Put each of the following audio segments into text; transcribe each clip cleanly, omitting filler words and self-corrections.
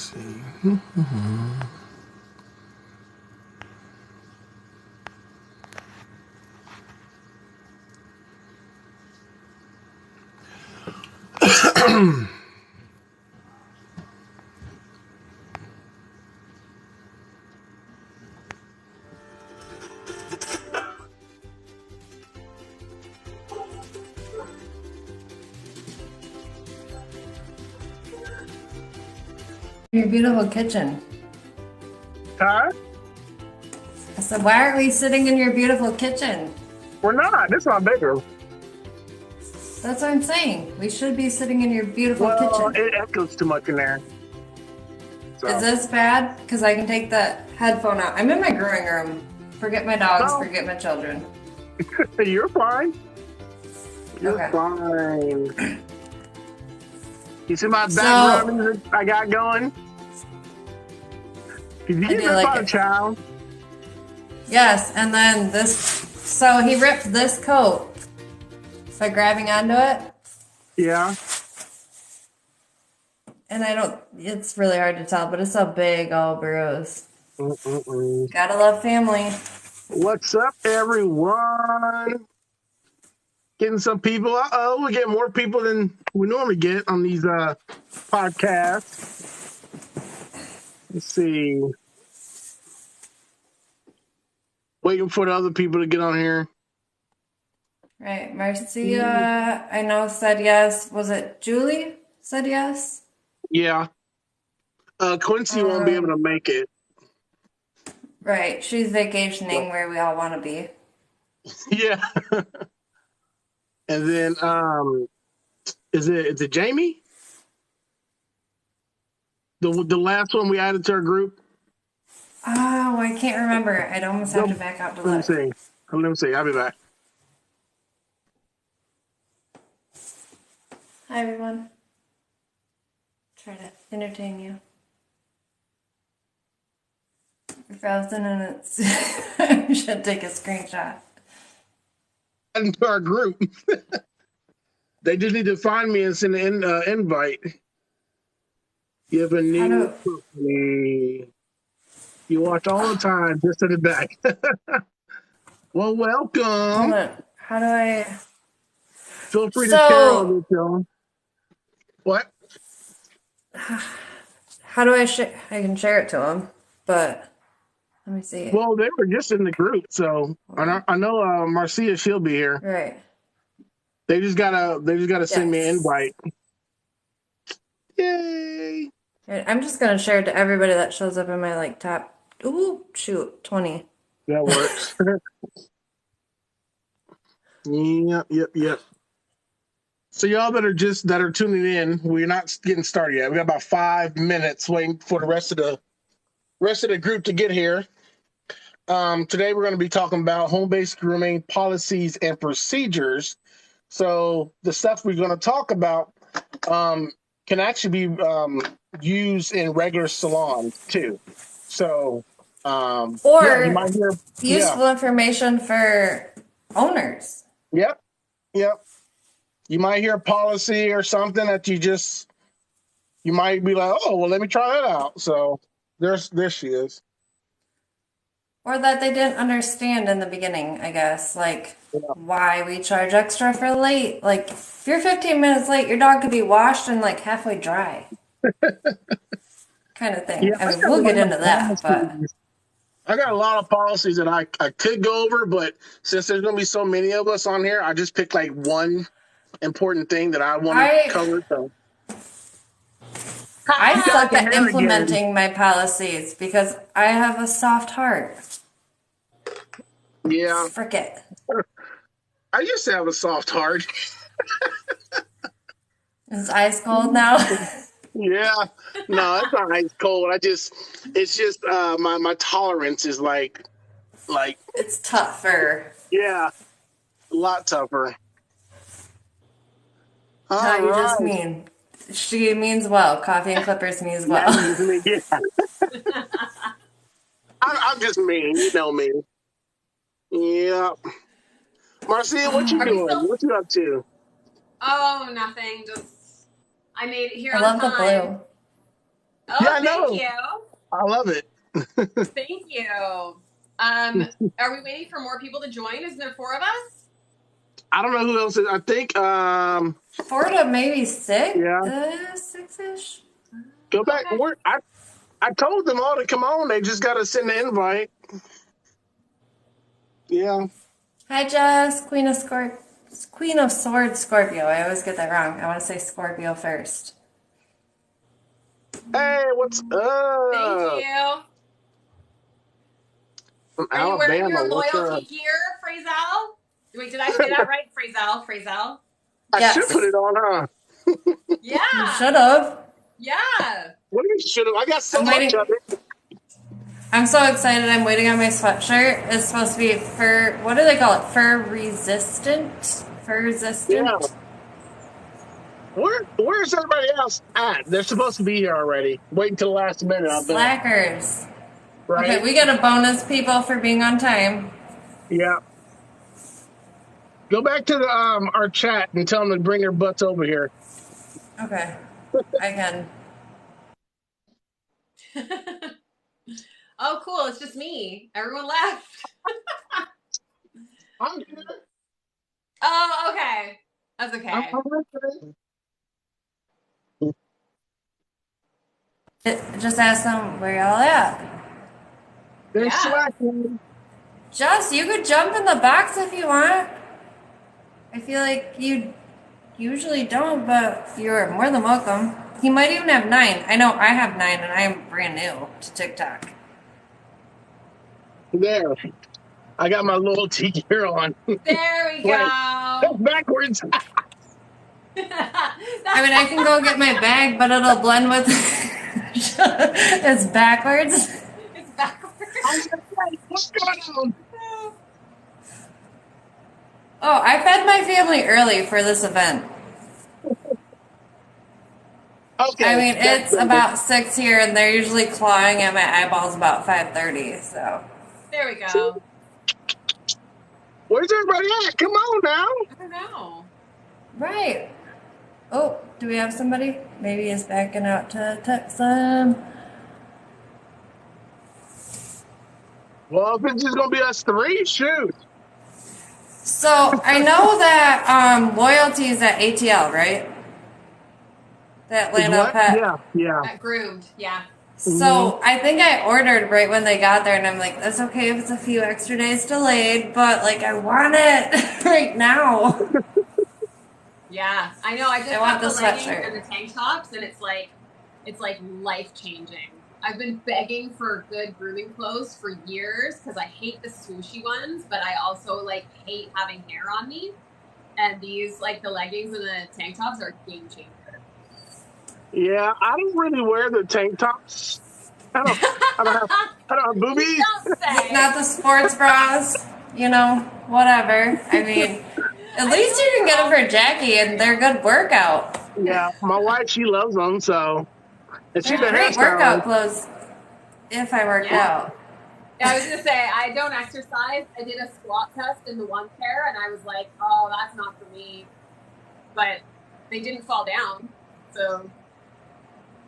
see. Your beautiful kitchen. Huh? I said, why aren't we sitting in your beautiful kitchen? We're not. This is my bedroom. That's what I'm saying. We should be sitting in your beautiful Well, kitchen. it echoes too much in there. So. Is this bad? Because I can take the headphone out. I'm in my grooming room. Forget my dogs, No. forget my children. You're fine. You're Okay. fine. You see my background music I got going? Did you I do rip like out a it. child? Yes, and then this. So he ripped this coat by grabbing onto it. Yeah. And it's really hard to tell, but it's a big old bruise. Mm-mm-mm. Gotta love family. What's up, everyone? Getting some people. Uh-oh, we get more people than we normally get on these podcasts. Let's see. Waiting for the other people to get on here. Right. Marcia, I know, said yes. Was it Julie said yes? Yeah. Quincy won't be able to make it. Right. She's vacationing where we all want to be. Yeah. And then is it Jamie? The last one we added to our group? Oh, I can't remember. I'd almost have to back out to Let me look. see. Let me see. I'll be back. Hi, everyone. Try to entertain you. You're frozen and it's. I should take a screenshot. Into our group. They just need to find me and send an invite. You have a new company. You watch all the time, just at the back. Well, welcome. Hold on. How do I? Feel free to share all this, y'all. What? How do I share? I can share it to them, but let me see. Well, they were just in the group, so I know Marcia, she'll be here. Right. They just gotta send me an invite. Yay! I'm just gonna share it to everybody that shows up in my top. Ooh, shoot, 20. That works. Yep. So y'all that are tuning in, we're not getting started yet. We got about 5 minutes waiting for the rest of the group to get here. Today we're going to be talking about home-based grooming policies and procedures. So the stuff we're going to talk about can actually be used in regular salons too. So you might hear useful information for owners. Yep. You might hear a policy or something that you might be like, oh, well, let me try that out. So there she is. Or that they didn't understand in the beginning, I guess, why we charge extra for late. Like, if you're 15 minutes late, your dog could be washed and halfway dry. Kind of thing. Yeah, I mean, we'll get into that, but I got a lot of policies that I could go over, but since there's going to be so many of us on here, I just picked one important thing that I want to cover. So. I suck at implementing my policies because I have a soft heart. Yeah. Frick it. I used to have a soft heart. Is ice cold now? Yeah. No, it's not ice cold. It's just my tolerance is like it's tougher. Yeah. A lot tougher. No, you just mean. She means well. Coffee and clippers means well. Yeah. I'm just mean. You know me. Yeah. Marcia, what you doing? What you up to? Oh, nothing. Just I made it here I on love time. the blue. Yeah, Oh, I thank know. you. I love it. Thank you. Um, are we waiting for more people to join? Isn't there four of us? I don't know who else is. I think, 4 to maybe six, yeah. 6-ish. Go back. Okay. I told them all to come on. They just got to send the invite. Yeah. Hi, Jess, Queen of Swords, Scorpio. I always get that wrong. I want to say Scorpio first. Hey, what's Thank up? you. From Are you wearing Alabama. your What's loyalty up? gear, Frazel? Wait, did I say that right? Frazel? I should put Yes, it on, huh? you Yeah. should have. Yeah. What do you should have? I got so I'm much waiting. of it. I'm so excited. I'm waiting on my sweatshirt. It's supposed to be fur. What do they call it? Fur resistant? Fur Yeah. resistant? Where's everybody else at? They're supposed to be here already. Wait until the last minute, I bet. Slackers. Okay, Right? we get a bonus, people, for being on time. Yeah. Go back to the our chat and tell them to bring their butts over here. Okay, I can. Oh, cool. It's just me. Everyone left. I'm good. Oh, okay. That's I'm okay. listening. Just ask them where y'all at. They're Yeah. slacking. Just, you could jump in the box if you want. I feel like you usually don't, but you're more than welcome. He might even have 9. I know I have 9, and I'm brand new to TikTok. There. I got my loyalty gear on. There we Wait, that's go. backwards. I mean, I can go get my bag, but it'll blend with. It's backwards. It's backwards. I was gonna say, what's going on? Oh, I fed my family early for this event. I Okay, mean, that's it's better. about 6 here, and they're usually clawing at my eyeballs about 5:30. So, There we See, go. where's everybody at? Come on now. I don't know. right. Oh, do we have somebody? Maybe he's backing out to text them. Well, if it's just gonna be us three, shoot. So I know that loyalty is at ATL, right? The Is Atlanta what? Pet. Yeah, yeah. At groomed. Yeah. Hmm. So I think I ordered right when they got there, and I'm like, that's okay if it's a few extra days delayed, but like I want it right now. Yeah. I know. I I just want got the the leggings and sweatshirt. the tank tops, and it's like life changing. I've been begging for good grooming clothes for years because I hate the swooshy ones, but I also like hate having hair on me. And these, like the leggings and the tank tops, are a game changer. Yeah, I don't really wear the tank tops. I don't. I don't have. I don't have You boobies. don't say. Not the sports bras, whatever. I mean, at I least feel you like can we're get them all for Jackie, and they're good workout. Yeah, my wife, she loves them. So, and she's They're a yeah. great workout hairstylist. clothes if I work Yeah. out. Yeah, I was gonna say I don't exercise. I did a squat test in the one pair, and I was like, "Oh, that's not for me." But they didn't fall down, so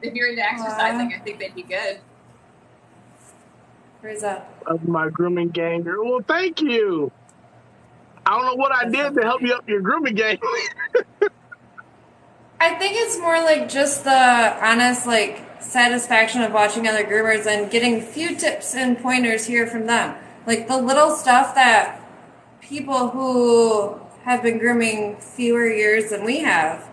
if you're into exercising, I think they'd be good. Where's that? Of my grooming game. Well, thank you. I don't know what I That's so did to help pretty. you up your grooming game. I think it's more like just the honest, like, satisfaction of watching other groomers and getting few tips and pointers here from them. Like the little stuff that people who have been grooming fewer years than we have,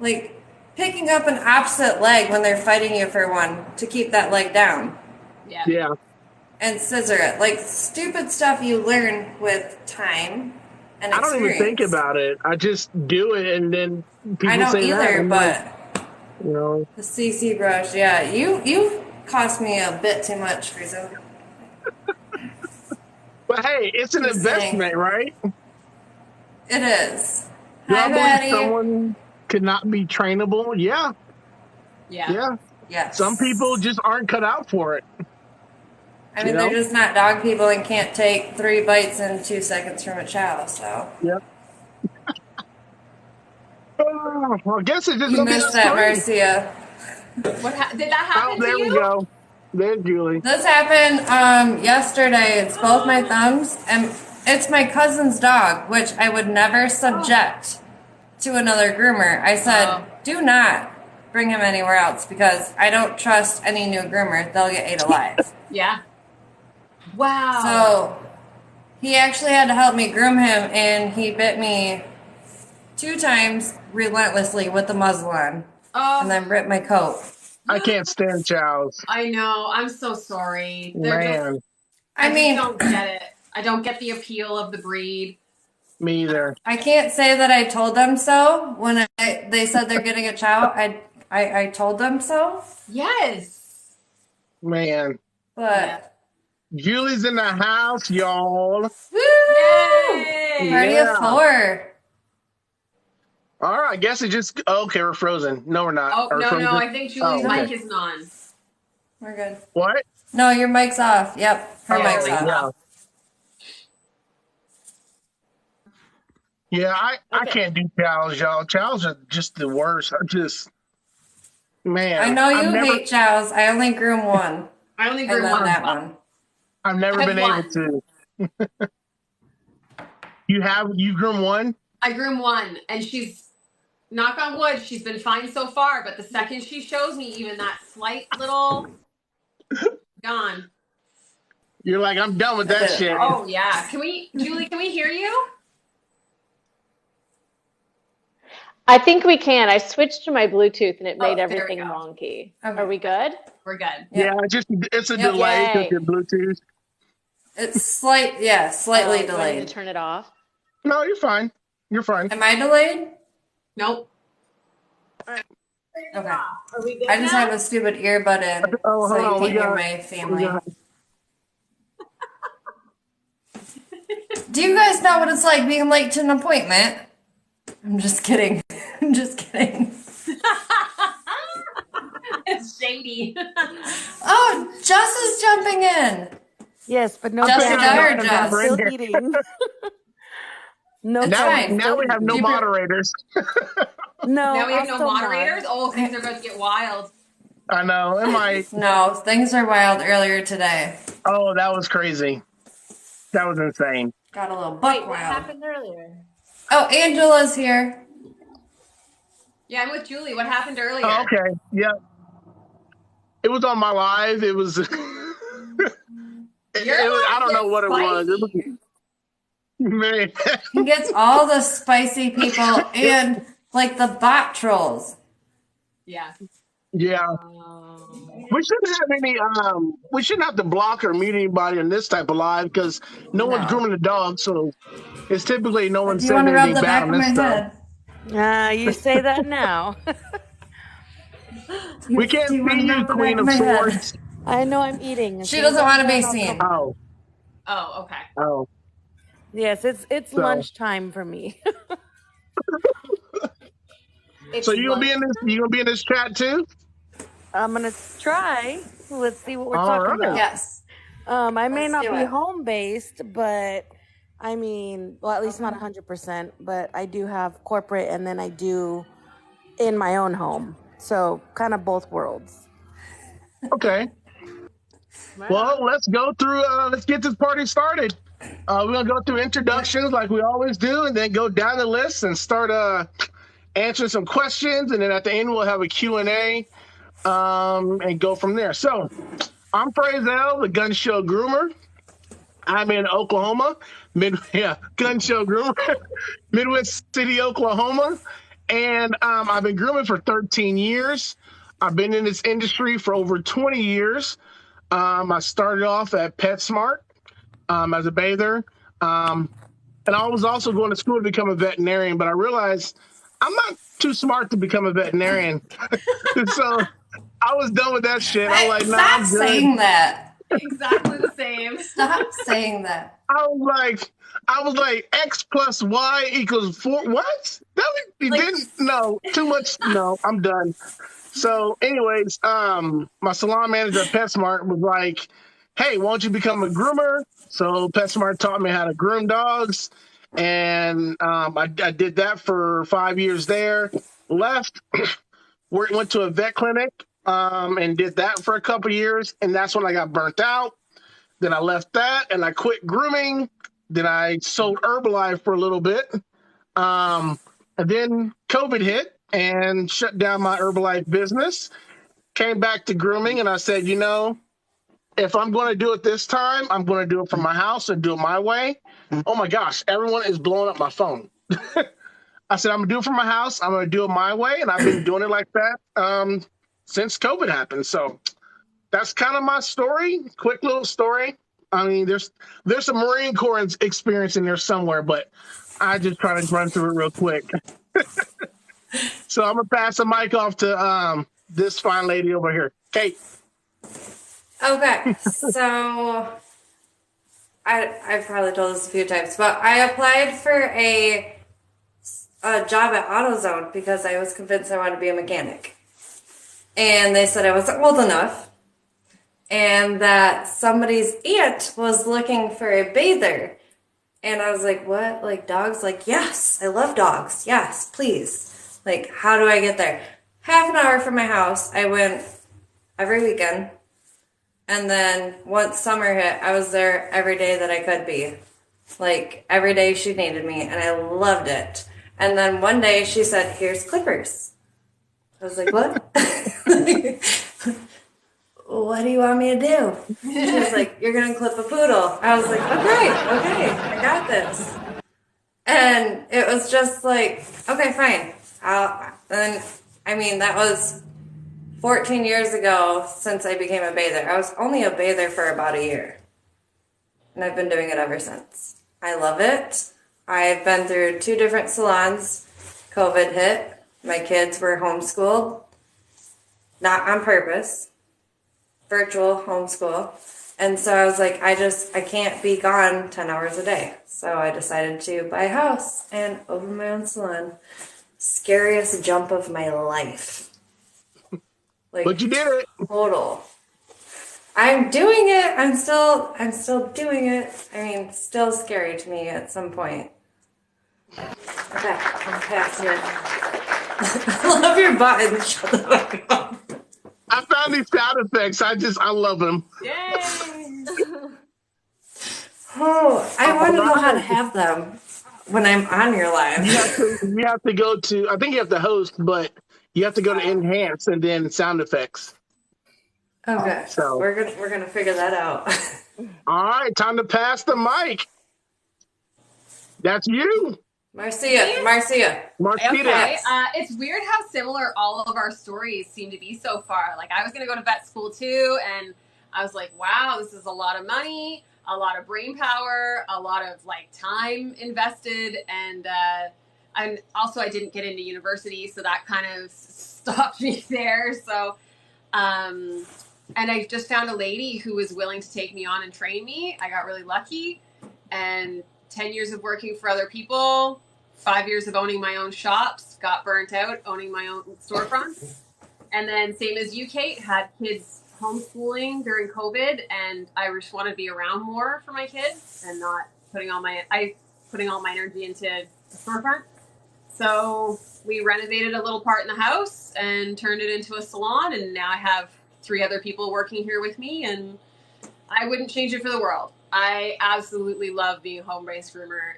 like picking up an opposite leg when they're fighting you for one to keep that leg down Yeah. Yeah, and scissor it. Like stupid stuff you learn with time and I don't even think experience. about it. I just do it, and then I people don't say that. either, I'm like, but you know, the CC brush, yeah. You cost me a bit too much, Frieza. but hey, it's an Just saying. investment, right? It is. Do I Hi, believe Betty. someone could not be trainable? Yeah, Yeah. yeah. Some people Yes. just aren't cut out for it, I you mean, they're know? just not dog people and can't take 3 bites in 2 seconds from a chow, so. Yeah. Well, I guess it's just You gonna be missed us that, three. Marcia. Did that happen to there we you? go. There's Julie. This happened yesterday. It's both my thumbs, and it's my cousin's dog, which I would never subject to another groomer. I said, do not bring him anywhere else because I don't trust any new groomer. They'll get ate alive. Yeah. Wow. So he actually had to help me groom him, and he bit me 2 times relentlessly with the muzzle on, and then ripped my coat. I can't stand chows. I know. I'm so sorry. Man. I mean, don't get it. I don't get the appeal of the breed. Me either. I can't say that I told them so when they said they're getting a chow. I told them so. Yes. Man. But Julie's in the house, y'all. Woo! Yay! Party of 4. All right, I guess it just okay. We're frozen. No, we're not. Oh no! I think Julie's okay. mic isn't on. We're good. What? No, your mic's off. Yep, her mic's off. Yeah, I can't do chows, y'all. Chows are just the worst. Man. I know you hate chows. I only groom one. I only groom one. That one. I've never been able to. You groom one? I groom one, and she's, knock on wood, she's been fine so far, but the second she shows me even that slight little, gone. You're like, I'm done with that shit. Oh, yeah. Julie, can we hear you? I think we can. I switched to my Bluetooth and it made everything wonky. Okay. Are we good? We're good. Yeah, it's a delay with your Bluetooth. It's slightly delayed. Want me to turn it off? No, you're fine. You're fine. Am I delayed? Nope. All right. Okay. Are we good I just have a stupid earbud in, so you can't hear my family. Do you guys know what it's like being late to an appointment? I'm just kidding. I'm just kidding. It's shady. Oh, Jess is jumping in. Yes, but no. Jess. Still eating. No. Now we have no moderators. No. Now we have no moderators. Oh, things are about to get wild. I know. No, things are wild earlier today. Oh, that was crazy. That was insane. Got a little buck wild. What happened earlier? Oh, Angela's here. Yeah, I'm with Julie. What happened earlier? Oh, okay. Yeah. It was on my live. It was. I don't know what it was. Man. He gets all the spicy people and like the bot trolls. Yeah. Yeah. We shouldn't have any. We shouldn't have to block or mute anybody in this type of live because no one's grooming the dog, so it's typically no one saying anything bad on this stuff. You say that now. We can't see you, Queen of Swords. I know I'm eating. She doesn't want to be seen. Oh. Oh, okay. Oh. Yes, it's lunchtime for me. So you gonna be in this chat too? I'm gonna try. Let's see what we're talking about. Yes. I may not be home based, but I mean, well, at least not 100%. But I do have corporate, and then I do in my own home. So kind of both worlds. Okay. Well, let's go through. Let's get this party started. We're gonna go through introductions like we always do, and then go down the list and start answering some questions, and then at the end we'll have a Q&A and go from there. So, I'm Frazel, the Gun Show Groomer. I'm in Oklahoma, Gun Show Groomer, Midwest City, Oklahoma, and I've been grooming for 13 years. I've been in this industry for over 20 years. I started off at PetSmart as a bather. And I was also going to school to become a veterinarian, but I realized I'm not too smart to become a veterinarian. So I was done with that shit. I'm like, stop saying that. Exactly the same. Stop saying that. I was like, X plus Y equals 4. What? No, too much. No, I'm done. So anyways, my salon manager at PetSmart was like, hey, why don't you become a groomer? So PetSmart taught me how to groom dogs. And I did that for 5 years there. Left, went to a vet clinic and did that for a couple years, and that's when I got burnt out. Then I left that and I quit grooming. Then I sold Herbalife for a little bit. And then COVID hit and shut down my Herbalife business. Came back to grooming, and I said, if I'm going to do it this time, I'm going to do it from my house and do it my way. Oh my gosh, everyone is blowing up my phone. I said, I'm going to do it from my house. I'm going to do it my way. And I've been doing it like that since COVID happened. So that's kind of my story. Quick little story. I mean, there's some Marine Corps experience in there somewhere, but I just try to run through it real quick. So I'm going to pass the mic off to this fine lady over here, Kate. Okay, so I've probably told this a few times, but I applied for a job at AutoZone because I was convinced I wanted to be a mechanic. And they said I wasn't old enough and that somebody's aunt was looking for a bather. And I was like, what? Like dogs? Like, yes, I love dogs. Yes, please. Like, how do I get there? Half an hour from my house. I went every weekend. And then once summer hit, I was there every day that I could be. Like, every day she needed me, and I loved it. And then one day she said, here's clippers. I was like, what? What do you want me to do? She was like, you're going to clip a poodle. I was like, okay, I got this. And it was just like, okay, fine. That was 14 years ago since I became a bather. I was only a bather for about a year. And I've been doing it ever since. I love it. I've been through 2 different salons. COVID hit. My kids were homeschooled. Not on purpose. Virtual homeschool. And so I was like, I can't be gone 10 hours a day. So I decided to buy a house and open my own salon. Scariest jump of my life. Like, but you did it. Total. I'm doing it. I'm still doing it. I mean, still scary to me at some point. Okay, I'm passing it. I love your buttons. Shut the fuck up. I found these sound effects. I love them. Yay! Oh, I want to know how to have them when I'm on your live. You have to go to, I think you have to host, but you have to go to enhance and then sound effects. Okay, so we're gonna figure that out. All right, time to pass the mic. That's you, Marcia. Okay. It's weird how similar all of our stories seem to be so far. Like, I was going to go to vet school too, and I was like, wow, this is a lot of money, a lot of brain power, a lot of like time invested, and also I didn't get into university, so that kind of stopped me there. So, and I just found a lady who was willing to take me on and train me. I got really lucky, and 10 years of working for other people, 5 years of owning my own shops, got burnt out owning my own storefront. And then same as you, Kate, had kids homeschooling during COVID, and I just want to be around more for my kids and not putting all my energy into the storefront. So we renovated a little part in the house and turned it into a salon, and now I have 3 other people working here with me, and I wouldn't change it for the world. I absolutely love being a home-based groomer.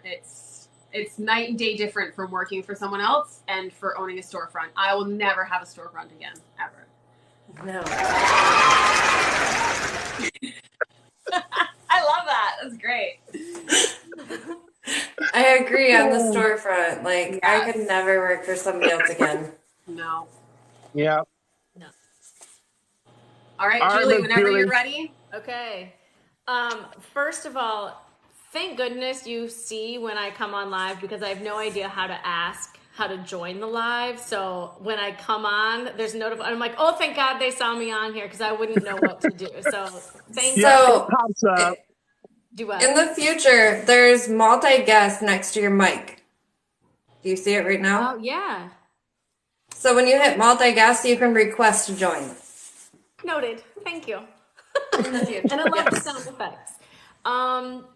It's night and day different from working for someone else and for owning a storefront. I will never have a storefront again, ever. No. I love that. That's great. I agree on the storefront. Like, yes. I could never work for somebody else again. No. Yeah. No. All right, Julie, whenever you're ready. Okay. First of all, thank goodness you see when I come on live, because I have no idea how to ask how to join the live. So when I come on, there's I'm like, oh, thank God they saw me on here, because I wouldn't know what to do. So thank you. So do what? In the future, there's multi-guest next to your mic. Do you see it right now? Oh, yeah. So when you hit multi-guest, you can request to join. Noted. Thank you. In the future. And I love the sound effects.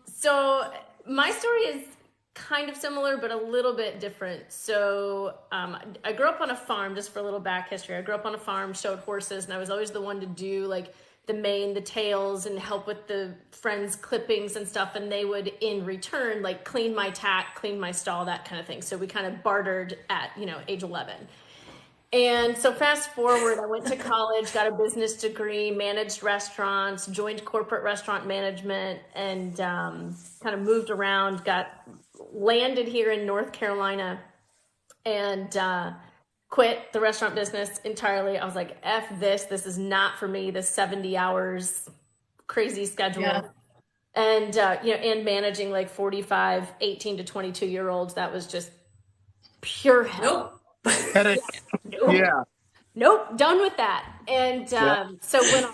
So my story is kind of similar, but a little bit different. So I grew up on a farm, just for a little back history. I grew up on a farm, showed horses, and I was always the one to do like the mane, the tails, and help with the friends' clippings and stuff. And they would, in return, like clean my tack, clean my stall, that kind of thing. So we kind of bartered at, age 11. And so fast forward, I went to college, got a business degree, managed restaurants, joined corporate restaurant management, and kind of moved around, landed here in North Carolina, and quit the restaurant business entirely. I was like, F this is not for me, this 70 hours crazy schedule. Yeah. And, and managing like 45, 18 to 22 year olds, that was just pure hell. Nope. Yeah. Nope, done with that. And so when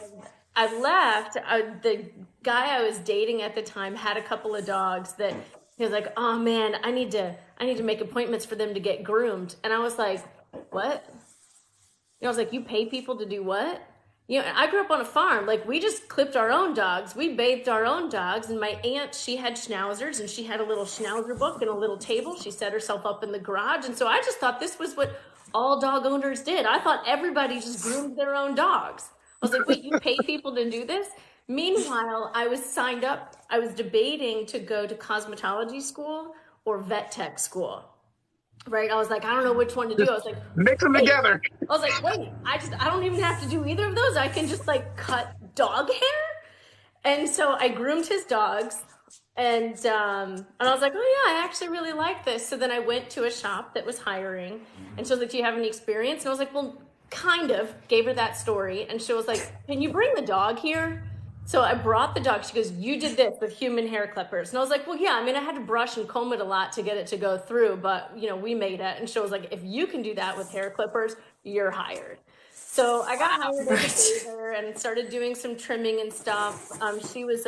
I left, the guy I was dating at the time had a couple of dogs that he was like, oh man, I need to make appointments for them to get groomed. And I was like, what? I was like, you pay people to do what? I grew up on a farm. Like, we just clipped our own dogs. We bathed our own dogs. And my aunt, she had schnauzers, and she had a little schnauzer book and a little table. She set herself up in the garage. And so I just thought this was what all dog owners did. I thought everybody just groomed their own dogs. I was like, wait, you pay people to do this? Meanwhile, I was signed up. I was debating to go to cosmetology school or vet tech school. Right. I was like, I don't know which one to do. I was like, mix them together. I was like, wait, I don't even have to do either of those. I can just like cut dog hair. And so I groomed his dogs, and I was like, oh yeah, I actually really like this. So then I went to a shop that was hiring, and she was like, do you have any experience? And I was like, well, kind of. Gave her that story, and she was like, can you bring the dog here? So I brought the dog. She goes, you did this with human hair clippers. And I was like, well, yeah, I mean, I had to brush and comb it a lot to get it to go through, but we made it. And she was like, if you can do that with hair clippers, you're hired. So I got hired as a bather and started doing some trimming and stuff. She was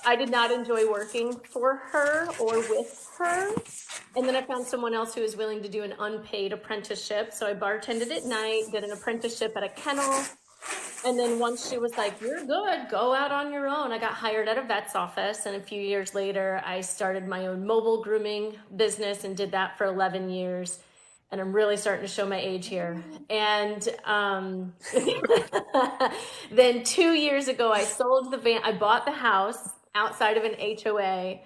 I did not enjoy working for her or with her. And then I found someone else who was willing to do an unpaid apprenticeship. So I bartended at night, did an apprenticeship at a kennel. And then once she was like, you're good, go out on your own, I got hired at a vet's office. And a few years later, I started my own mobile grooming business and did that for 11 years. And I'm really starting to show my age here. And then 2 years ago, I sold the van. I bought the house outside of an HOA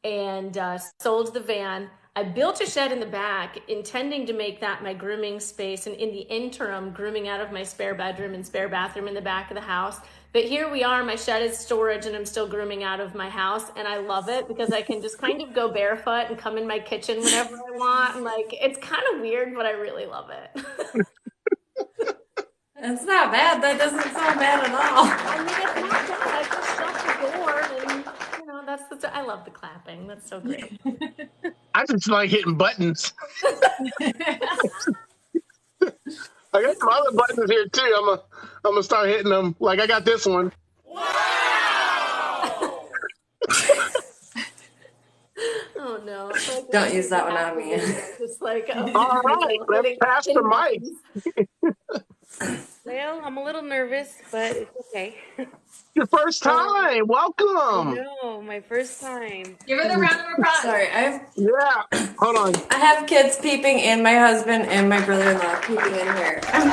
and sold the van. I built a shed in the back, intending to make that my grooming space, and in the interim, grooming out of my spare bedroom and spare bathroom in the back of the house. But here we are, my shed is storage, and I'm still grooming out of my house, and I love it because I can just kind of go barefoot and come in my kitchen whenever I want. And like, it's kind of weird, but I really love it. It's not bad. That doesn't sound bad at all. I mean, it's not bad. I just shut the door, and I love the clapping. That's so great. I just like hitting buttons. I got some other buttons here too. I'm gonna start hitting them. Like I got this one. Wow! Oh no! Like, don't use that one on me. Just like all right, let's pass the mic. Well, I'm a little nervous, but it's okay. Your first time. Welcome. No, my first time. Give her the round of applause. Sorry, Yeah. Hold on. I have kids peeping and my husband and my brother-in-law peeping in here. I'm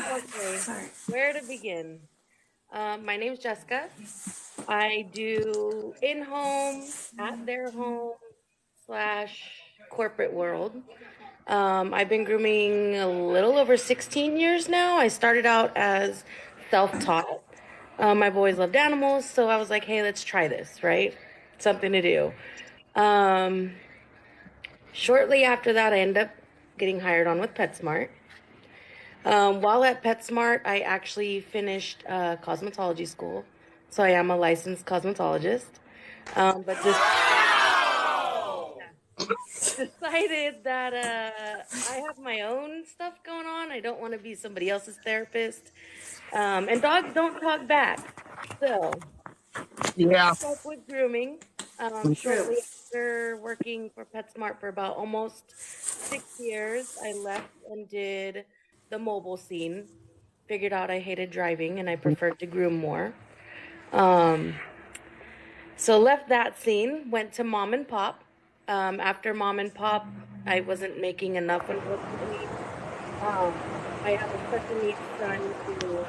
okay. Sorry. Where to begin? My name's Jessica. I do in-home, at their home / corporate world. I've been grooming a little over 16 years now. I started out as self-taught. My boys loved animals, so I was like, hey, let's try this, right? Something to do. Shortly after that, I ended up getting hired on with PetSmart. While at PetSmart, I actually finished cosmetology school, so I am a licensed cosmetologist. But this decided that I have my own stuff going on. I don't want to be somebody else's therapist. And dogs don't talk back. So, yeah. Stuck with grooming. Shortly after working for PetSmart for about almost 6 years, I left and did the mobile scene. figured out I hated driving and I preferred to groom more. So left that scene, went to mom and pop. After mom and pop, I wasn't making enough, unfortunately. I have a special needs son who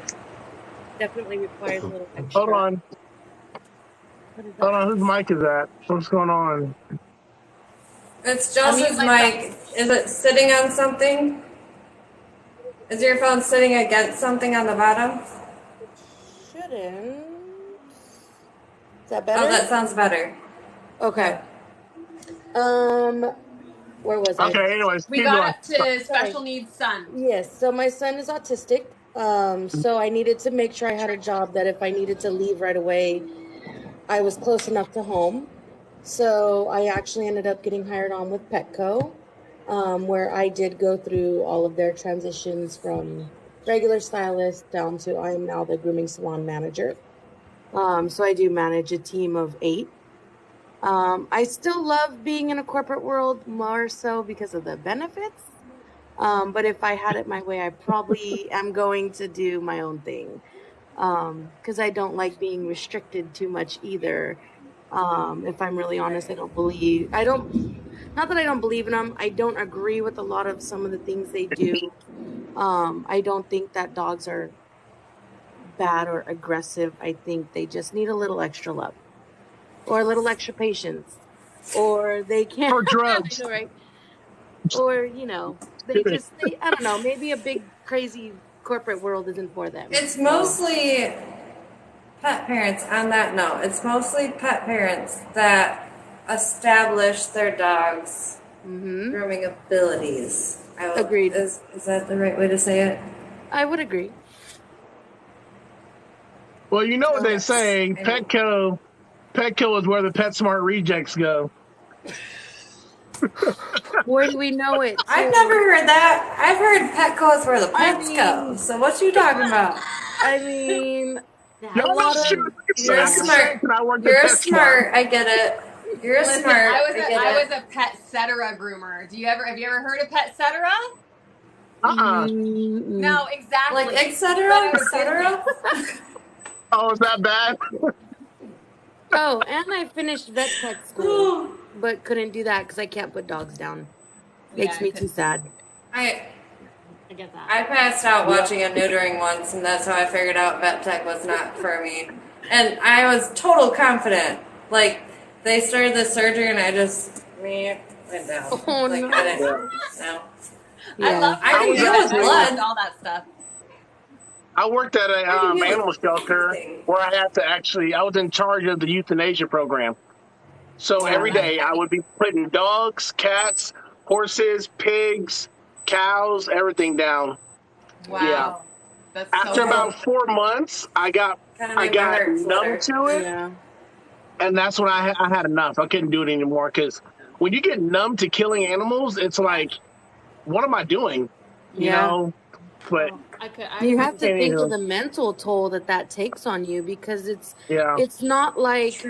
definitely requires a little extra. Hold on. Hold on, whose mic is that? What's going on? It's Josh's mic. Is it sitting on something? Is your phone sitting against something on the bottom? It shouldn't. Is that better? Oh, that sounds better. Okay. Where was I? Okay, anyways. We got up to special needs son. Yes, so my son is autistic. So I needed to make sure I had a job that if I needed to leave right away, I was close enough to home. So I actually ended up getting hired on with Petco, where I did go through all of their transitions from regular stylist down to I am now the grooming salon manager. So I do manage a team of 8. I still love being in a corporate world, more so because of the benefits. But if I had it my way, I probably am going to do my own thing. Because I don't like being restricted too much either. If I'm really honest, not that I don't believe in them, I don't agree with a lot of some of the things they do. I don't think that dogs are bad or aggressive. I think they just need a little extra love. Or a little extra patience. Or they can't. Or drugs. Right? Or, I don't know, maybe a big, crazy corporate world isn't for them. It's mostly pet parents, on that note, it's mostly pet parents that establish their dogs' grooming abilities. Agreed. Is that the right way to say it? I would agree. Well, you know what they say, Petco is where the PetSmart rejects go. Where do we know it? I've never heard that. I've heard Petco is where the pets go. So what you talking about? I mean, you're smart. You're smart. I get it. You're smart. I was a Petcetera groomer. Have you ever heard of Petcetera? No, exactly. Like etc. Oh, is that bad? Oh, and I finished vet tech school, but couldn't do that because I can't put dogs down. Makes me too sad. I get that. I passed out watching a neutering once, and that's how I figured out vet tech was not for me. And I was total confident. Like, they started the surgery, and I just went down. Oh, like, no. I didn't know. Yeah. I can deal with blood. All that stuff. I worked at a animal shelter where I was in charge of the euthanasia program. So every day I would be putting dogs, cats, horses, pigs, cows, everything down. Wow. Yeah. That's After about 4 months, I got numb to it. Yeah. And that's when I had enough. I couldn't do it anymore because when you get numb to killing animals, it's like, what am I doing? You know? But you have to think of the mental toll that takes on you because it's not like,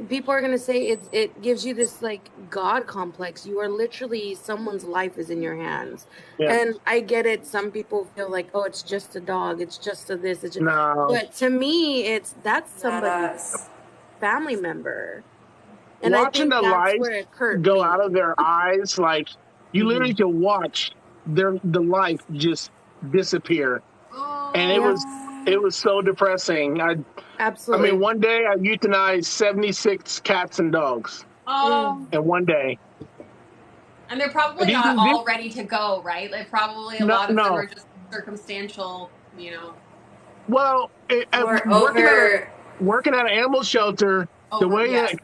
people are going to say it gives you this like God complex. You are literally, someone's life is in your hands. Yeah. And I get it. Some people feel like, oh, it's just a dog. It's just a this. It's just, no. But to me, that's somebody's family member. And watching the light go out of their eyes, like you literally can watch the life just disappear. And it was so depressing. Absolutely. I mean, one day I euthanized 76 cats and dogs. In one day. And they're probably not all ready to go, right? Like probably a lot of them are just circumstantial, Well, working at an animal shelter,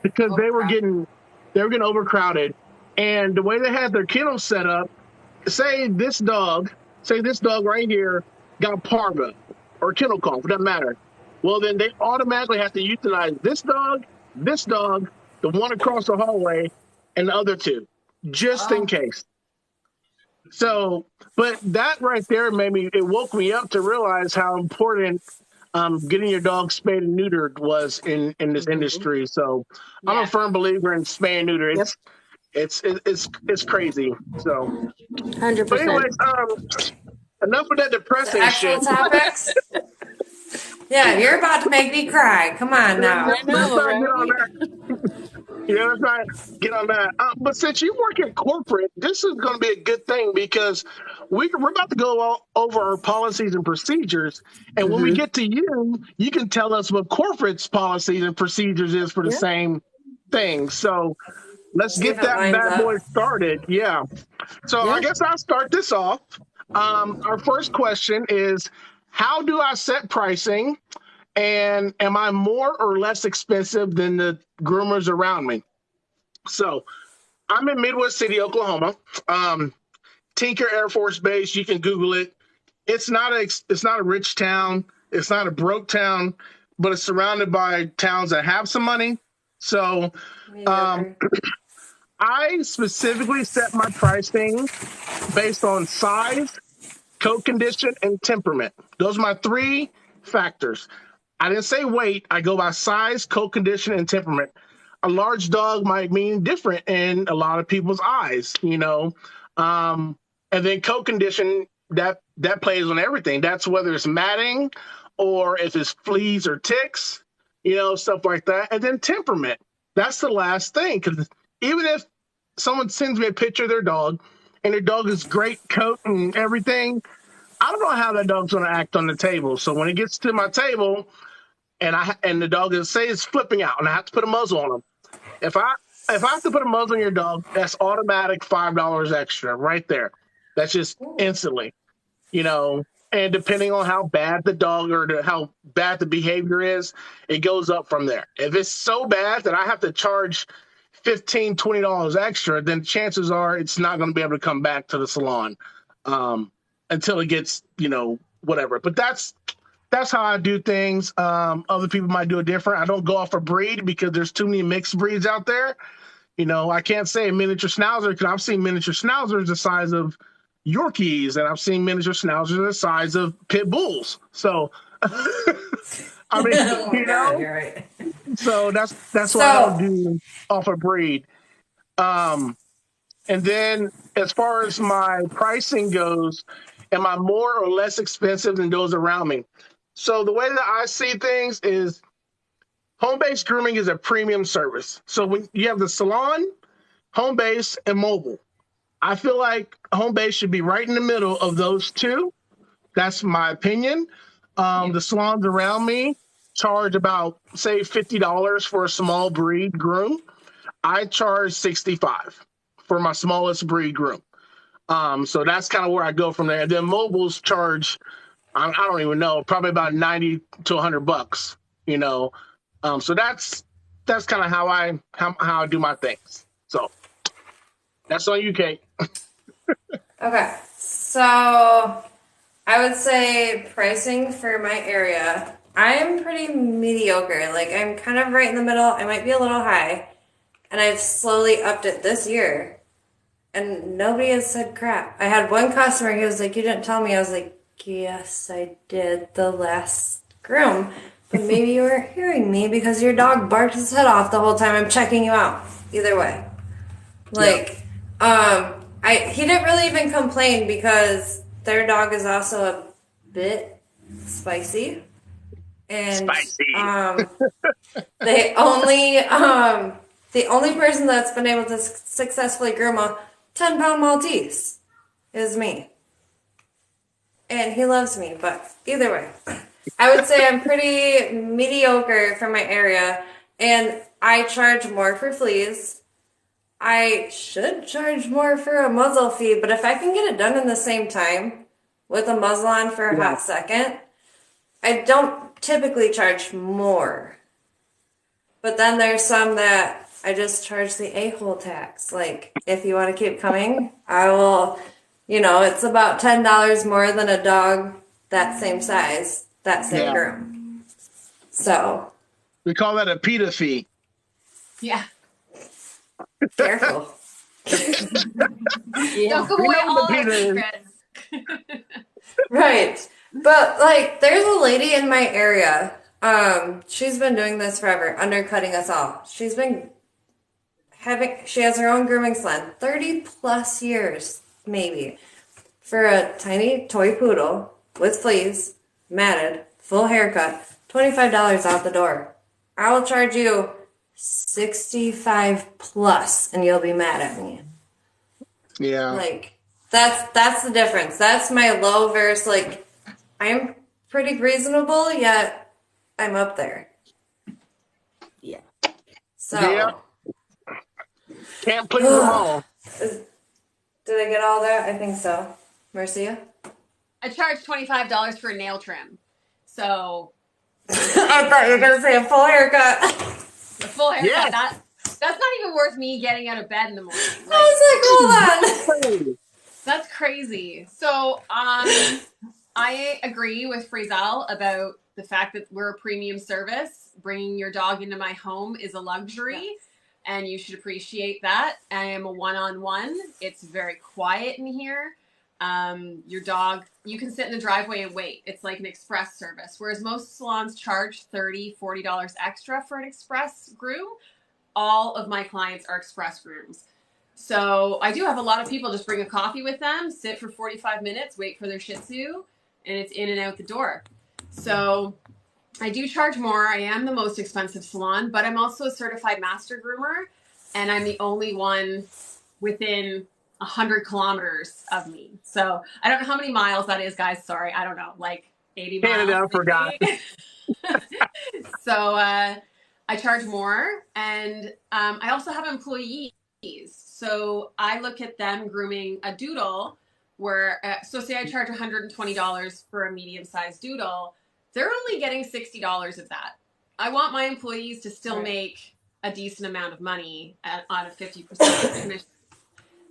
because they were getting overcrowded, and the way they had their kennels set up, say this dog right here got parva or kennel cough, it doesn't matter. Well, then they automatically have to euthanize this dog, the one across the hallway, and the other 2, just in case. So, but that right there it woke me up to realize how important getting your dog spayed and neutered was in this industry. So I'm a firm believer in spay and neuter. It's crazy. So 100%. But anyways, enough of that The depressing actual shit. topics? Yeah, you're about to make me cry. Come on now. I Let's know, not get on right? that. Yeah, let's not get on that. But since you work in corporate, this is going to be a good thing because we're about to go over our policies and procedures. And when we get to you, you can tell us what corporate's policies and procedures is for the Yeah. same thing. So let's See if get it that lines bad boy up. started. Yeah. So I Yeah. guess I'll start this off. Our first question is, how do I set pricing? And am I more or less expensive than the groomers around me? So I'm in Midwest City, Oklahoma. Tinker Air Force Base. You can Google it. It's not a rich town. It's not a broke town, but it's surrounded by towns that have some money. So um, Mediocre. I specifically set my pricing based on size, coat condition, and temperament. Those are my three factors. I didn't say weight. I go by size, coat condition, and temperament. A large dog might mean different in a lot of people's eyes. Um, and then coat condition that plays on everything. That's whether it's matting or if it's fleas or ticks, stuff like that. And then temperament. That's the last thing because even if someone sends me a picture of their dog and their dog is great coat and everything, I don't know how that dog's going to act on the table. So when it gets to my table and the dog is say it's flipping out and I have to put a muzzle on him, if I have to put a muzzle on your dog, that's automatic $5 extra right there. That's just instantly. And depending on how bad the dog or how bad the behavior is, it goes up from there. If it's so bad that I have to charge $15-20 extra, then chances are it's not going to be able to come back to the salon until it gets whatever. But that's how I do things. Other people might do it different. I don't go off a breed because there's too many mixed breeds out there. I can't say a miniature schnauzer because I've seen miniature schnauzers the size of Yorkies, and I've seen miniature schnauzers the size of pit bulls. So, I mean, Oh my God, you're right. so that's why I don't So, do off a breed. Um, and then as far as my pricing goes, am I more or less expensive than those around me? So the way that I see things is home-based grooming is a premium service. So when you have the salon, home base, and mobile. I feel like home base should be right in the middle of those two. That's my opinion. The salons around me charge about, say, $50 for a small breed groom. I charge $65 for my smallest breed groom. So that's kind of where I go from there. And then mobiles charge, I don't even know, probably about 90 to $100. You know, so that's kind of how I do my things. So that's on you, Kate. okay. So, I would say pricing for my area, I'm pretty mediocre. Like, I'm kind of right in the middle. I might be a little high. And I've slowly upped it this year. And nobody has said crap. I had one customer, he was like, "You didn't tell me." I was like, "Yes, I did the last groom. But maybe you weren't hearing me because your dog barked his head off the whole time I'm checking you out." Either way. Like, he didn't really even complain because their dog is also a bit spicy. And they only the only person that's been able to successfully groom a 10-pound Maltese is me. And he loves me, but either way. I would say I'm pretty mediocre for my area, and I charge more for fleas. I should charge more for a muzzle feed, but if I can get it done in the same time with a muzzle on for a hot second, I don't typically charge more. But then there's some that I just charge the a-hole tax. Like, if you want to keep coming, I will, it's about $10 more than a dog that same size, that same groom. So. We call that a PETA fee. Yeah. Careful. Don't give away all our secrets. Right. But, like, there's a lady in my area. She's been doing this forever, undercutting us all. She has her own grooming salon, 30 plus years, maybe. for a tiny toy poodle with fleas, matted, full haircut, $25 out the door. I will charge you 65 plus, and you'll be mad at me. Yeah. Like that's the difference. That's my low versus like I'm pretty reasonable, yet I'm up there. Yeah. So Yeah. Can't please them all. Did I get all that? I think so. Marcia? I charge $25 for a nail trim. So I thought you were gonna say a full haircut. the full haircut, Yeah. that's not even worth me getting out of bed in the morning. Like, I was like, hold on. that's crazy. So I agree with Frizel about the fact that we're a premium service. Bringing your dog into my home is a luxury, and you should appreciate that. I am a one-on-one. It's very quiet in here. Your dog, you can sit in the driveway and wait. It's like an express service, whereas most salons charge $30, $40 extra for an express groom. All of my clients are express grooms. So I do have a lot of people just bring a coffee with them, sit for 45 minutes, wait for their Shih Tzu, and it's in and out the door. So I do charge more. I am the most expensive salon, but I'm also a certified master groomer, and I'm the only one within 100 kilometers of me. So I don't know how many miles that is, guys. Sorry, I don't know, like 80 miles. Canada, forgot. So I charge more, and I also have employees. So I look at them grooming a doodle where, so say I charge $120 for a medium-sized doodle, they're only getting $60 of that. I want my employees to still make a decent amount of money on a 50% commission.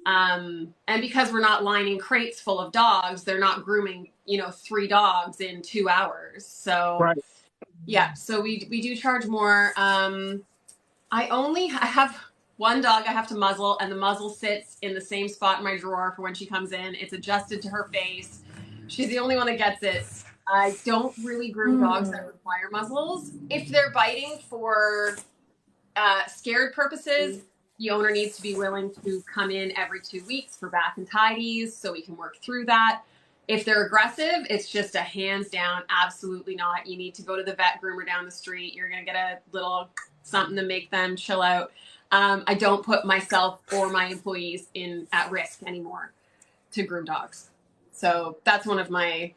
And because we're not lining crates full of dogs, they're not grooming, 3 dogs in 2 hours. So Right. yeah, so we do charge more. I have one dog I have to muzzle, and the muzzle sits in the same spot in my drawer for when she comes in. It's adjusted to her face. She's the only one that gets it. I don't really groom dogs that require muzzles. If they're biting for scared purposes, the owner needs to be willing to come in every 2 weeks for bath and tidies so we can work through that. If they're aggressive, it's just a hands down, absolutely not. You need to go to the vet groomer down the street. You're going to get a little something to make them chill out. I don't put myself or my employees at risk anymore to groom dogs. So that's one of my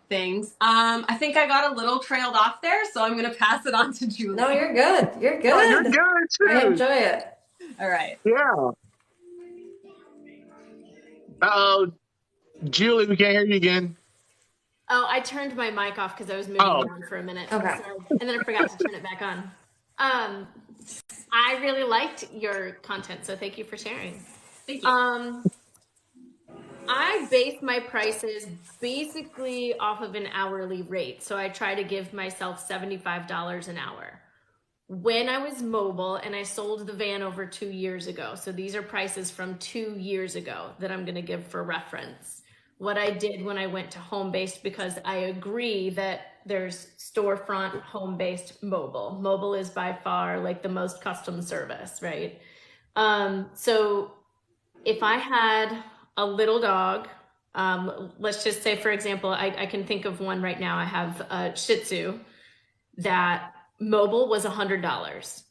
things. I think I got a little trailed off there, so I'm going to pass it on to Julie. No, you're good. You're good. Oh, you're good too. I enjoy it. All right. Yeah. Julie, we can't hear you again. Oh, I turned my mic off because I was moving around for a minute. Okay. And then I forgot to turn it back on. I really liked your content, so thank you for sharing. Thank you. I base my prices basically off of an hourly rate. So I try to give myself $75 an hour. When I was mobile, and I sold the van over 2 years ago, so these are prices from 2 years ago that I'm going to give for reference. What I did when I went to home-based, because I agree that there's storefront, home-based, mobile. Mobile is by far like the most custom service, right? So if I had a little dog, let's just say, for example, I can think of one right now. I have a Shih Tzu that mobile was $100.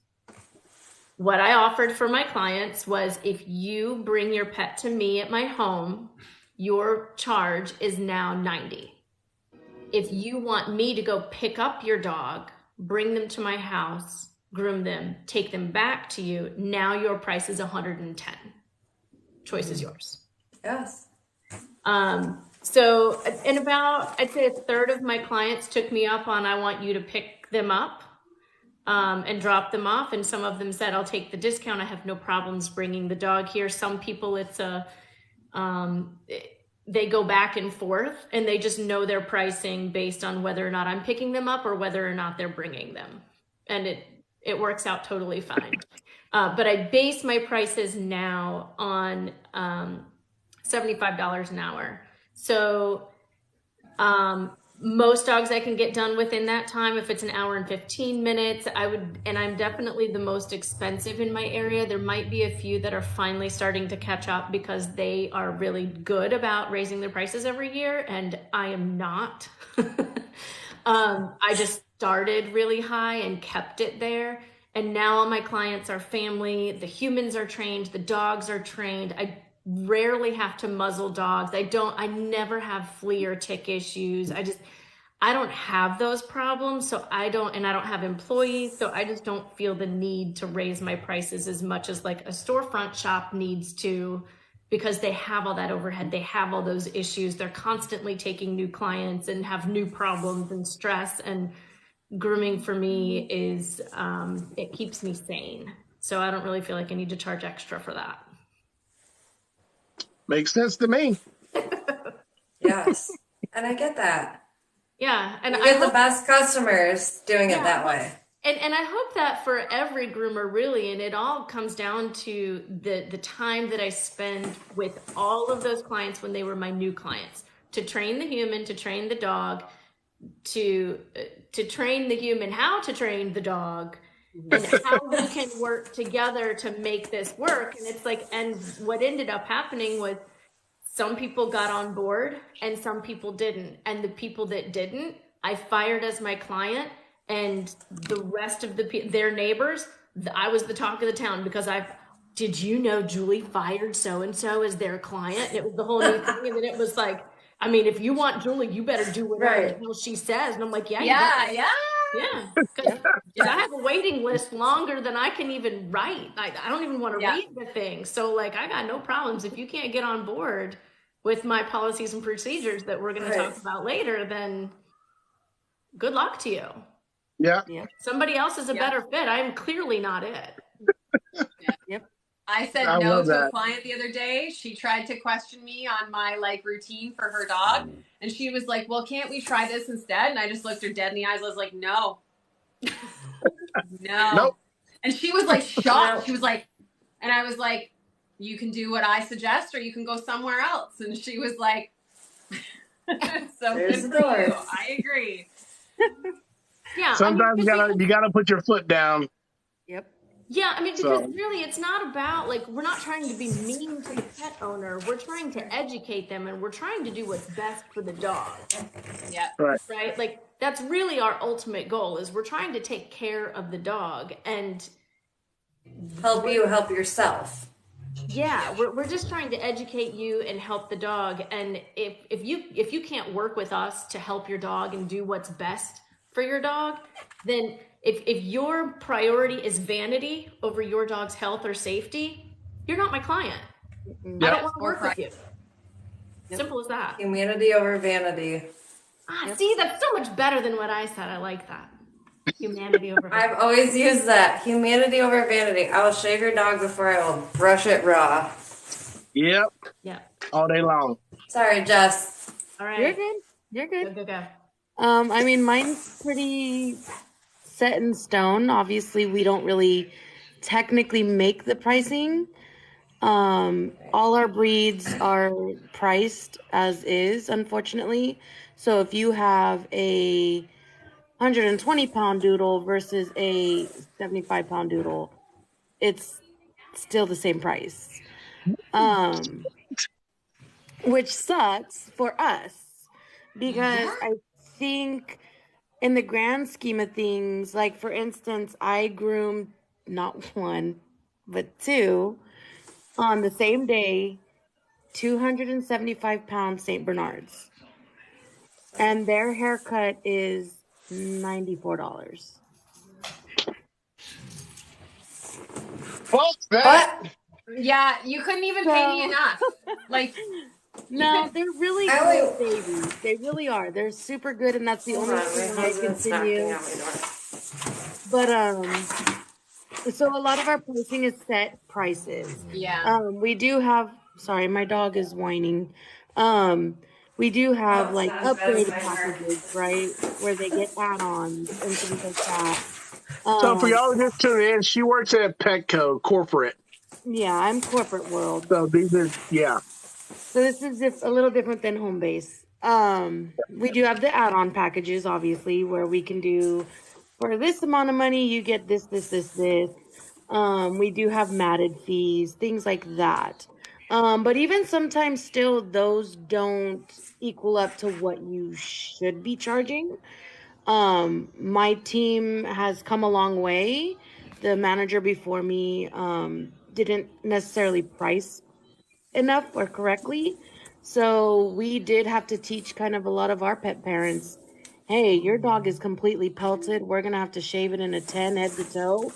What I offered for my clients was, if you bring your pet to me at my home, your charge is now $90. If you want me to go pick up your dog, bring them to my house, groom them, take them back to you, now your price is $110. Choice is yours. Yes. So, and about, I'd say a third of my clients took me up on, I want you to pick them up and drop them off. And some of them said, I'll take the discount. I have no problems bringing the dog here. Some people, it's they go back and forth, and they just know their pricing based on whether or not I'm picking them up or whether or not they're bringing them. And it works out totally fine. But I base my prices now on $75 an hour. So Most dogs I can get done within that time. If it's an hour and 15 minutes, and I'm definitely the most expensive in my area. There might be a few that are finally starting to catch up because they are really good about raising their prices every year, and I am not. I just started really high and kept it there. And now all my clients are family. The humans are trained. The dogs are trained. I rarely have to muzzle dogs. I never have flea or tick issues. I don't have those problems. So I don't have employees. So I just don't feel the need to raise my prices as much as like a storefront shop needs to, because they have all that overhead. They have all those issues. They're constantly taking new clients and have new problems and stress. And grooming for me is, it keeps me sane. So I don't really feel like I need to charge extra for that. Makes sense to me. Yes. And I get that. Yeah. And you get the best customers doing it that way. And I hope that for every groomer, really, and it all comes down to the time that I spend with all of those clients when they were my new clients, to train the human, to train the dog, to train the human how to train the dog, and how we can work together to make this work. And it's like, and what ended up happening was some people got on board and some people didn't. And the people that didn't, I fired as my client, and the rest of their neighbors, I was the talk of the town because did you know Julie fired so-and-so as their client? And it was the whole new thing. And then it was like, I mean, if you want Julie, you better do whatever the hell she says. And I'm like, yeah. Because I have a waiting list longer than I can even write. I don't even want to read the thing. So like, I got no problems. If you can't get on board with my policies and procedures that we're going to talk about later, then good luck to you. Yeah. Somebody else is a better fit. I am clearly not it. Yep. I said no to a client the other day. She tried to question me on my like routine for her dog. And she was like, well, can't we try this instead? And I just looked her dead in the eyes. I was like, no. No. Nope. And she was like shocked. She was like, and I was like, you can do what I suggest or you can go somewhere else. And she was like, so there's good the for door. you. I agree. Yeah. Sometimes you gotta put your foot down. Yep. Yeah, I mean, because really it's not about, like, we're not trying to be mean to the pet owner. We're trying to educate them, and we're trying to do what's best for the dog. Yeah. Right? Like, that's really our ultimate goal, is we're trying to take care of the dog and help you help yourself. Yeah, we're just trying to educate you and help the dog. And if you can't work with us to help your dog and do what's best for your dog, then if your priority is vanity over your dog's health or safety, you're not my client. I don't want to work with you. Simple as that. Humanity over vanity. See, that's so much better than what I said. I like that. Humanity over vanity. I've always used that. Humanity over vanity. I will shave your dog before I will brush it raw. Yep. Yeah. All day long. Sorry, Jess. All right. You're good. Go. I mean, mine's pretty set in stone. Obviously, we don't really technically make the pricing. All our breeds are priced as is, unfortunately. So if you have a 120-pound doodle versus a 75-pound doodle, it's still the same price. Which sucks for us because I think in the grand scheme of things, like for instance, I groomed not one, but two on the same day, 275-pound St. Bernards. And their haircut is $94. Fuck that. Yeah, you couldn't even pay me enough. Like, no, they're really good babies. They really are. They're super good, and that's the only thing I continue. But so a lot of our pricing is set prices. Yeah. We do have. Sorry, my dog is whining. We do have like upgraded packages, right, where they get add-ons and things like that. So for y'all just tuning in, she works at Petco corporate. Yeah, I'm corporate world. So these are So this is just a little different than home base. We do have the add-on packages, obviously, where we can do for this amount of money, you get this, this, this, this. We do have matted fees, things like that. But even sometimes still those don't equal up to what you should be charging. My team has come a long way. The manager before me didn't necessarily price enough or correctly. So we did have to teach kind of a lot of our pet parents, hey, your dog is completely pelted. We're going to have to shave it in a 10 head to toe.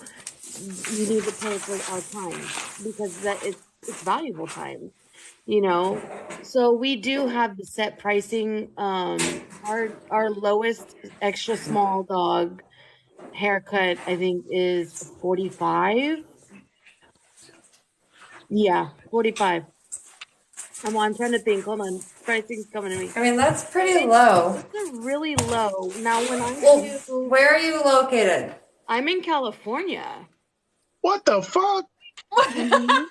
You need to pay for our time because it's valuable time, you know. So we do have the set pricing. Our lowest extra small dog haircut, I think, is 45. Yeah, 45. I'm trying to think. Hold on. Pricing's coming to me. I mean, that's pretty low. It's a really low. Now, when I Well, do, where are you located? I'm in California. What the fuck? Mhm.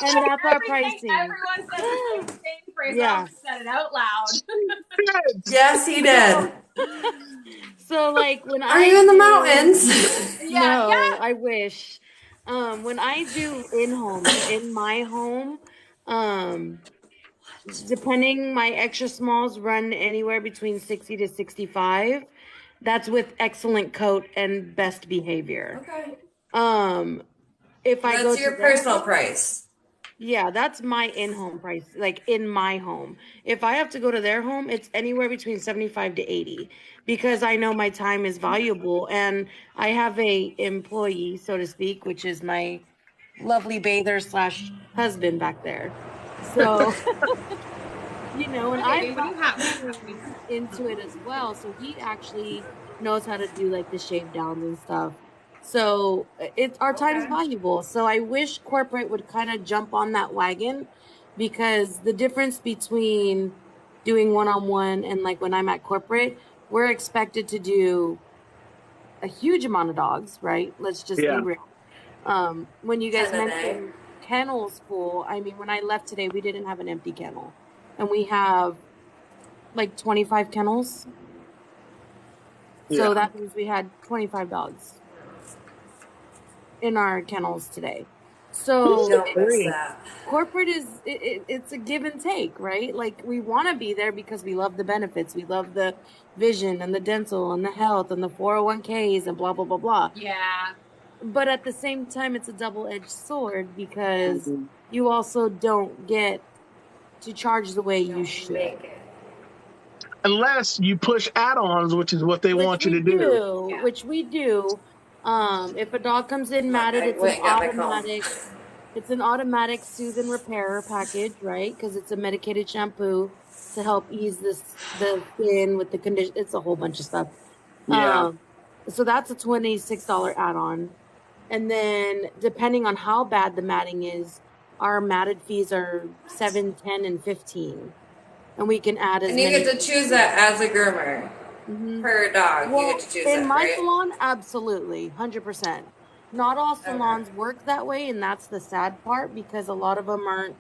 And that's our pricing. Everyone said the same thing. Fraser Yeah. said it out loud. Yes, he did. So, like, when Are you in the mountains? No, Yeah. I wish. When I do in-home, so in my home, depending, my extra smalls run anywhere between 60 to 65. That's with excellent coat and best behavior. Okay. If I go That's to your their personal home, price. yeah, that's my in-home price, like in my home. If I have to go to their home, it's anywhere between 75 to 80 because I know my time is valuable and I have a employee, so to speak, which is my lovely bather slash husband back there. So, you know, and Okay, I've babe, what do you have? gotten him into it as well. So he actually knows how to do like the shave downs and stuff. So it's our time's Okay. valuable. So I wish corporate would kind of jump on that wagon because the difference between doing one-on-one and like when I'm at corporate, we're expected to do a huge amount of dogs, right? Let's just be Yeah. real. When you guys 10 a day. mentioned kennels full, I mean, when I left today, we didn't have an empty kennel, and we have like 25 kennels. So Yeah. that means we had 25 dogs in our kennels today. So Don't miss that. corporate is it's a give and take, right? Like we want to be there because we love the benefits, we love the vision and the dental and the health and the 401ks and blah blah blah blah. Yeah. But at the same time, it's a double-edged sword because Mhm. you also don't get to charge the way you Don't should. make it. Unless you push add-ons, which is what they want you to do. Yeah. Which we do. If a dog comes in matted, I it's went and got my comb. it's an automatic soothe and repair package, right? Because it's a medicated shampoo to help ease the skin with the condition. It's a whole bunch of stuff. Yeah. So that's a $26 add-on. And then depending on how bad the matting is, our matted fees are 7, 10, and 15. And we can add as And you many. get to choose that as a groomer. Mhm. Per dog, Well, you get to choose in it, my right? salon, absolutely, 100%. Not all salons work that way, and that's the sad part because a lot of them aren't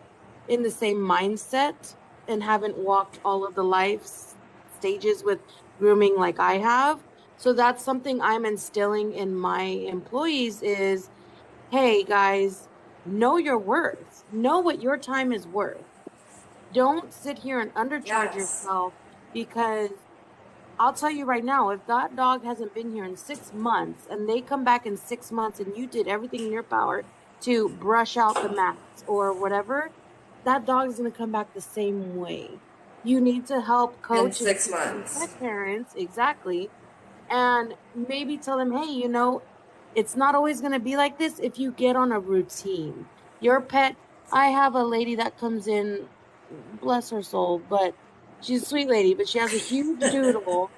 in the same mindset and haven't walked all of the life stages with grooming like I have. So that's something I'm instilling in my employees is, hey guys, know your worth. Know what your time is worth. Don't sit here and undercharge Yes. yourself because I'll tell you right now, if that dog hasn't been here in 6 months and they come back in 6 months and you did everything in your power to brush out the mats or whatever, that dog is going to come back the same way. You need to help coach In 6 and months. pet parents, exactly, and maybe tell them, hey, you know, it's not always going to be like this if you get on a routine. Your pet, I have a lady that comes in, bless her soul, but she's a sweet lady, but she has a huge doodle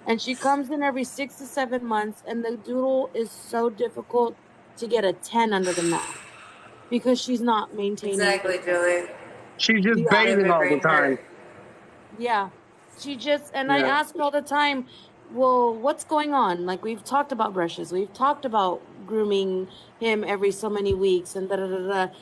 and she comes in every 6 to 7 months and the doodle is so difficult to get a 10 under the mat because she's not maintaining Exactly, it. Julie. She's just Yeah. bathing all the Brain time. hurt. Yeah. She just, and I Yeah. ask all the time, well, what's going on? Like, we've talked about brushes, we've talked about grooming him every so many weeks, and da da da da.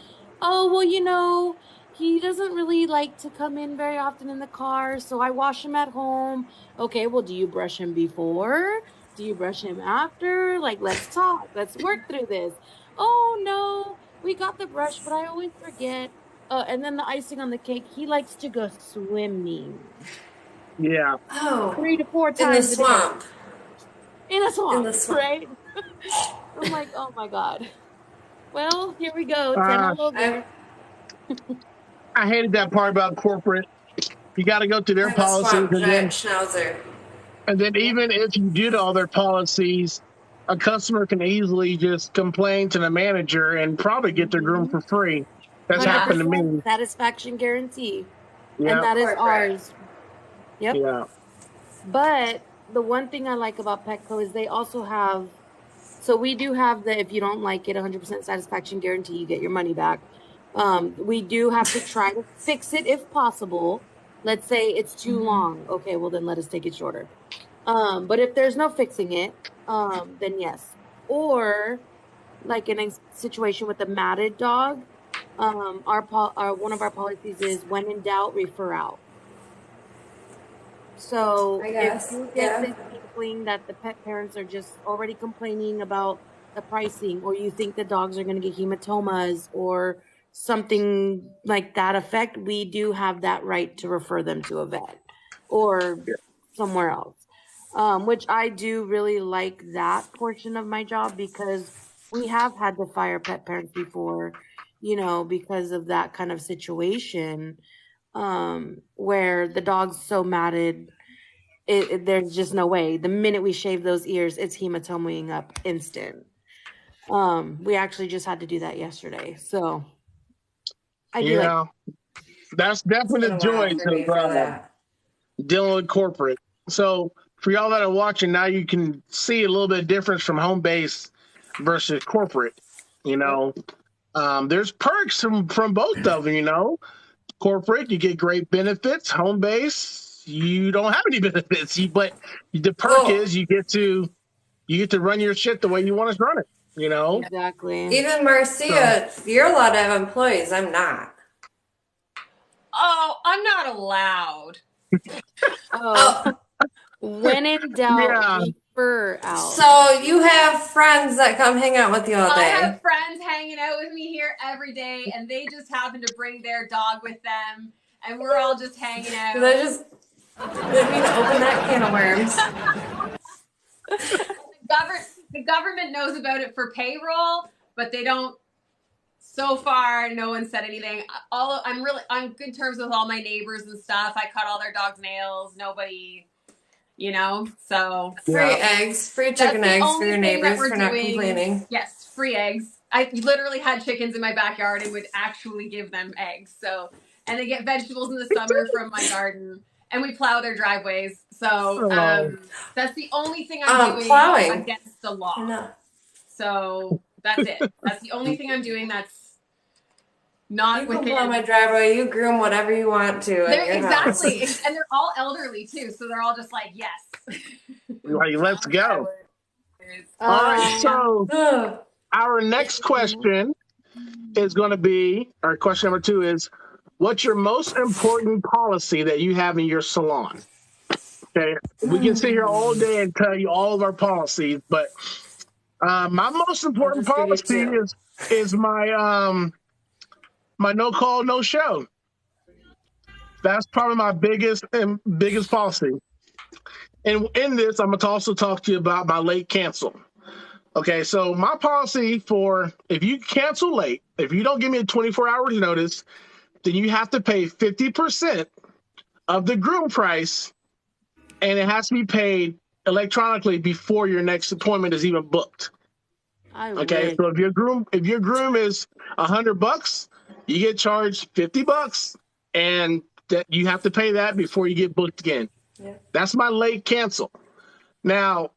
Oh, well, you know, he doesn't really like to come in very often in the car, so I wash him at home. Okay, well, do you brush him before? Do you brush him after? Like, let's talk. Let's work through this. Oh, no, we got the brush, but I always forget. And then the icing on the cake, he likes to go swimming. Yeah. Oh, 3 to 4 in the times a day. swamp. In a swamp, In the swamp. right? I'm like, oh my God. Well, here we go. 10 all over. I hated that part about corporate. You got to go through I their have a policies, swamp giant schnauzer. and then even if you did all their policies, a customer can easily just complain to the manager and probably get their groom for free. That's happened to 100% me. satisfaction guarantee. Yeah. And that is Corporate. ours. Yep. Yeah. But the one thing I like about Petco is they also have, so we do have the, if you don't like it, 100% satisfaction guarantee, you get your money back. We do have to try to fix it if possible. Let's say it's too long. Okay, well then let us take it shorter. But if there's no fixing it, then yes. Or like in a situation with a matted dog, one of our policies is when in doubt, refer out. So I guess, if you get this inkling that the pet parents are just already complaining about the pricing, or you think the dogs are going to get hematomas or something like that effect, we do have that right to refer them to a vet or somewhere else. Which I do really like that portion of my job, because we have had to fire pet parents before, because of that kind of situation, where the dog's so matted, there's just no way. The minute we shave those ears, it's hematomaing up instant. We actually just had to do that yesterday, so I do like. That's definitely the joy of dealing with corporate. So for y'all that are watching now, you can see a little bit of difference from home base versus corporate. There's perks from both of them. Corporate, you get great benefits. Home base, you don't have any benefits. But the perk is you get to run your shit the way you want to run it. Exactly. Even Marcia, you're allowed to have employees. I'm not. Oh, I'm not allowed. When in doubt, refer out. So you have friends that come hang out with you all day. I have friends hanging out with me here every day, and they just happen to bring their dog with them, and we're all just hanging out. Did I just didn't mean to open that can of worms. The government knows about it for payroll, but they don't. So far, no one said anything. I'm on good terms with all my neighbors and stuff. I cut all their dogs' nails. Nobody, so. Free eggs, free chicken eggs for your neighbors for not complaining. Yes, free eggs. I literally had chickens in my backyard and would actually give them eggs. So, and they get vegetables in the summer from my garden, and we plow their driveways. So that's the only thing I'm doing plowing against the law. No. So that's it. That's the only thing I'm doing that's not within. You can plow my driveway. You groom whatever you want to. Exactly. And they're all elderly too, so they're all just like, yes. Like, let's go. All right, so our next question is going to be, our question number 2 is, what's your most important policy that you have in your salon? Okay, we can sit here all day and tell you all of our policies, but my most important policy is my my no call, no show. That's probably my biggest policy. And in this, I'm going to also talk to you about my late cancel. Okay, so my policy for if you cancel late, if you don't give me a 24 hours notice, then you have to pay 50% of the groom price, and it has to be paid electronically before your next appointment is even booked. Okay, so if your groom is $100, you get charged $50, and that you have to pay that before you get booked again. Yeah. That's my late cancel. Now,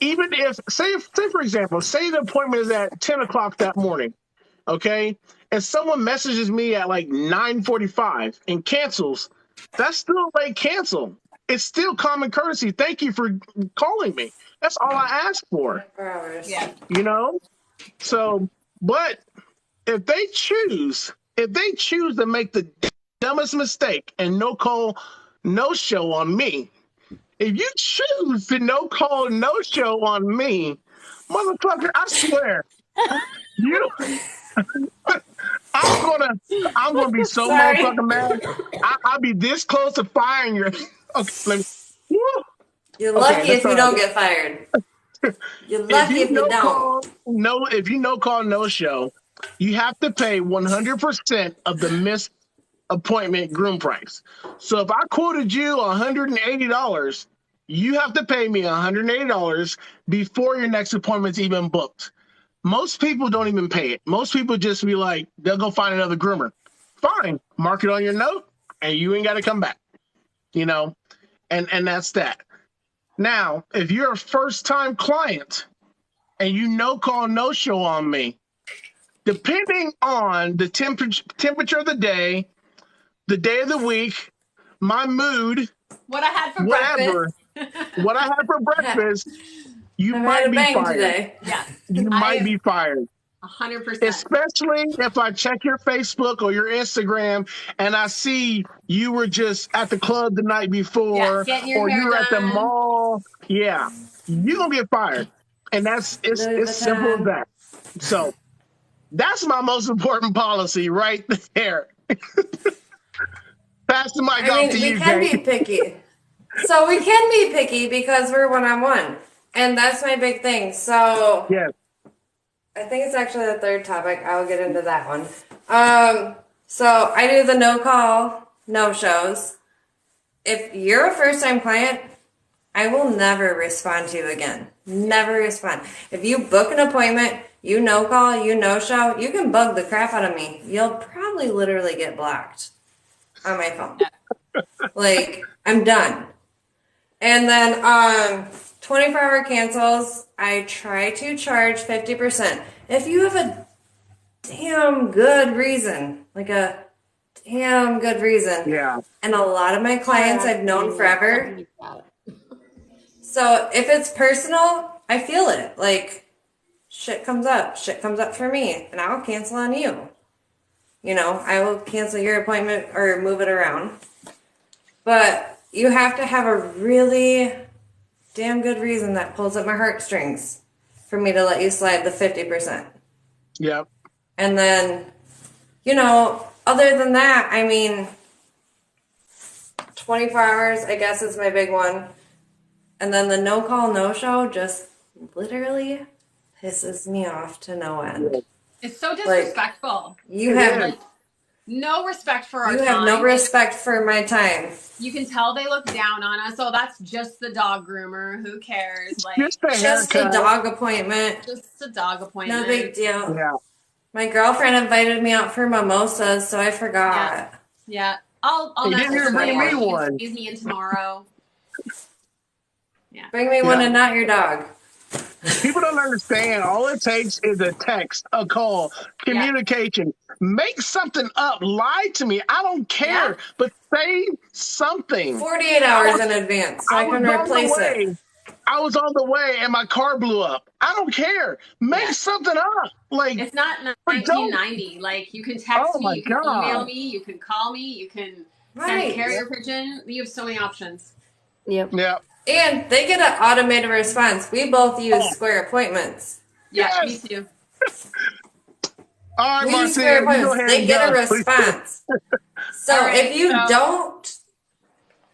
even if say for example, say the appointment is at 10 o'clock that morning, okay, and someone messages me at like 9:45 and cancels, that's still a late cancel. It's still common courtesy. Thank you for calling me. That's all I ask for. Yeah. So, but if they choose if they choose to make the dumbest mistake and no call, no show on me, if you choose to no call, no show on me, motherfucker, I swear, you, I'm gonna, I'm gonna be so Sorry. motherfucking mad. I'll be this close to firing you. Okay, let me. Woo. You're Okay, lucky that's if all you right. don't get fired. You're If lucky you if you don't. if you no call, no show, you have to pay 100% of the missed appointment groom price. So if I quoted you $180, you have to pay me $180 before your next appointment's even booked. Most people don't even pay it. Most people just be like, they'll go find another groomer. Fine, mark it on your note, and you ain't got to come back. You know, and that's that. Now, if you're a first time client and you no call, no show on me, depending on the temperature of the day of the week, my mood, What I had for whatever, breakfast. what I had for breakfast, you I've had might a be bang fired. today. Yeah, You I might am be fired. 100%. Especially if I check your Facebook or your Instagram and I see you were just at the club the night Yeah, before getting your or you hair were at the done. mall. Yeah, you're going to get fired. And Louis it's simple as Vuitton. that. So that's my most important policy right there. Pass the mic I off to mean, we you, can Jake. be picky. So we can be picky because we're one-on-one. And that's my big thing. So Yes. I think it's actually the third topic. I'll get into that one. So I do the no call, no shows. If you're a first time client, I will never respond to you again. Never respond. If you book an appointment, you no call, you no show, you can bug the crap out of me. You'll probably literally get blocked on my phone. Like, I'm done. And then 24-hour cancels, I try to charge 50%. If you have a damn good reason, like a damn good reason. Yeah. And a lot of my clients I've known forever. So if it's personal, I feel it. Like, shit comes up. Shit comes up for me. And I'll cancel on you. You know, I will cancel your appointment or move it around. But you have to have a really damn good reason that pulls at my heartstrings for me to let you slide the 50%. Yep. And then, you know, other than that, I mean, 24 hours, I guess, is my big one. And then the no call, no show just literally pisses me off to no end. It's so disrespectful. You have like no respect for our you time. have no respect for my time. You can tell they look down on us. Oh, that's just the dog groomer. Who cares? Like Just a dog appointment. Just a dog appointment. No big deal. Yeah. My girlfriend invited me out for mimosas, so I forgot. Yeah. I'll You didn't even bring me one. Squeeze me in tomorrow. Yeah. Bring me one and not your dog. People don't understand. All it takes is a text, a call, communication. Make something up. Lie to me. I don't care. But say something. 48 hours in advance so I can replace it. I was on the way and my car blew up. I don't care. Make something up. Like, it's not 1990. Like, you can text me, you can email me, you can call me, you can send a carrier pigeon. You have so many options. Yep. Yeah. And they get an automated response. We both use Square Appointments. Yeah, me too. All right, we use Square Appointments. They get a response. So if you don't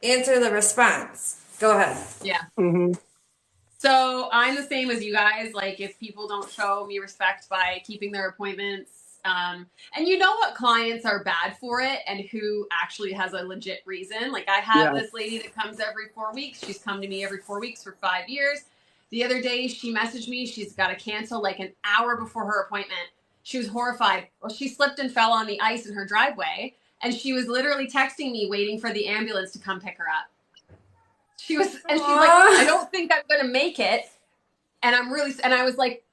answer the response, go ahead. Yeah. Mm-hmm. So I'm the same as you guys. Like, if people don't show me respect by keeping their appointments, and you know what clients are bad for it and who actually has a legit reason. Like, I have this lady that comes every 4 weeks. She's come to me every 4 weeks for 5 years. The other day she messaged me. She's got to cancel like an hour before her appointment. She was horrified. Well, she slipped and fell on the ice in her driveway, and she was literally texting me waiting for the ambulance to come pick her up. She's like, I don't think I'm going to make it. And I was like,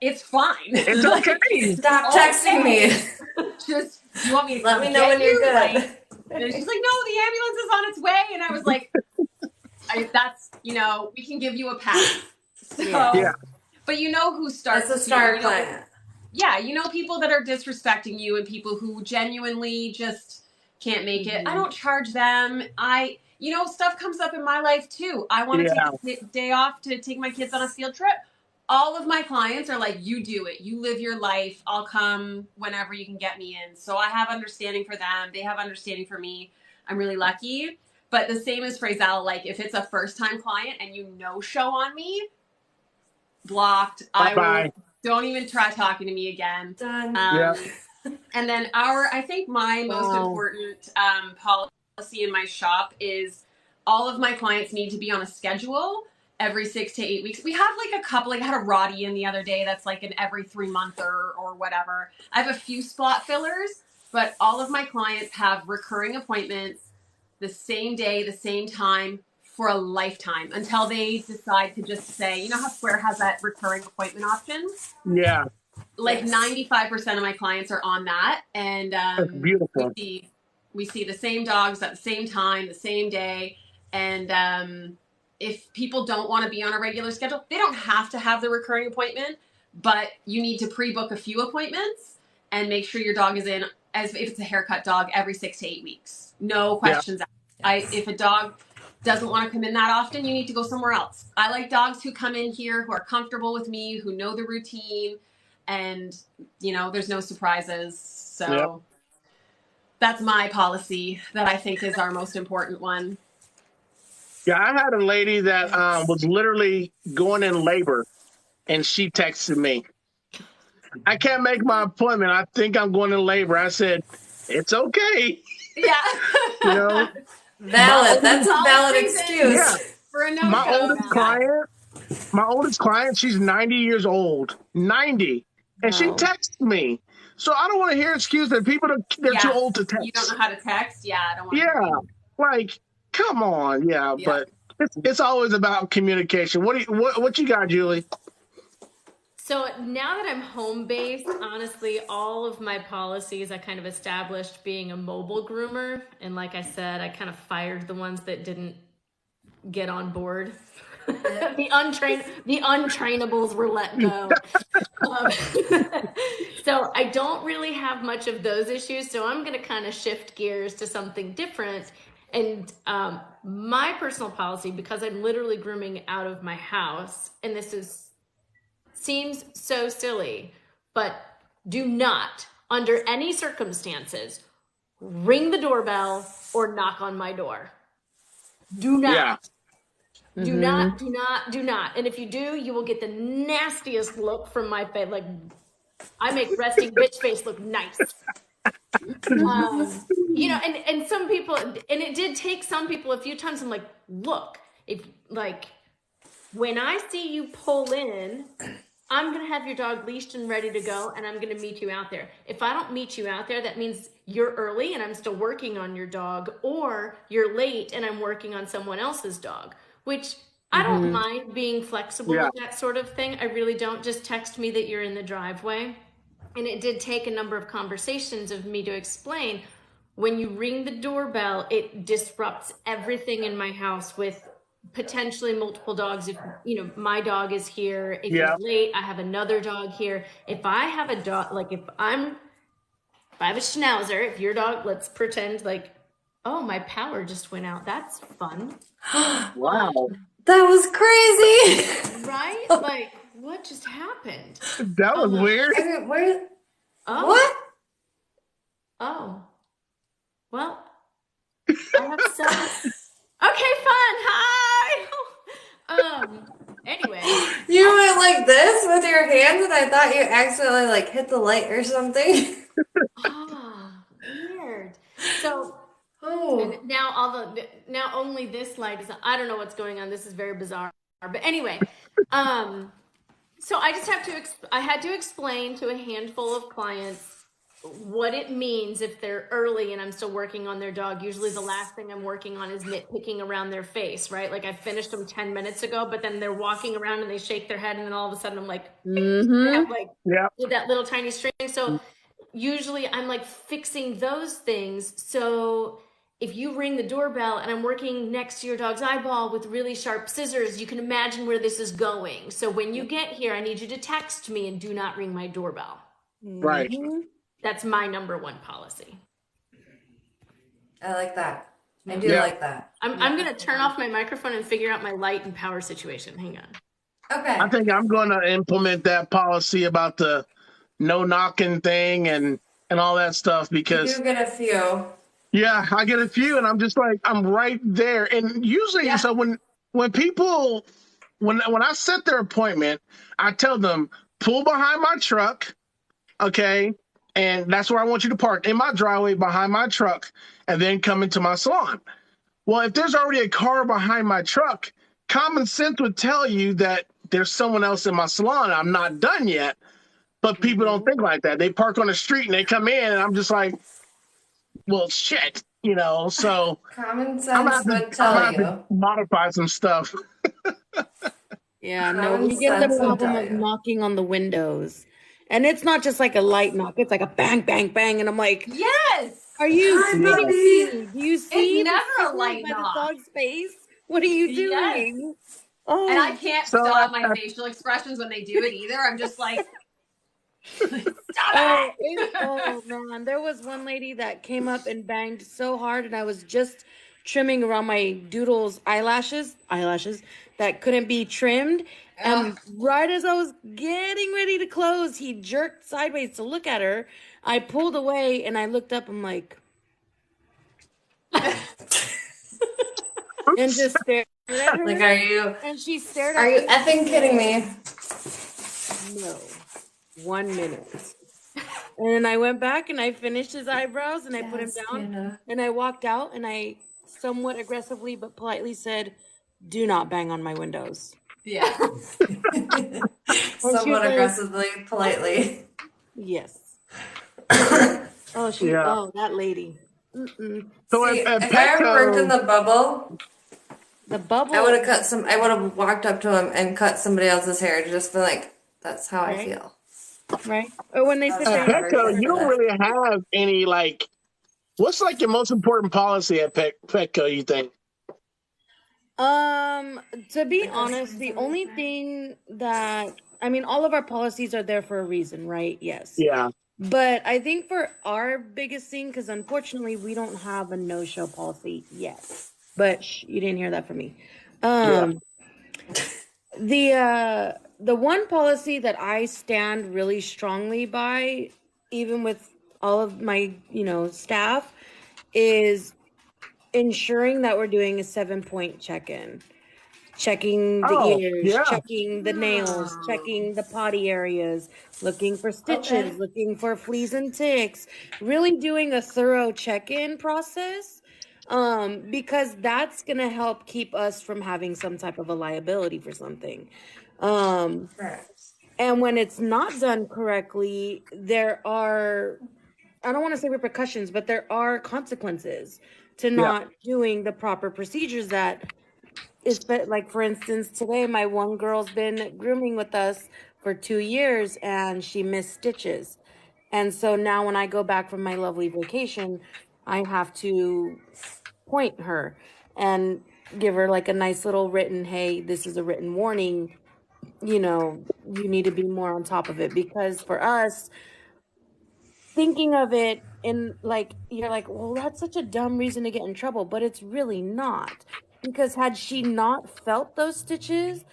it's fine. It's okay. Stop texting me. Just, you want me to let me know when you're good. Like, and she's like, no, the ambulance is on its way. And I was like, that's, we can give you a pass. So, but you know who starts. That's a star client. yeah, you know, people that are disrespecting you and people who genuinely just can't make it. I don't charge them. You know, stuff comes up in my life too. I want to take a day off to take my kids on a field trip. All of my clients are like, you do it. You live your life. I'll come whenever you can get me in. So I have understanding for them. They have understanding for me. I'm really lucky. But the same as Frazel, like if it's a first time client and you no show on me, blocked. Bye-bye. Don't even try talking to me again. Done. And then I think my most important policy in my shop is all of my clients need to be on a schedule every 6 to 8 weeks. We have like a couple, like I had a Roddy in the other day that's like an every 3 month or whatever. I have a few spot fillers, but all of my clients have recurring appointments the same day, the same time for a lifetime until they decide to just say, you know how Square has that recurring appointment option? Yeah. Like 95% of my clients are on that. And That's beautiful. we see the same dogs at the same time, the same day. And if people don't want to be on a regular schedule, they don't have to have the recurring appointment, but you need to pre-book a few appointments and make sure your dog is in, as if it's a haircut dog, every 6 to 8 weeks. No questions asked. If a dog doesn't want to come in that often, you need to go somewhere else. I like dogs who come in here, who are comfortable with me, who know the routine, and you know, there's no surprises. So that's my policy that I think is our most important one. Yeah, I had a lady that was literally going in labor, and she texted me, I can't make my appointment. I think I'm going in labor. I said, it's okay. Yeah. You know? Valid. That's a valid excuse. Yeah. For a no My oldest client, she's 90 years old. 90. And she texts me. So I don't want to hear excuses that people they're too old to text. You don't know how to text? Yeah, I don't want to. Like, come on. Yeah. But it's always about communication. What you got, Julie? So now that I'm home based, honestly, all of my policies I kind of established being a mobile groomer. And like I said, I kind of fired the ones that didn't get on board. the untrainables were let go. So I don't really have much of those issues. So I'm going to kind of shift gears to something different. And my personal policy, because I'm literally grooming out of my house, and seems so silly, but do not, under any circumstances, ring the doorbell or knock on my door. Do not. Yeah. Do not. And if you do, you will get the nastiest look from my face. Like, I make resting bitch face look nice. You know, and some people, and it did take some people a few times. I'm like, look, when I see you pull in, I'm going to have your dog leashed and ready to go, and I'm going to meet you out there. If I don't meet you out there, that means you're early and I'm still working on your dog, or you're late and I'm working on someone else's dog, which I don't mind being flexible with that sort of thing. I really don't. Just text me that you're in the driveway. And it did take a number of conversations of me to explain, when you ring the doorbell, it disrupts everything in my house with potentially multiple dogs. If you know, my dog is here, if you're late, I have another dog here. If I have a dog, like if I have a schnauzer, if your dog, let's pretend like, oh, my power just went out, that's fun. Wow, that was crazy. Right? Like, what just happened? That was weird. I mean, what? Oh, well, I have some. Okay, fun. Hi. Anyway. You went like this with your hands, and I thought you accidentally like hit the light or something. Weird. So, and now only this light is. I don't know what's going on. This is very bizarre. But anyway, so I just I had to explain to a handful of clients what it means if they're early and I'm still working on their dog. Usually the last thing I'm working on is nitpicking around their face, right? Like I finished them 10 minutes ago, but then they're walking around and they shake their head, and then all of a sudden I'm like, with that little tiny string. So usually I'm like fixing those things. So if you ring the doorbell and I'm working next to your dog's eyeball with really sharp scissors, you can imagine where this is going. So when you get here, I need you to text me and do not ring my doorbell. Right. That's my number one policy. I like that. I do Yeah. like that. I'm going to turn off my microphone and figure out my light and power situation. Hang on. Okay. I think I'm going to implement that policy about the no knocking thing and all that stuff You because do get a few. yeah, I get a few and I'm just like I'm right there. And usually, so when people when I set their appointment, I tell them pull behind my truck, okay, and that's where I want you to park in my driveway behind my truck, and then come into my salon. Well, if there's already a car behind my truck, common sense would tell you that there's someone else in my salon. I'm not done yet. But people don't think like that. They park on the street and they come in, and I'm just like, well, shit, So Common I'm sense would tell gonna have to you. modify some stuff. Yeah, no, Common we get the sense would problem tell of you. knocking on the windows. And it's not just like a light knock, it's like a bang, bang, bang. And I'm like, Yes. are you Hi, kidding puppy. me? Do you see It's the never a sticker light by the knock. dog's face? What are you Yes. doing? Oh, And I can't So stop my facial expressions when they do it either. I'm just like, stop it. oh man, there was one lady that came up and banged so hard, and I was just trimming around my doodle's eyelashes that couldn't be trimmed. And right as I was getting ready to close, he jerked sideways to look at her. I pulled away and I looked up. I'm like, and just stared at her. Like, are you? And she stared Are at you me. effing kidding me? No, 1 minute. And then I went back and I finished his eyebrows and I put him down. And I walked out and I somewhat aggressively but politely said, "Do not bang on my windows." Yeah. Somewhat aggressively, politely. Yes. Oh, that lady. So See, at if I ever worked in Petco, the bubble, I would have I would have walked up to him and cut somebody else's hair just for like, that's how I feel. Right? Or when they sit at there. Petco, you don't really have any what's your most important policy at Petco? You think? To be honest, the only thing that all of our policies are there for a reason, right? Yes. Yeah. But I think for our biggest thing, because unfortunately we don't have a no-show policy yet. But you didn't hear that from me. The one policy that I stand really strongly by, even with all of my, staff, is ensuring that we're doing a 7-point check-in. Checking the ears, checking the nails, checking the potty areas, looking for stitches, looking for fleas and ticks, really doing a thorough check-in process, because that's going to help keep us from having some type of a liability for something. And when it's not done correctly, there are, I don't want to say repercussions, but there are consequences to not doing the proper procedures that is, like, for instance, today my one girl's been grooming with us for 2 years and she missed stitches. And so now when I go back from my lovely vacation, I have to point her and give her like a nice little written, hey, this is a written warning. You need to be more on top of it, because for us, thinking of it in you're like, well, that's such a dumb reason to get in trouble, but it's really not. Because had she not felt those stitches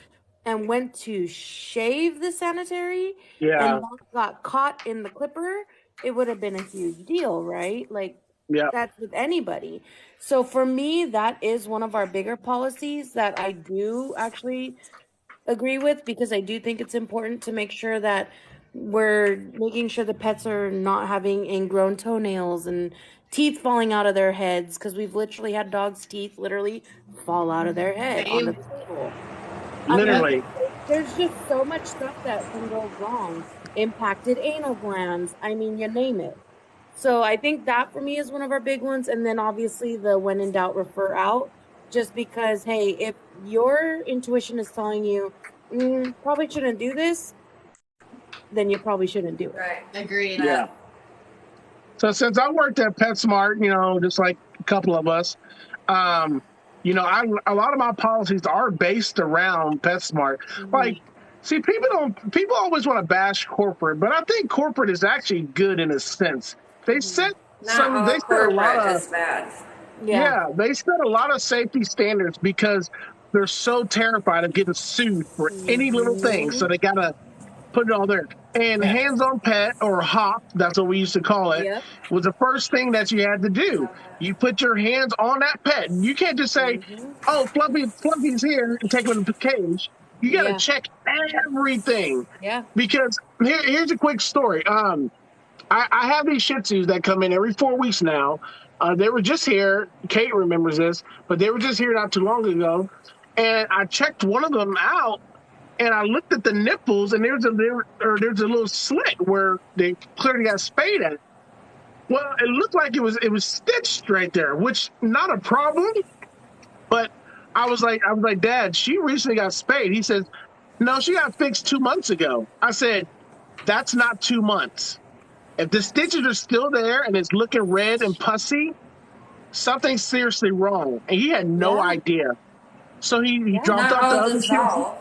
and went to shave the sanitary and not got caught in the clipper, it would have been a huge deal, right? That's with anybody. So for me, that is one of our bigger policies that I do actually agree with, because I do think it's important to make sure that we're making sure the pets are not having ingrown toenails and teeth falling out of their heads, because we've literally had dogs' teeth literally fall out of their head on the table. Literally. There's just so much stuff that can go wrong. Impacted anal glands. You name it. So I think that for me is one of our big ones. And then obviously the when in doubt, refer out. Just because, hey, if your intuition is telling you probably shouldn't do this, then you probably shouldn't do it. Right. Agreed. Yeah. So since I worked at PetSmart, just like a couple of us, a lot of my policies are based around PetSmart. Like See, people always want to bash corporate, but I think corporate is actually good in a sense. They set Not they all set a lot corporate of is bad. Yeah. yeah, they set a lot of safety standards because they're so terrified of getting sued for any little thing. So they gotta put it all there. And Yeah. hands-on pet or HOP, that's what we used to call it, Yep. was the first thing that you had to do. You put your hands on that pet. You can't just say, "Oh, Fluffy's here," and take him to the cage. You got to Yeah. check everything Yeah. because here's a quick story. I have these Shih Tzus that come in every 4 weeks now. They were just here. Kate remembers this, but they were just here not too long ago. And I checked one of them out, and I looked at the nipples, and there's a little slit where they clearly got spayed at. Well, it looked like it was stitched right there, which not a problem. But I was like, Dad, she recently got spayed. He says, no, she got fixed 2 months ago. I said, that's not 2 months. If the stitches are still there and it's looking red and pussy, something's seriously wrong. And he had no Yeah. idea. So he Yeah. dropped Not off the all other Shih Tzus. dissolve.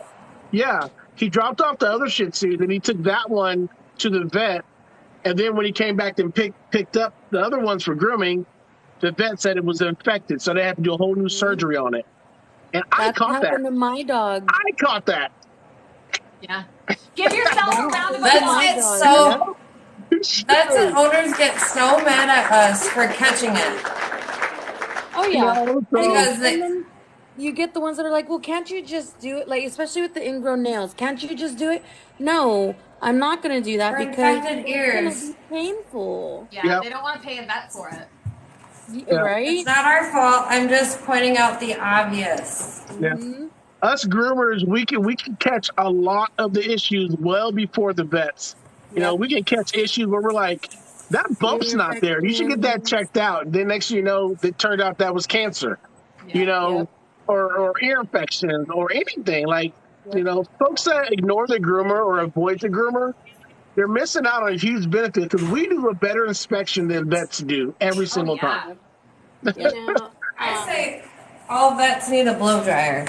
Yeah, he dropped off the other Shih Tzus and he took that one to the vet. And then when he came back and picked up the other ones for grooming, the vet said it was infected, so they had to do a whole new surgery on it. And I That's caught what that. happened to my dog. I caught that. Yeah. Give yourself a round of Vets applause. get dog. so vets and owners get so mad at us for catching it Oh yeah. because And they. then you get the ones that are like, well, can't you just do it? Like, especially with the ingrown nails, can't you just do it? No, I'm not gonna do that For because infected it's ears. gonna be painful. Yeah, Yep. they don't want to pay a vet for it. Yeah. Right? It's not our fault. I'm just pointing out the obvious. Yeah. Us groomers, we can catch a lot of the issues well before the vets. You know, we can catch issues where we're like, that bump's not there. You should get that checked out. And then next thing you know, it turned out that was cancer. Yeah. You know, or ear infections or anything. Like, you know, folks that ignore the groomer or avoid the groomer, they're missing out on a huge benefit because we do a better inspection than vets do every single time. Yeah. You know, I say all vets need a blow dryer.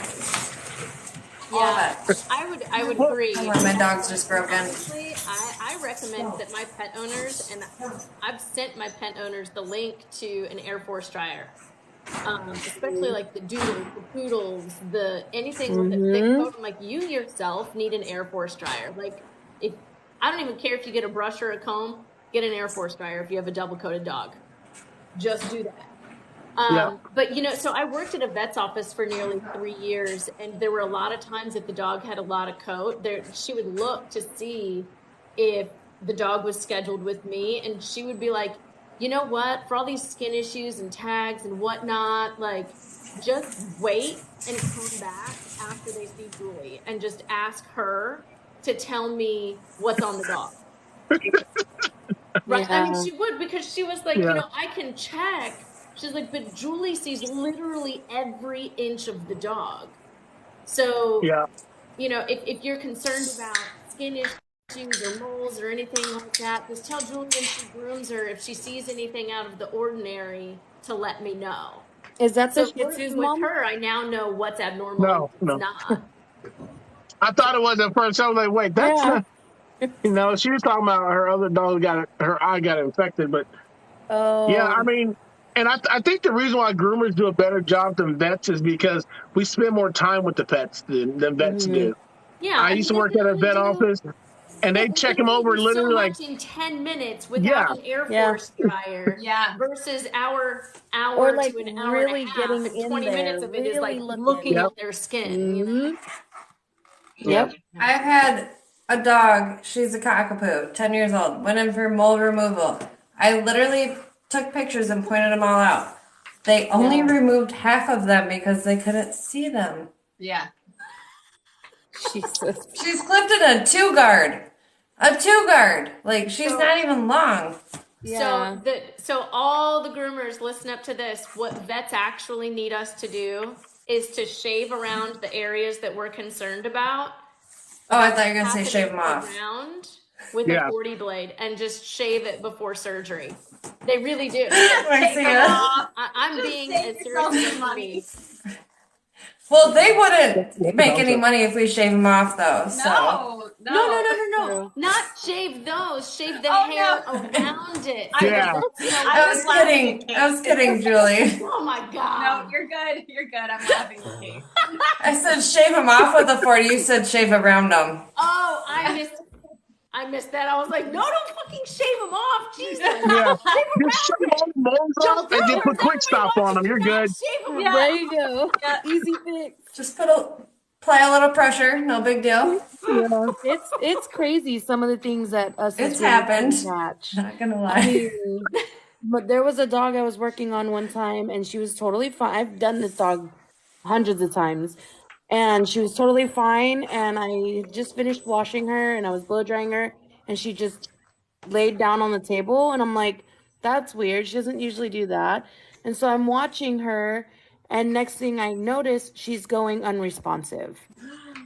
All yeah, vets. I would agree. Hold on, my dog's just broken. Honestly, I recommend that my pet owners, and I've sent my pet owners the link to an Air Force dryer. Especially like the doodles, the poodles, the anything with a thick coat. I'm like, you yourself need an Air Force dryer. Like, if I don't even care if you get a brush or a comb, get an Air Force dryer if you have a double coated dog. Just do that. But you know, so I worked at a vet's office for nearly 3 years, and there were a lot of times if the dog had a lot of coat, she would look to see if the dog was scheduled with me, and she would be like, you know what, for all these skin issues and tags and whatnot, like, just wait and come back after they see Julie and just ask her to tell me what's on the dog. Right? I mean, she would, because she was like, you know, I can check. She's like, but Julie sees literally every inch of the dog. So, you know, if you're concerned about skin issues or moles or anything like that, just tell Julie when she grooms her, if she sees anything out of the ordinary, to let me know. Is that the So Shih Tzus, with Mom? her, I now know what's abnormal and what's not. I thought it was at first. I was like, wait, that's not, you know, she was talking about her other dog her eye got infected, but yeah, I mean, and I think the reason why groomers do a better job than vets is because we spend more time with the pets than vets do. Yeah, I used to work at a vet office, and they check them over literally so like much in 10 minutes without an Air Force dryer. Versus hour or like to an hour really and a half, getting and in 20 there, minutes of it is like really looking at their skin. You know? Yep. I've had a dog. She's a cockapoo, 10 years old. Went in for mole removal. I literally took pictures and pointed them all out. They only removed half of them because they couldn't see them. Yeah. Jesus. She's clipped in a 2-guard. A 2-guard. Like, she's not even long. So all the groomers, listen up to this. What vets actually need us to do is to shave around the areas that we're concerned about. Oh, I thought you were going to say shave them off. Around with a 40 blade and just shave it before surgery. They really do. I'm being as serious as money. Well, they wouldn't make any money if we shave them off, though. So. No. Not shave those. Shave the hair around it. Yeah. I was kidding, Julie. Oh my God. No, you're good. You're good. I'm laughing with Kate. I said shave them off with a 40. You said shave around them. Oh, I missed that. I was like, no, don't fucking shave them off. Jesus. Yeah. Just shave all the moles off and just put quick stop on them. You're good. Shave them There you go. Yeah. Easy fix. Just apply a little pressure. No big deal. Yeah. It's crazy some of the things that us. It's happened. Catch. Not gonna lie. But there was a dog I was working on one time, and she was totally fine. I've done this dog hundreds of times, and she was totally fine. And I just finished washing her, and I was blow drying her, and she just laid down on the table, and I'm like, that's weird. She doesn't usually do that. And so I'm watching her, and next thing I notice, she's going unresponsive.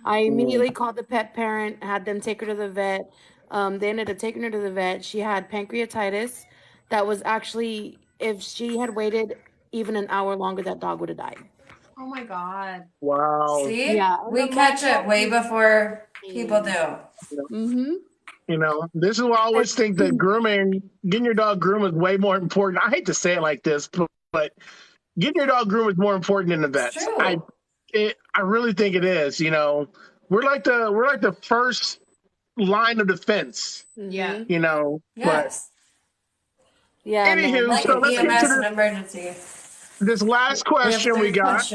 I immediately called the pet parent, had them take her to the vet. They ended up taking her to the vet. She had pancreatitis. That was actually, if she had waited even an hour longer, that dog would have died. Oh my God. Wow. See? Yeah. We catch it way before people do. Mm-hmm. You know, this is why I always think that getting your dog groomed is way more important. I hate to say it like this, but getting your dog groomed is more important than the vets. True. I really think it is. You know, we're like the first line of defense. Yeah. You know, Yes. Yeah. Anywho, Like so an let's get EMS to and emergency. this last question we got.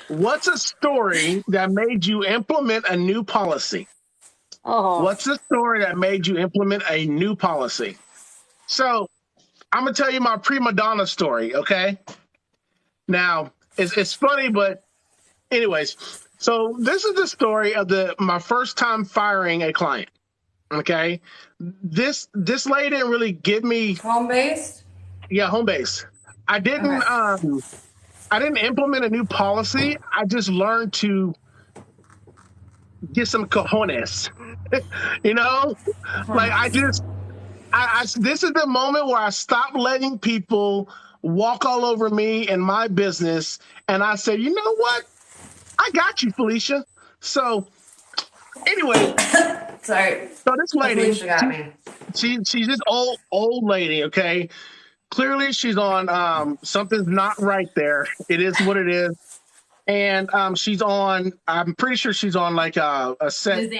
What's a story that made you implement a new policy? Oh. What's the story that made you implement a new policy? So I'm gonna tell you my prima donna story, okay? Now it's funny, but anyways, so this is the story of my first time firing a client. Okay, this lady didn't really give me Home based? Yeah, home base. I didn't I didn't implement a new policy. I just learned to get some cojones. You know? Like this is the moment where I stopped letting people walk all over me and my business. And I said, you know what? I got you, Felicia. So anyway, Sorry. so this lady, Felicia got me. she's this old lady, okay? Clearly she's on something's not right there. It is what it is. And I'm pretty sure she's on like a set.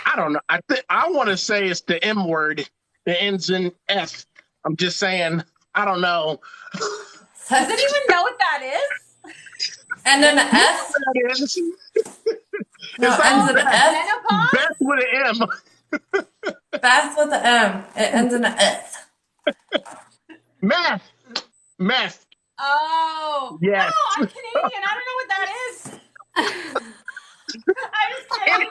I don't know. I want to say it's the M word that ends in F. I'm just saying. I don't know. Does it even know what that is? And then an F? No, it ends in an F. Beth with an M. Beth with an M. It ends in an F. Meth. Oh. Yes. No, I'm Canadian. I don't know what that is. I'm just kidding.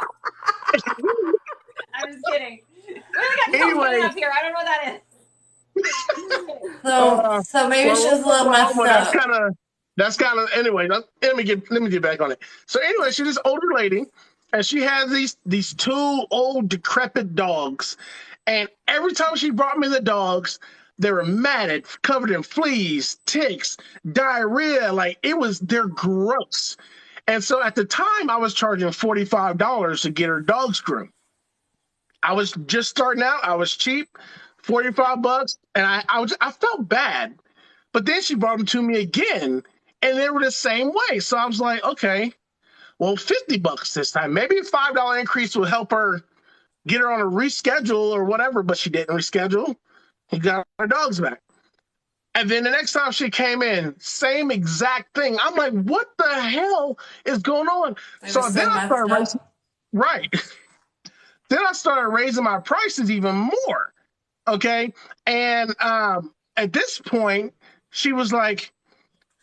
I'm just kidding. We got Anyway. up here. I don't know what that is. So maybe she's a little messed up. That's kind of anyway. Let me get back on it. So anyway, she's this older lady, and she has these two old decrepit dogs, and every time she brought me the dogs, they were matted, covered in fleas, ticks, diarrhea. They're gross. And so at the time, I was charging $45 to get her dogs groomed. I was just starting out. I was cheap, $45, and I felt bad. But then she brought them to me again, and they were the same way. So I was like, okay, well, $50 this time. Maybe a $5 increase will help her get her on a reschedule or whatever. But she didn't reschedule. He got her dogs back. And then the next time she came in, same exact thing. I'm like, what the hell is going on? So then I started raising, right. Then I started raising my prices even more. Okay. And at this point, she was like,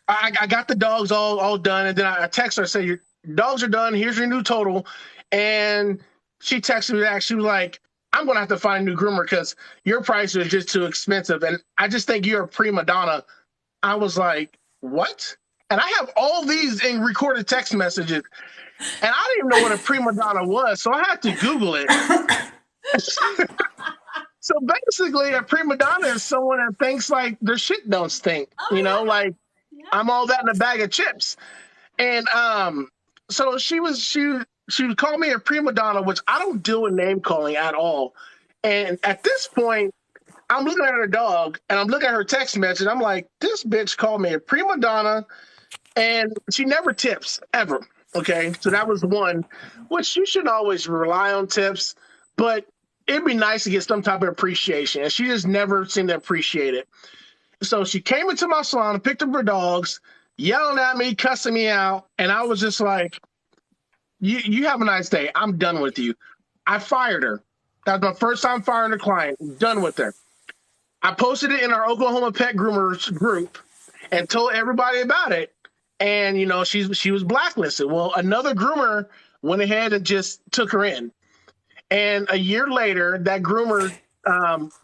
I got the dogs all done. And then I text her, I said, your dogs are done. Here's your new total. And she texted me back. She was like, I'm going to have to find a new groomer because your price is just too expensive. And I just think you're a prima donna. I was like, what? And I have all these in recorded text messages. And I didn't even know what a prima donna was. So I had to Google it. So basically, a prima donna is someone that thinks like their shit don't stink. I'm all that in a bag of chips. And so she was calling me a prima donna, which I don't deal with name calling at all. And at this point, I'm looking at her dog and I'm looking at her text message. I'm like, this bitch called me a prima donna, and she never tips ever. Okay, so that was one, which you should always rely on tips, but it'd be nice to get some type of appreciation. And she just never seemed to appreciate it. So she came into my salon and picked up her dogs, yelling at me, cussing me out, and I was just like, you have a nice day. I'm done with you. I fired her. That was my first time firing a client. Done with her. I posted it in our Oklahoma Pet Groomers group and told everybody about it. And she was blacklisted. Well, another groomer went ahead and just took her in. And a year later, that groomer,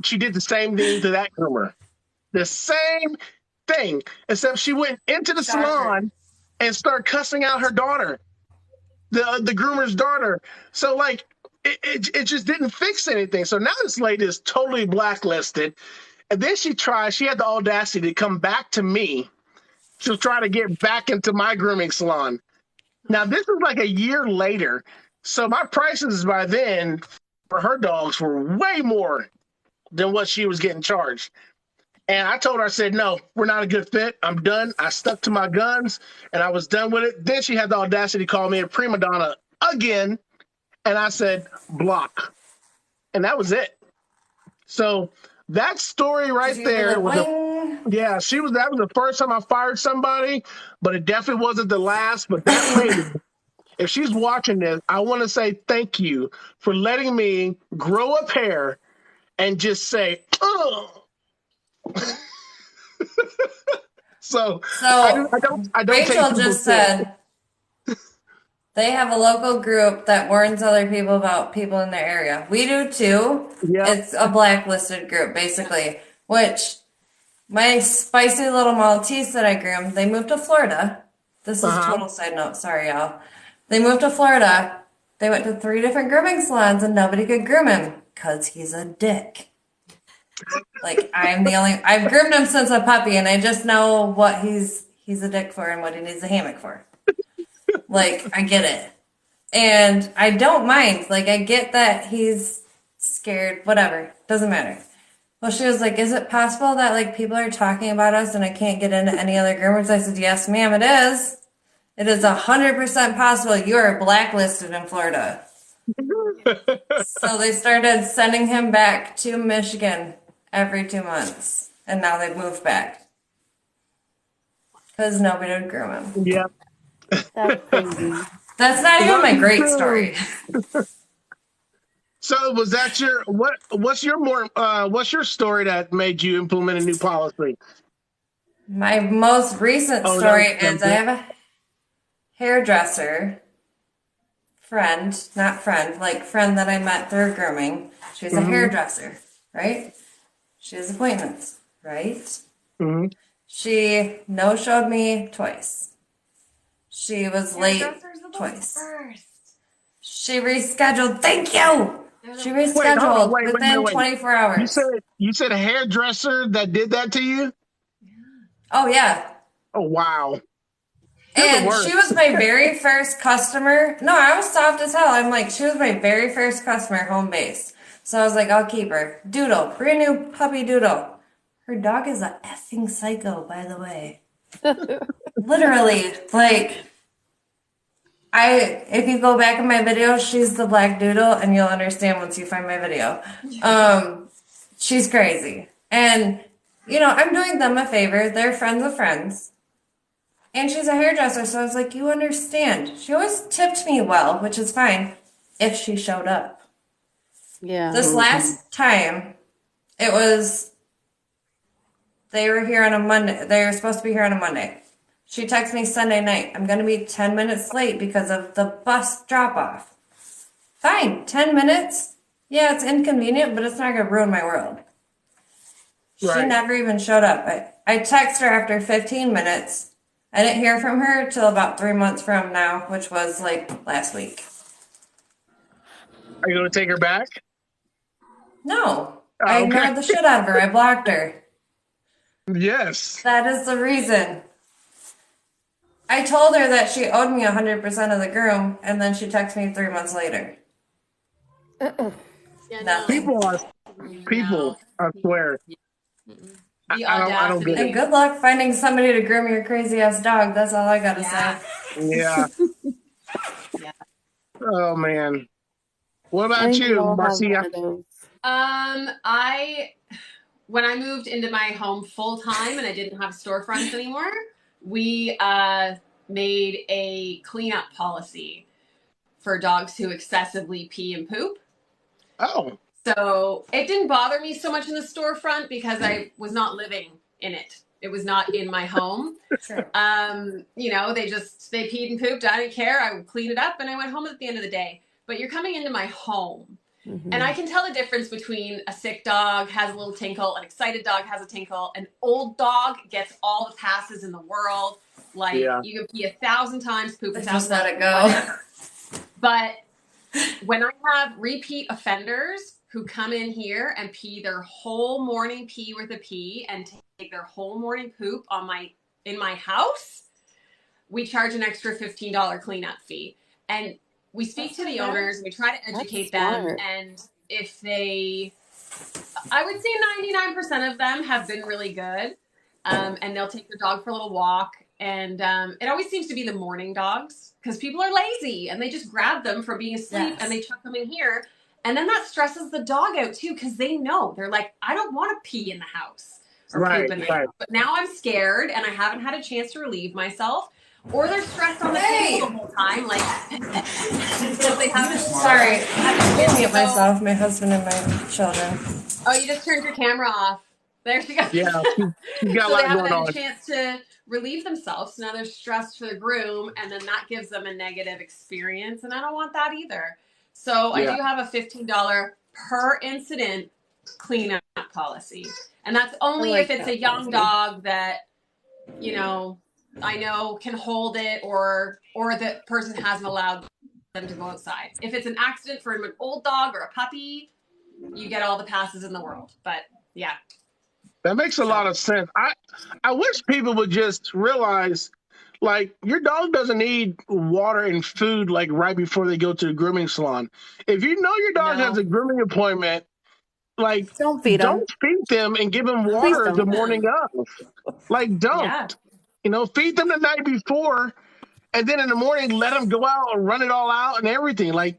she did the same thing to that groomer. The same thing, except she went into the salon and started cussing out her daughter, the groomer's daughter. So like it just didn't fix anything. So now this lady is totally blacklisted. And then she had the audacity to come back to me to try to get back into my grooming salon. Now this is like a year later. So my prices by then for her dogs were way more than what she was getting charged. And I told her, I said, no, we're not a good fit. I'm done. I stuck to my guns and I was done with it. Then she had the audacity to call me a prima donna again. And I said, block. And that was it. So that story right there was that was the first time I fired somebody, but it definitely wasn't the last. But that lady, if she's watching this, I want to say thank you for letting me grow up hair and just say, oh. So I don't Rachel just said they have a local group that warns other people about people in their area. We do too. Yeah. It's a blacklisted group, basically, which my spicy little Maltese that I groomed, they moved to Florida. This is total side note. Sorry, y'all. They moved to Florida. They went to 3 different grooming salons and nobody could groom him because he's a dick. Like I've groomed him since a puppy and I just know what he's a dick for and what he needs a hammock for. Like, I get it. And I don't mind. Like, I get that he's scared, whatever. Doesn't matter. Well, she was like, is it possible that, like, people are talking about us and I can't get into any other groomers? I said, yes, ma'am, it is. It is 100% possible you are blacklisted in Florida. So they started sending him back to Michigan every 2 months. And now they've moved back. Because nobody would groom him. Yeah. That's crazy. That's not even my great story. So was that what's your story that made you implement a new policy? My most recent story is I have a hairdresser friend that I met through grooming. She's a hairdresser, right? She has appointments, right? Mm-hmm. She no-showed me twice. She was late twice. She rescheduled. Thank you. She rescheduled within 24 hours. You said a hairdresser that did that to you? Oh yeah. Oh wow. And she was my very first customer. No, I was soft as hell. I'm like, she was my very first customer, home based. So I was like, I'll keep her. Doodle, brand new puppy Doodle. Her dog is a effing psycho, by the way. Literally, like, if you go back in my video, she's the black Doodle, and you'll understand once you find my video. She's crazy. And, I'm doing them a favor. They're friends of friends. And she's a hairdresser, so I was like, you understand. She always tipped me well, which is fine, if she showed up. Yeah. This last time, they were here on a Monday. They were supposed to be here on a Monday. She texted me Sunday night. I'm going to be 10 minutes late because of the bus drop-off. Fine, 10 minutes? Yeah, it's inconvenient, but it's not going to ruin my world. Right. She never even showed up. I texted her after 15 minutes. I didn't hear from her till about 3 months from now, which was like last week. Are you going to take her back? No. I ignored the shit out of her. I blocked her. Yes. That is the reason. I told her that she owed me 100% of the groom, and then she texted me 3 months later. Yeah, Nothing. People, I swear. The I don't get audacity. it. And good luck finding somebody to groom your crazy ass dog. That's all I gotta say. Yeah. Yeah. Oh man. What I about think we you, all have Marcia? one of those. When I moved into my home full time and I didn't have storefronts anymore, we made a cleanup policy for dogs who excessively pee and poop. Oh. So it didn't bother me so much in the storefront because I was not living in it. It was not in my home. Sure. You know, they peed and pooped. I didn't care. I would clean it up and I went home at the end of the day. But you're coming into my home. Mm-hmm. And I can tell the difference between a sick dog has a little tinkle, an excited dog has a tinkle, an old dog gets all the passes in the world. Like you can pee 1,000 times, poop 1,000 Just let times, it go. whatever. But when I have repeat offenders who come in here and pee their whole morning pee with a pee and take their whole morning poop in my house, we charge an extra $15 cleanup fee. And we speak to the owners and we try to educate them. And if I would say 99% of them have been really good. And they'll take their dog for a little walk. And it always seems to be the morning dogs because people are lazy and they just grab them from being asleep and they chuck them in here. And then that stresses the dog out too because they know. They're like, I don't want to pee in the house or poop in the house. But now I'm scared and I haven't had a chance to relieve myself. Or they're stressed on the table the whole time, like because they haven't. Sorry, I can't mute myself, my husband and my children. Oh, you just turned your camera off. There she goes. Yeah, she got so they a lot haven't going had on. a chance to relieve themselves. So now they're stressed for the groom, and then that gives them a negative experience, and I don't want that either. So I do have a $15 per incident cleanup policy, and that's only if it's a young dog that, you know, I know can hold it or the person hasn't allowed them to go outside. If it's an accident for an old dog or a puppy, you get all the passes in the world. But yeah. That makes a lot of sense. I wish people would just realize, like, your dog doesn't need water and food like right before they go to the grooming salon. If you know your dog has a grooming appointment, like, Don't feed them. Don't feed them and give them water the morning of. Like, don't. Yeah. You know, feed them the night before, and then in the morning let them go out and run it all out and everything. Like,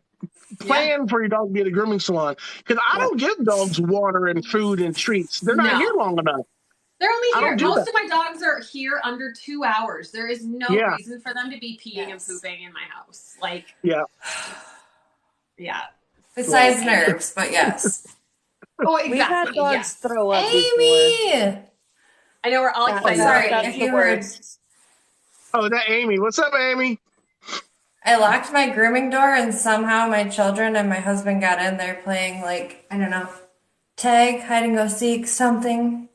plan for your dog to be at a grooming salon. Because I don't give dogs water and food and treats. They're not here long enough. They're only I here. don't do Most that. of my dogs are here under 2 hours. There is no reason for them to be peeing and pooping in my house. Like, yeah. Besides nerves, but yes. Oh, exactly. We've had dogs throw up Amy! before. I know we're all excited. Sorry, if you heard. Oh, that Amy. What's up, Amy? I locked my grooming door and somehow my children and my husband got in there playing, like, I don't know, tag, hide and go seek, something.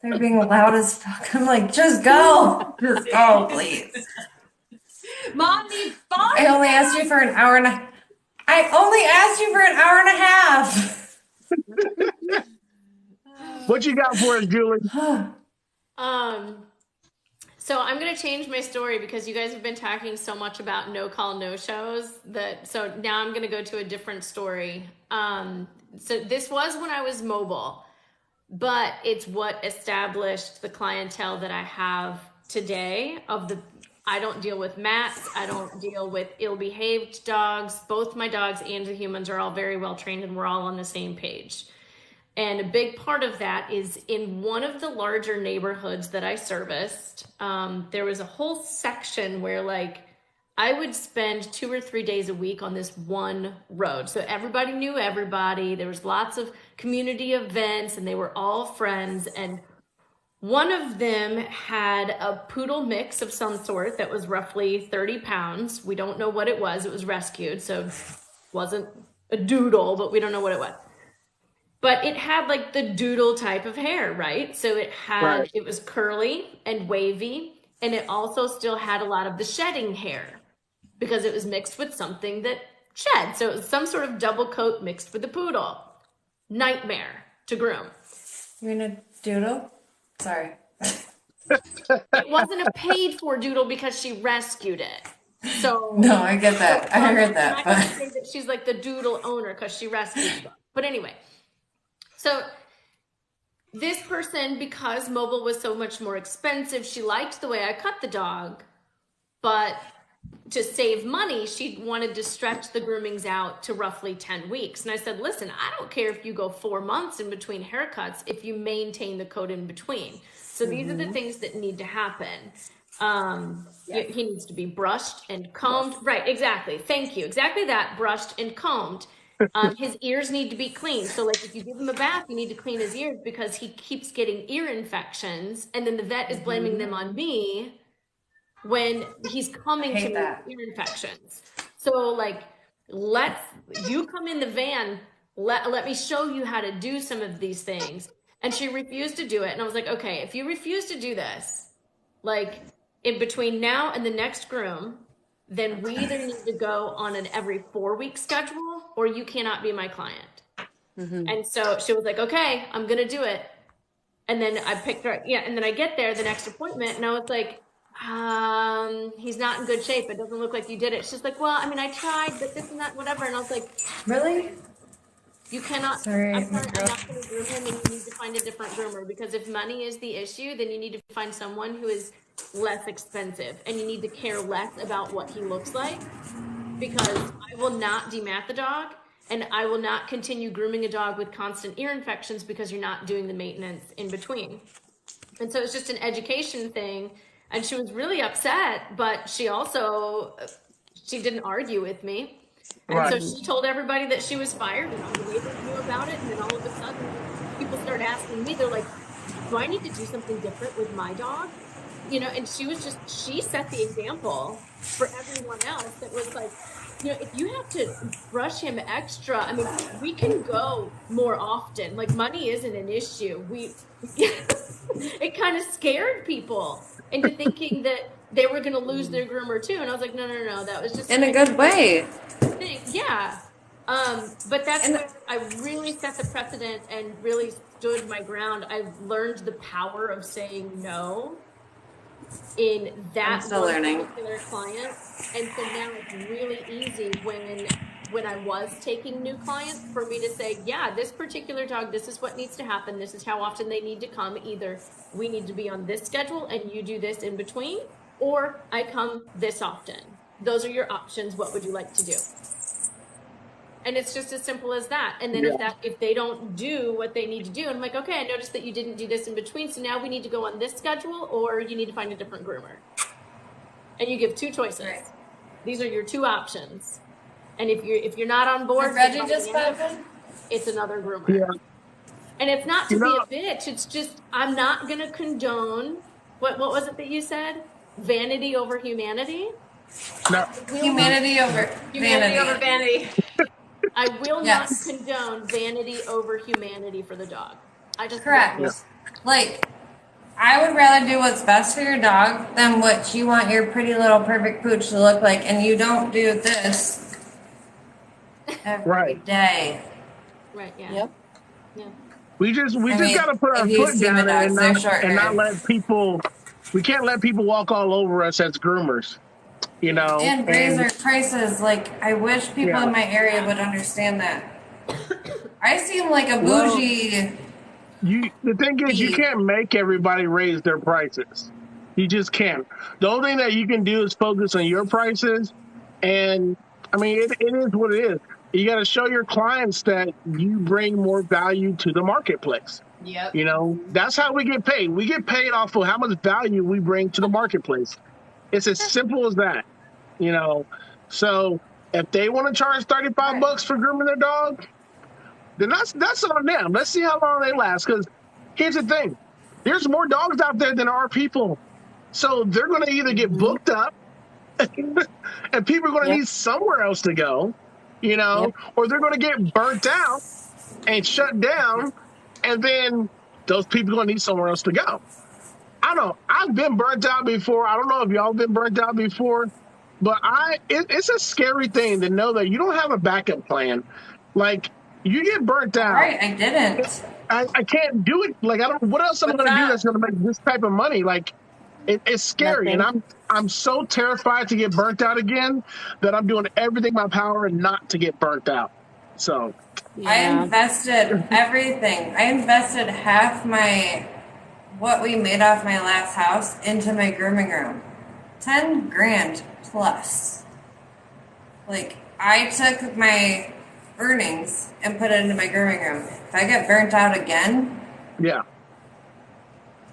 They're being loud as fuck. I'm like, just go. Just go, please. Mom needs fun. I only asked you for an hour and a half. What you got for us, Julie? So I'm going to change my story because you guys have been talking so much about no call, no shows so now I'm going to go to a different story. So this was when I was mobile, but it's what established the clientele that I have today I don't deal with mats. I don't deal with ill-behaved dogs. Both my dogs and the humans are all very well trained and we're all on the same page. And a big part of that is in one of the larger neighborhoods that I serviced, there was a whole section where like I would spend 2 or 3 days a week on this one road. So everybody knew everybody. There was lots of community events and they were all friends. And one of them had a poodle mix of some sort that was roughly 30 pounds. We don't know what it was. It was rescued. So it wasn't a doodle, but we don't know what it was. But it had like the doodle type of hair, right? So it was curly and wavy, and it also still had a lot of the shedding hair because it was mixed with something that shed. So it was some sort of double coat mixed with the poodle. Nightmare to groom. You mean a doodle? Sorry. It wasn't a paid for doodle because she rescued it. So No, I get that. I heard that. I'm not going to say that she's like the doodle owner because she rescued it. But anyway, so this person, because mobile was so much more expensive, she liked the way I cut the dog, but to save money, she wanted to stretch the groomings out to roughly 10 weeks. And I said, listen, I don't care if you go 4 months in between haircuts if you maintain the coat in between. So these are the things that need to happen. He needs to be brushed and combed. Right, exactly. Thank you. Exactly that, brushed and combed. His ears need to be clean. So like if you give him a bath, you need to clean his ears because he keeps getting ear infections. And then the vet is blaming them on me when he's coming to me with ear infections. So like, you come in the van, let me show you how to do some of these things. And she refused to do it. And I was like, okay, if you refuse to do this, like in between now and the next groom, then we either need to go on an every 4-week schedule or you cannot be my client. And so she was like, okay, I'm going to do it. And then I picked her. Yeah. And then I get there the next appointment and I was like, he's not in good shape. It doesn't look like you did it. She's like, well, I mean, I tried, but this and that, whatever. And I was like, Really? you cannot. Sorry, I'm not going to groom him, and you need to find a different groomer because if money is the issue, then you need to find someone who is less expensive, and you need to care less about what he looks like because I will not demat the dog, and I will not continue grooming a dog with constant ear infections because you're not doing the maintenance in between. And so it's just an education thing. And she was really upset, but she didn't argue with me. And so she told everybody that she was fired and all the neighbors knew about it. And then all of a sudden people started asking me, they're like, do I need to do something different with my dog? You know, and she set the example for everyone else that was like, you know, if you have to brush him extra, I mean, we can go more often. Like money isn't an issue. It kind of scared people into thinking that they were going to lose their groomer too. And I was like, no. That was just in a good way. Yeah. But that's where I really set the precedent and really stood my ground. I've learned the power of saying no in that particular client. And so now it's really easy when I was taking new clients for me to say, yeah, this particular dog, this is what needs to happen. This is how often they need to come. Either we need to be on this schedule and you do this in between, or I come this often. Those are your options. What would you like to do? And it's just as simple as that. And then if they don't do what they need to do, I'm like, okay, I noticed that you didn't do this in between. So now we need to go on this schedule or you need to find a different groomer. And you give 2 choices. Right. These are your 2 options. And if you're not on board, it's another groomer. Yeah. And it's not to be a bitch. It's just, I'm not going to condone, what was it that you said? Vanity over humanity? No. Humanity over vanity. I will not condone vanity over humanity for the dog. I just correct. Yeah. Like, I would rather do what's best for your dog than what you want your pretty little perfect pooch to look like, and you don't do this every day. Right. Yeah. Yep. Yeah. We just got to put our foot down and not let people. We can't let people walk all over us as groomers. You know, and raise their prices. Like, I wish people in my area would understand that. I seem like a bougie. The thing is, you can't make everybody raise their prices. You just can't. The only thing that you can do is focus on your prices. And I mean, it is what it is. You got to show your clients that you bring more value to the marketplace. Yep. You know, that's how we get paid. We get paid off of how much value we bring to the marketplace. It's as simple as that, you know. So if they want to charge $35 for grooming their dog, then that's on them. Let's see how long they last. Because here's the thing: there's more dogs out there than there are people. So they're going to either get booked up, and people are going to need somewhere else to go, you know, or they're going to get burnt out and shut down, and then those people are going to need somewhere else to go. I've been burnt out before. I don't know if y'all been burnt out before, but it's a scary thing to know that you don't have a backup plan. Like, You get burnt All out. right, I didn't. I can't do it. Like I don't. What else am I What's going to do up? that's going to make this type of money? Like it's scary, and Nothing. I'm so terrified to get burnt out again that I'm doing everything in my power not to get burnt out. So I Yeah. invested everything. I invested half what we made off my last house into my grooming room. 10 grand plus. Like, I took my earnings and put it into my grooming room. If I get burnt out again, yeah,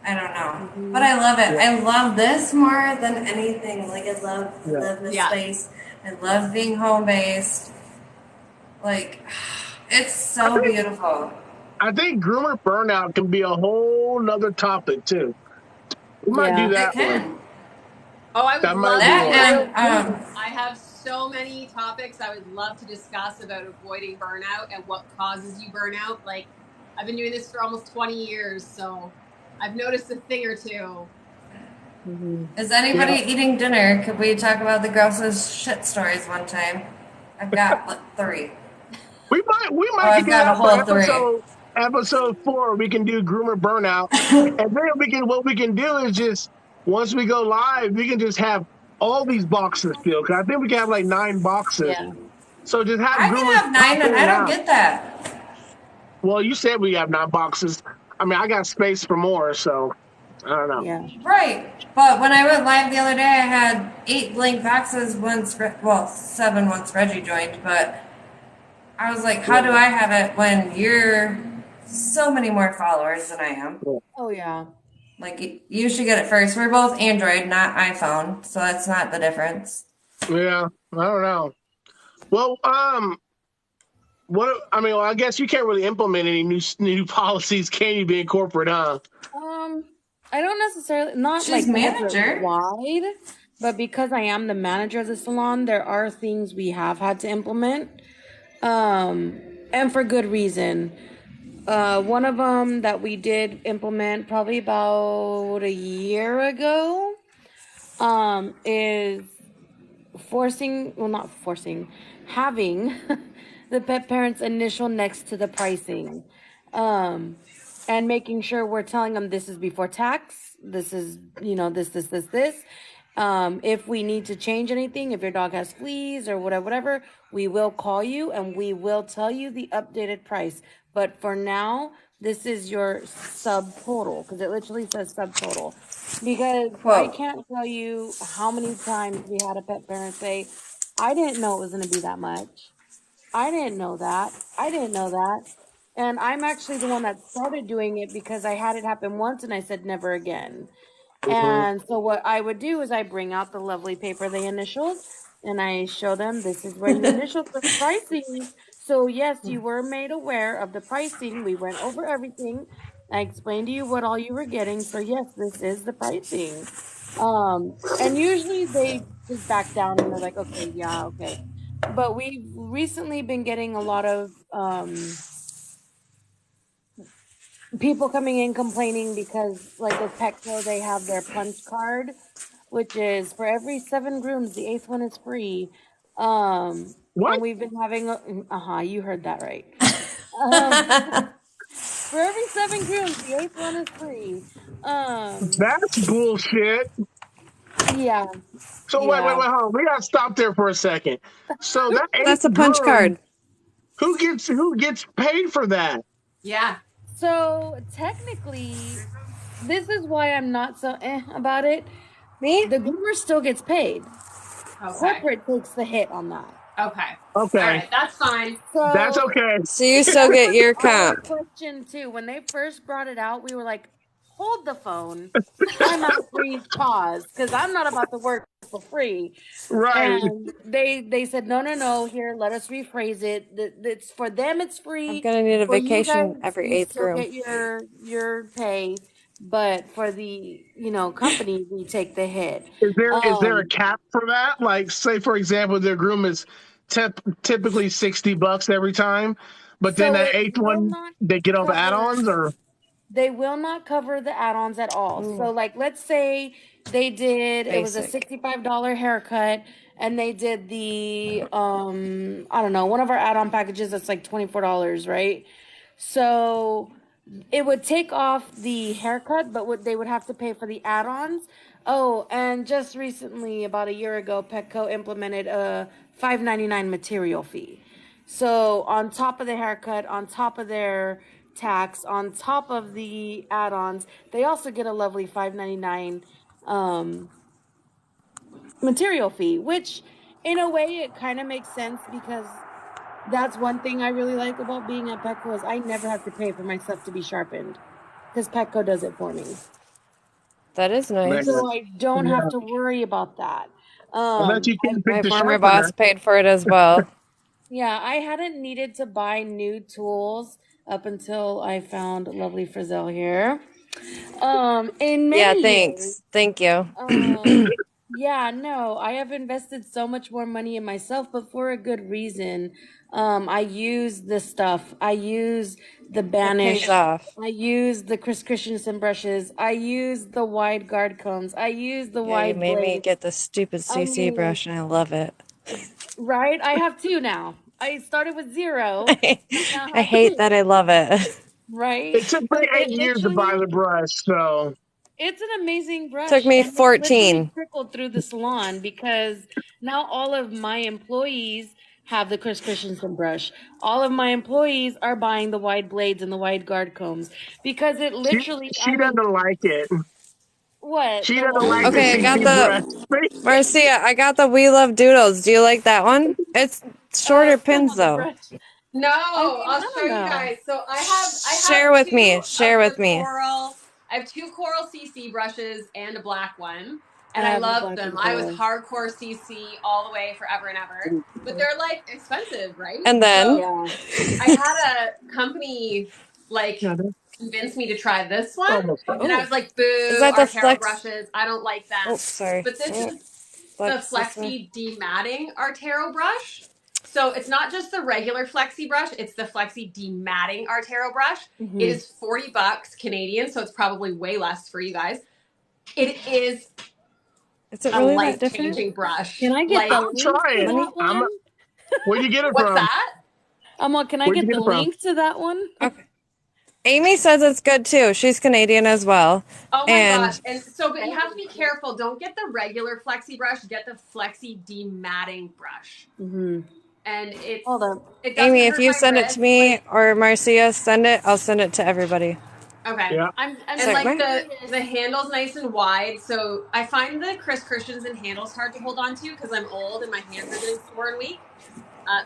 I don't know. But I love it. yeah, I love this more than anything. Like, I love this Yeah. space. I love being home based. Like, it's so beautiful. I think groomer burnout can be a whole nother topic too. We might do Yeah. It that one. can. Oh, I would That might love be to. That one. and I have so many topics I would love to discuss about avoiding burnout and what causes you burnout. Like, I've been doing this for almost 20 years, so I've noticed a thing or two. is anybody eating dinner? Could we talk about the grossest shit stories one time? I've got like 3. We might I've do got a that for whole 3. episode 4. We can do groomer burnout, and then what we can do is just once we go live, we can just have all these boxes filled. Cause I think we can have like 9 boxes. Yeah. So just have I can groomers have 9 pop in and I and don't out. get that. Well, you said we have 9 boxes. I mean, I got space for more, so I don't know. Yeah. Right. But when I went live the other day, I had 8 blank boxes once, 7 once Reggie joined, but I was like, how do I have it when you're so many more followers than I am? Oh yeah. Like, you should get it first. We're both Android, not iPhone, so that's not the difference. Yeah, I don't know. Well, what I mean, well, I guess you can't really implement any new policies, can you, being corporate, huh? I don't necessarily not She's like manager. wide, but because I am the manager of the salon, there are things we have had to implement, and for good reason. One of them that we did implement probably about a year ago, is not forcing, having the pet parents initial next to the pricing. And making sure we're telling them this is before tax, this is, this. If we need to change anything, if your dog has fleas or whatever, we will call you and we will tell you the updated price. But for now, this is your subtotal, because it literally says subtotal. Because I Quote. can't tell you how many times we had a pet parent say, I didn't know it was going to be that much. I didn't know that. I didn't know that. And I'm actually the one that started doing it because I had it happen once and I said never again. And so what I would do is I bring out the lovely paper they initialed and I show them this is where you initialed the pricing. So yes, you were made aware of the pricing. We went over everything. I explained to you what all you were getting. So yes, this is the pricing. And usually they just back down and they're like, okay, yeah, okay. But we've recently been getting a lot of people coming in complaining because, like with Petco, they have their punch card, which is for every 7 grooms, the 8th one is free. What? And we've been having, you heard that right. For every 7 grooms, the 8th one is free. That's bullshit. Yeah. So wait, hold on. We gotta stop there for a second. So that That's a 8th punch groom, card. who gets paid for that? Yeah. So technically, this is why I'm not so about it. Me? The groomer still gets paid. Okay. Corporate takes the hit on that. Okay. Okay, All right. That's fine. So that's okay. So you still get your comp. question too. When they first brought it out, we were like, hold the phone. I'm out, freeze, pause, because I'm not about to work for free. Right. And they said, no, here, let us rephrase it. It's for them, it's free. I'm gonna need a For you vacation guys, every you 8th still groom. get your pay, but for the company, we take the hit. Is there a cap for that? Like, say for example, their groom is typically $60 every time, but then So that it 8th will one not they get all the cover. add-ons, or They will not cover the add-ons at all. Ooh. So like let's say they did it was a Basic. $65 haircut and they did the I don't know, one of our add-on packages that's like $24, right? So it would take off the haircut, but they would have to pay for the add-ons. Oh, and just recently, about a year ago, Petco implemented a $5.99 material fee. So on top of the haircut, on top of their tax, on top of the add-ons, they also get a lovely $5.99 material fee, which in a way it kind of makes sense because that's one thing I really like about being at Petco is I never have to pay for my stuff to be sharpened because Petco does it for me. That is nice. So I don't have to worry about that. Unless you can't pick My the former sharpener. boss paid for it as well. Yeah, I hadn't needed to buy new tools up until I found lovely Frizzell here. In Yeah, many years. thanks. Thank you. Yeah, no, I have invested so much more money in myself, but for a good reason. I use the stuff. I use the Banish. Pays off. I use the Chris Christensen brushes. I use the wide guard combs. I use the Yeah, you wide made me blades. get the stupid CC brush, and I love it. Right? I have two now. I started with 0. I now I have hate 2. that I love it. Right? It took me But 8 years to buy the brush, so it's an amazing brush. Took me and it literally 14. trickled through the salon because now all of my employees have the Chris Christensen brush. All of my employees are buying the wide blades and the wide guard combs because it literally, she doesn't like it. what? She The doesn't what? like the Okay, I got CC brush. the Marcia. I got the We Love Doodles. Do you like that one? It's shorter pins The though. brush. No, I mean, I'll I show don't you know. guys. So I have Share with two me. Share of with the me. coral. I have 2 coral CC brushes and a black one, and I I have the love black them. and I was coral. hardcore CC all the way forever and ever, but they're like expensive, right? And then Yeah. I had a company like convince me to try this one, and I was like, "Boo, is that the Artero flex? brushes. I don't like them." Oh, sorry. But this is the Flex this way. Flexi Dematting Artero brush. So it's not just the regular Flexi brush; it's the Flexi Dematting Artero brush. Mm-hmm. It is $40 Canadian, so it's probably way less for you guys. It is Is it a really that different? life-changing brush. Can I get like, the I'll link try to it. that one? Where'd you get it what's from? that? Can I Where'd get you get the it from? link to that one? Okay. Amy says it's good too. She's Canadian as well. Oh my And gosh. And so, but you have to be careful. Don't get the regular Flexi brush. Get the Flexi Dematting brush. Mm-hmm. And it's, Hold up. it doesn't Amy, if hurt you my send it wrist. to me Like, or Marcia, send it. I'll send it to everybody. okay. Yeah. And Sorry, like what? the handle's nice and wide. So I find the Chris Christensen handles hard to hold on to because I'm old and my hands are getting sore and weak.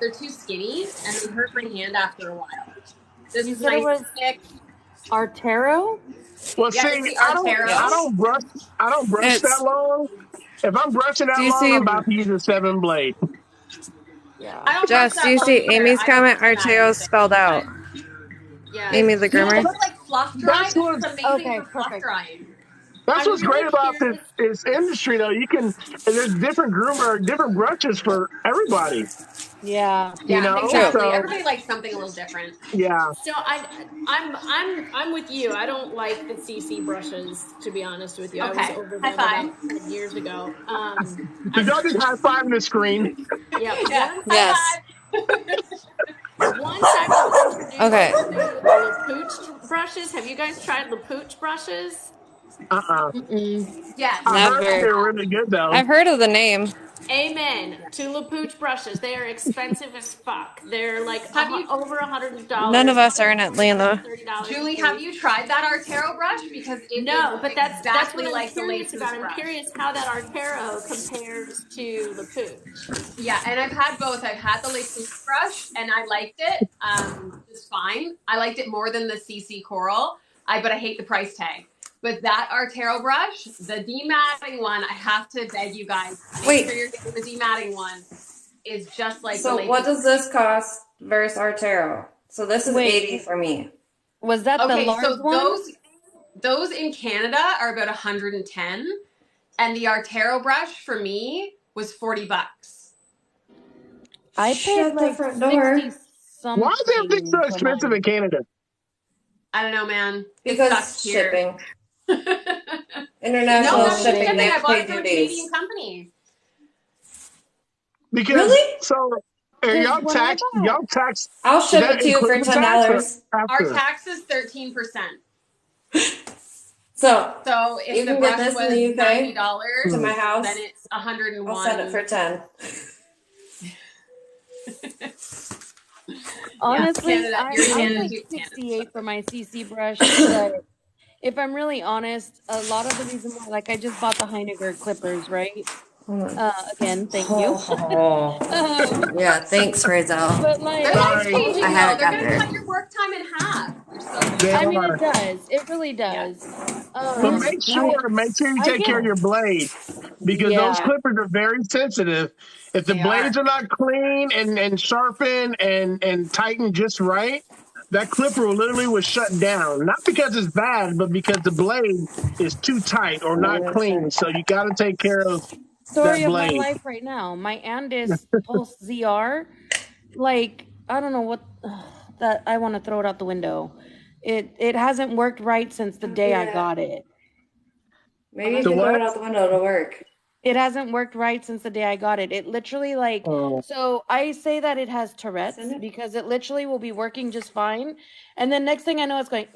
They're too skinny and they hurt my hand after a while. This is said it nice was and thick. Artero? Well, Yeah, see, it's the I don't brush that It's long. If I'm brushing that do you long, see I'm about to use a 7 blade. Yeah. I don't brush Jess, do that you long see either. Amy's I don't comment? demat Arteo anything. spelled out. Yeah. Amy the No, groomer. but like fluff dry, That's this is what amazing Okay, for fluff perfect. drying. that's I'm what's really great about curious. this industry though. You can there's different different brushes for everybody. Yeah. You Yeah, know? exactly. So Everybody likes something a little different. yeah. So I'm with you. I don't like the CC brushes, to be honest with you. I was Okay. over High them five. about 10 years ago. Did y'all just high five the screen? Yeah. Yeah. Yes. Once I was introduced Okay. to Lapooch brushes. Have you guys tried Lapooch brushes? Yes. I heard I Never. they're have. really good though. I've heard of the name. Amen to Lapooch brushes. They are expensive as fuck. They're like Have you, over None of $100. us are in Atlanta. $30 Julie, a have piece. you tried that Artero brush? Because it is No, but that's what exactly I'm like the curious laces about. I'm brush. curious how that Artero compares to Lapooch. Yeah, and I've had both. I've had the laces brush and I liked it just fine. I liked it more than the CC Coral. But I hate the price tag. But that Artero brush, the dematting one, I have to beg you guys, make sure you're getting the dematting one. Is just like the So laces. what does this cost versus Artero? So this is Wait. 80 for me. Was that the Okay, large so one? those in Canada are about 110, and the Artero brush for me was $40. I paid Shut the like front door. 60 something. Why is everything so for expensive mine. in Canada? I don't know, man. It Because sucks here. shipping. No, International not even shipping, shipping. they I have to bought pay it from a duties. Canadian company. Because Really? so are Because y'all when I tax? bought, Y'all tax? I'll Is ship that it to you for including tax or $10. Our after? tax is 13%. So So if you the can get brush this was in the UK $90, to my then house. it's 101. I'll send it for 10. honestly, Canada, you're in I Canada, put you Canada. 68 for my CC brush, but if I'm really honest, a lot of the reason why, like, I just bought the Heinegger clippers, right? Again, thank you. Yeah, thanks, Razel. But like, They're life Sorry, changing I though. haven't They're got gonna there. cut your work time in half. They're so good. they I mean, it are. does. It really Yeah. does. But make sure you I take care of get, your blade because those yeah. clippers are very sensitive. If the They are. blades are not clean and sharpened and tightened just right, that clipper will literally was shut down. Not because it's bad, but because the blade is too tight or not clean. So you got to take care of that Story of my blade. life right now. My Andis Pulse ZR, like, I don't know what that I want to throw it out the window. It hasn't worked right since the day I got it. Maybe you So can what? throw it out the window to work. It hasn't worked right since the day I got it. It literally like so I say that it has Tourette's Send it. because it literally will be working just fine. And then next thing I know it's going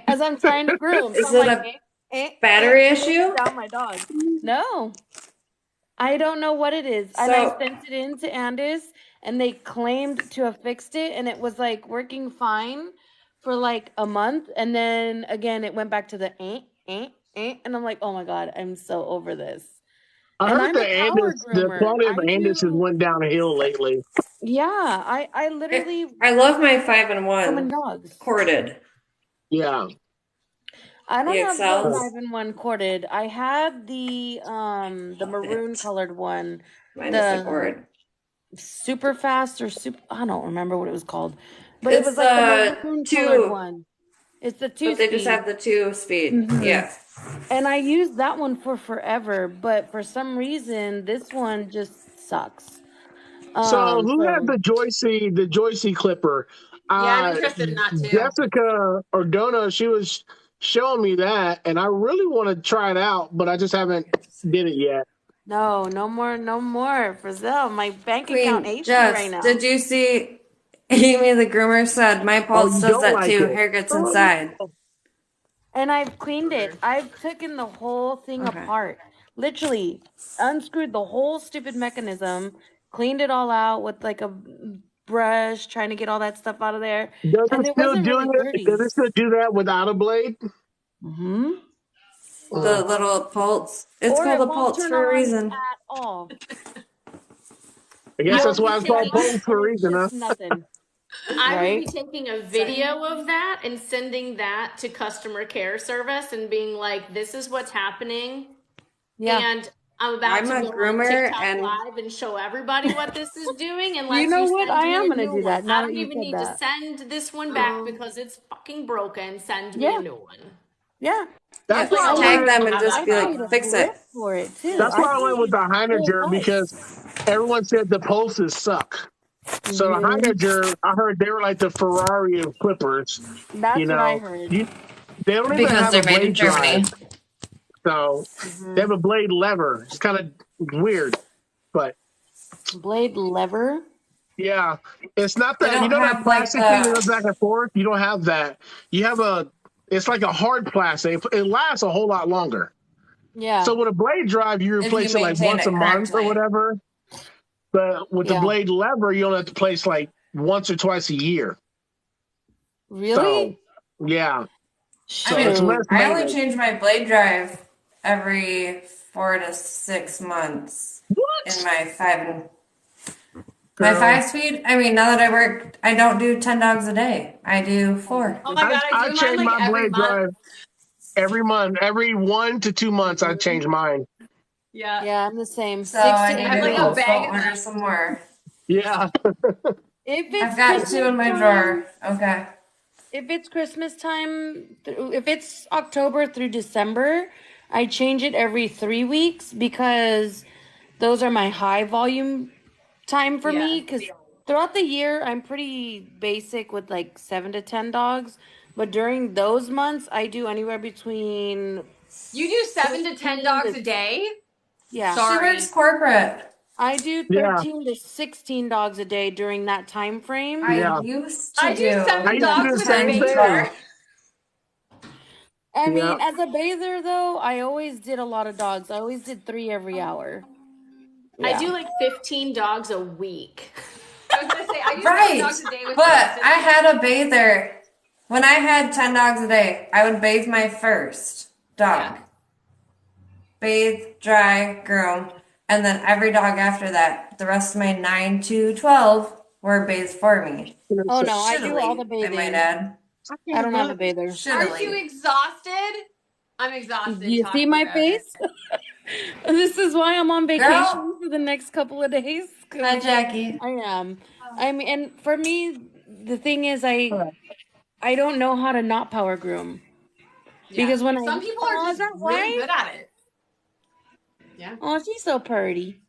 as I'm trying to groom. Is So I'm it like a battery issue? down my dog. No. I don't know what it is. And I So sent it in to Andis and they claimed to have fixed it and it was like working fine for like a month. And then again, it went back to the and I'm like, oh my God, I'm so over this. I And heard I'm a power The groomer. quality of I Andis has do, went downhill lately. yeah, I literally I love my so many 5-in-1 dogs. corded. Yeah. I don't The have the XLs. 5-in-1 corded. I had the maroon colored one. Mine is the The cord. super fast or super I don't remember what it was called. But it It's was like the the maroon colored 2, one. It's the but they just 2-speed. have the 2-speed. Mm-hmm. Yeah. And I used that one for forever, but for some reason this one just sucks. So who has So the Joycey clipper? Yeah, I'm interested in that too. Jessica Ordona, she was showing me that, and I really want to try it out, but I just haven't did it yet. no more for sale. My bank account Queen hates me right Jess, now. did you see Amy the groomer said my Oh, pulse you does don't that like too. it? Hair gets Oh, inside. And I've cleaned it. I've taken the whole thing Okay. apart. Literally unscrewed the whole stupid mechanism, cleaned it all out with like a brush, trying to get all that stuff out of there. does And it it still wasn't do really it? Does dirty. it still do that without a blade? Mm-hmm. The little pulse. It's Or called it a won't pulse turn for a on reason. at all. I guess I that's will why be it's called taking pole for a And it's reason, huh? just nothing. I will Right? be taking a video of that and sending that to customer care service and being like, this is what's happening. Yeah. And I'm about I'm to a go on groomer TikTok and live and show everybody what this is doing You unless know you what? send I me am a gonna new do one. that now I that don't you even said need to that. send this one back because it's fucking broken. Send me Yeah. a new one. Yeah. Yeah, That's why I just tag went. them and Have just that I be paid like, a problem. fix it. grip for it too. That's I why I went with paid the full Heiniger price. because everyone said the pulses suck. So the Mm-hmm. Heiniger, I heard they were like the Ferrari of clippers. You That's what I know, heard. they don't even Because have a they're made in blade drive, Germany. so they have Mm-hmm. a blade lever. It's kind of weird, but Blade lever. yeah, it's not They that don't that have like plastic thing that the. goes back and forth. You don't have that. You have it's like a hard plastic. It lasts a whole lot longer. Yeah. So with a blade drive, you If you replace it like maintain once a it month or correctly. whatever. But with the Yeah. blade lever, you only have to place like once or twice a year. So Really? yeah, so I it's mean, less Shoot. I only maintenance. change my blade drive every 4 to 6 months in What, my girl? 5-speed. I mean, now that I work, I don't do 10 dogs a day. I do 4. Oh my god, I I do mine change like my every blade month. drive every month. Every 1 to 2 months, I change mine. Yeah. Yeah, I'm the same. So 6 I to need I have to like 8 a months. go bag of order them. some more. Yeah. If I've it's got 2 Christmas in my time, drawer. Okay. if it's Christmas time, if it's October through December, I change it every 3 weeks because those are my high volume time for me. Yeah. Because throughout the year, I'm pretty basic with like 7 to 10 dogs. But during those months, I do anywhere between You do 7 to 10 dogs 13 a day? Yeah. She Sorry. works corporate. I do Yeah. 13 to 16 dogs a day during that time frame. I Yeah. used to I do 7 I used to do dogs the with a same 10 to thing. bather. 12. I Yeah. mean, as a bather though, I always did a lot of dogs. I always did 3 every hour. I Yeah. do like 15 dogs a week. I was gonna say I do 7 Right. dogs a day with But my I had a bather. When I had 10 dogs a day, I would bathe my first dog. Yeah. Bathe, dry, groom. And then every dog after that, the rest of my 9 to 12 were bathed for me. Oh no, I do all the Shittily, I might bathing. add. I don't have a bather. Aren't you Shittily. exhausted? I'm Do exhausted you see talking my about it. face? This is why I'm on vacation Girl. for the next couple of days. 'Cause Hi, Jackie. I am. I mean, and for me, the thing is, I don't know how to not power groom Yeah. because when Some people are is just that really right? good at it. Yeah. Oh, she's so pretty.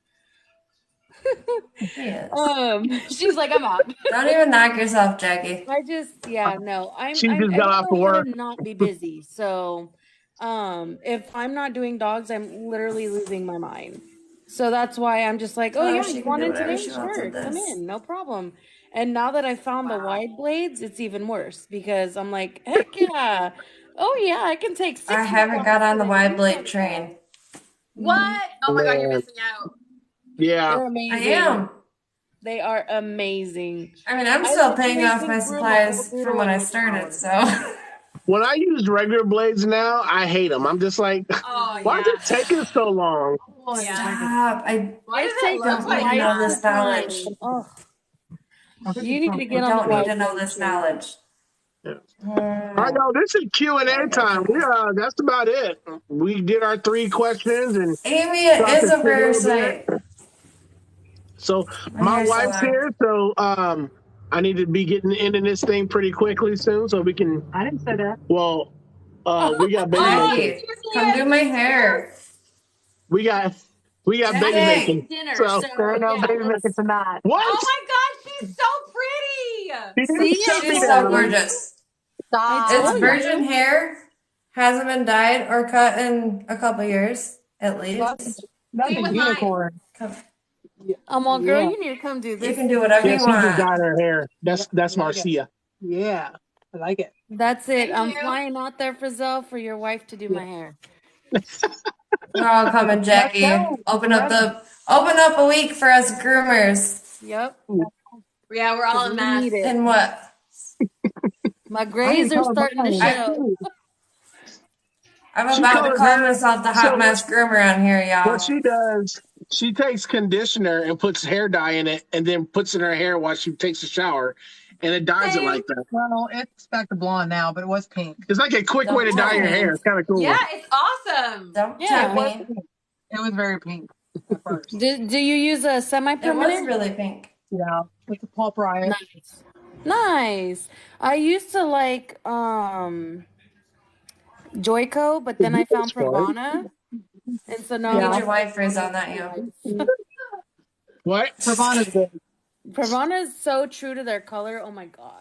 She is. She's like, I'm out. Don't even knock yourself, Jackie. No, She I just got don't off know of how work. to not be busy. So, if I'm not doing dogs, I'm literally losing my mind. So that's why I'm just like, oh Tell her yeah, she you can want do in whatever today? she wants Sure, with come this. in, no problem. And now that I found the Wow. wide blades, it's even worse because I'm like, heck yeah. Oh yeah, I can take 6 I more haven't dogs got on the today. wide blade train. What? Oh my god, you're Man. missing out. Yeah. They're I amazing. am. They are amazing. I mean, I'm I still paying literally off can my groom a whole supplies from doodle when in I like an started, hour. so. When I use regular blades now, I hate them. I'm just like, Oh why is yeah. it taking so long? Yeah. Stop. I Why It does it takes look don't need like to know that? this knowledge. Oh, you need to I get on the don't need wide to know blade this train. knowledge. Yeah. All right, y'all, this is Q&A time. That's about it. We did our 3 questions and Amy talked is to a Sid a little bit. parasite. So My my hair's so wife's long. here, so I need to be getting into this thing pretty quickly soon, so we can. I didn't say that. Well, we got baby Oh, making. Jackie, come do my hair. We got baby Jackie. making. Dinner. So So There ain't no yeah, baby let's making tonight. what? Oh my god, she's so pretty. He didn't See, shut I me She's told so down. you. gorgeous. I It's told virgin you. hair. Hasn't been dyed or cut in a couple years, at least. That's Same a with mine. unicorn. Come. Well, girl, Yeah. you need to come do You this. can do whatever Yeah, you she just want. dyed her hair. That's I like it. Marcia. Yeah. I like it. That's it. Thank I'm you. flying out there for Zell for your wife to do my hair. We're all coming, Let's Jackie. go. Open up a week for us groomers. Yep. Yeah, we're all a We mess. need it. And what? My I need grays to are color starting to mine. show. I'm She about to colored call hers. myself the So hot mess groomer on here, what y'all. she does, she takes conditioner and puts hair dye in it, and then puts it in her hair while she takes a shower, and it dyes it Same. like that. Well, it's back to blonde now, but it was pink. It's like a quick way to Don't dye tempt your me. hair. It's kind of cool. Yeah, it's awesome. Don't Yeah. tempt It was me. pink. It was very pink at first. Do you use a It was semi-permanent? really pink. Yeah. With the pulp riot. Nice. Nice. I used to like Joico, but then I found It's fun. Pravana. And so We now need I'm your wife raise on that, you. What? Pravana's good. Pravana is so true to their color. Oh my god.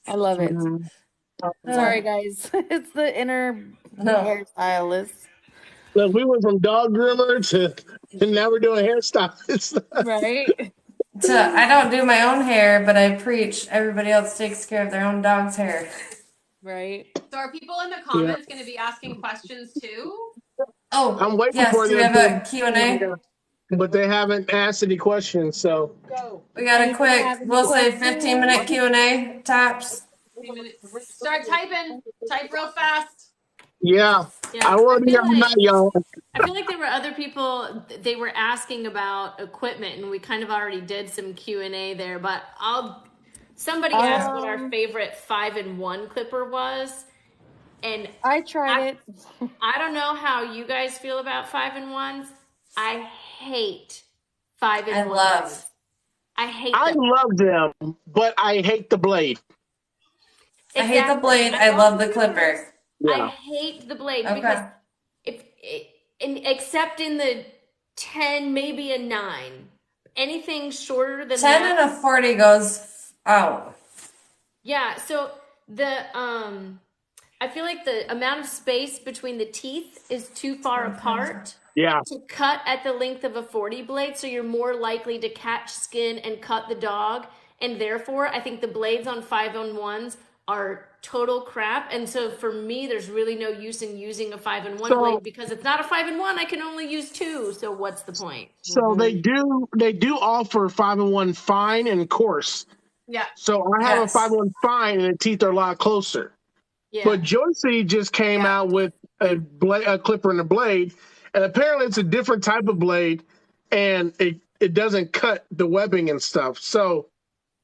I love it. Mhm. Sorry guys. It's the inner No. hairstylist. Look, we went from dog groomer to now we're doing hairstylists. Right? So I don't do my own hair, but I preach everybody else takes care of their own dog's hair. Right. So are people in the comments going to be asking questions too? Oh, I'm waiting yes. for Do we them have a to, Q&A? but they haven't asked any questions. So We got a Anybody quick, have any we'll say questions? 15-minute Q&A tops. 3 minutes. Start typing. Type real fast. yeah, yeah. I want to be feel on like- night, y'all. I feel like there were other people, they were asking about equipment, and we kind of already did some Q&A there, but somebody asked what our favorite 5-in-1 clipper was, and I tried it. I don't know how you guys feel about 5-in-1s. I hate 5-in-1s. I love. I hate I them. love them, but I hate the blade. I hate the blade. I love the clipper. I Yeah. hate the blade Okay. because except in the 10, maybe a 9, anything shorter than 10 that. and a 40 goes out. Yeah, so I feel like the amount of space between the teeth is too far apart Yeah. to cut at the length of a 40 blade, so you're more likely to catch skin and cut the dog. And therefore, I think the blades on 5-on-1s are total crap. And so for me, there's really no use in using a 5-on-1 So- blade because it's not a 5-on-1. I can only use 2. So what's the point? So they do offer 5-in-1 fine and coarse. Yeah. So I have Yes. a 5-in-1 fine and the teeth are a lot closer. Yeah. But Joycey just came out with a clipper and a blade, and apparently it's a different type of blade, and it doesn't cut the webbing and stuff. So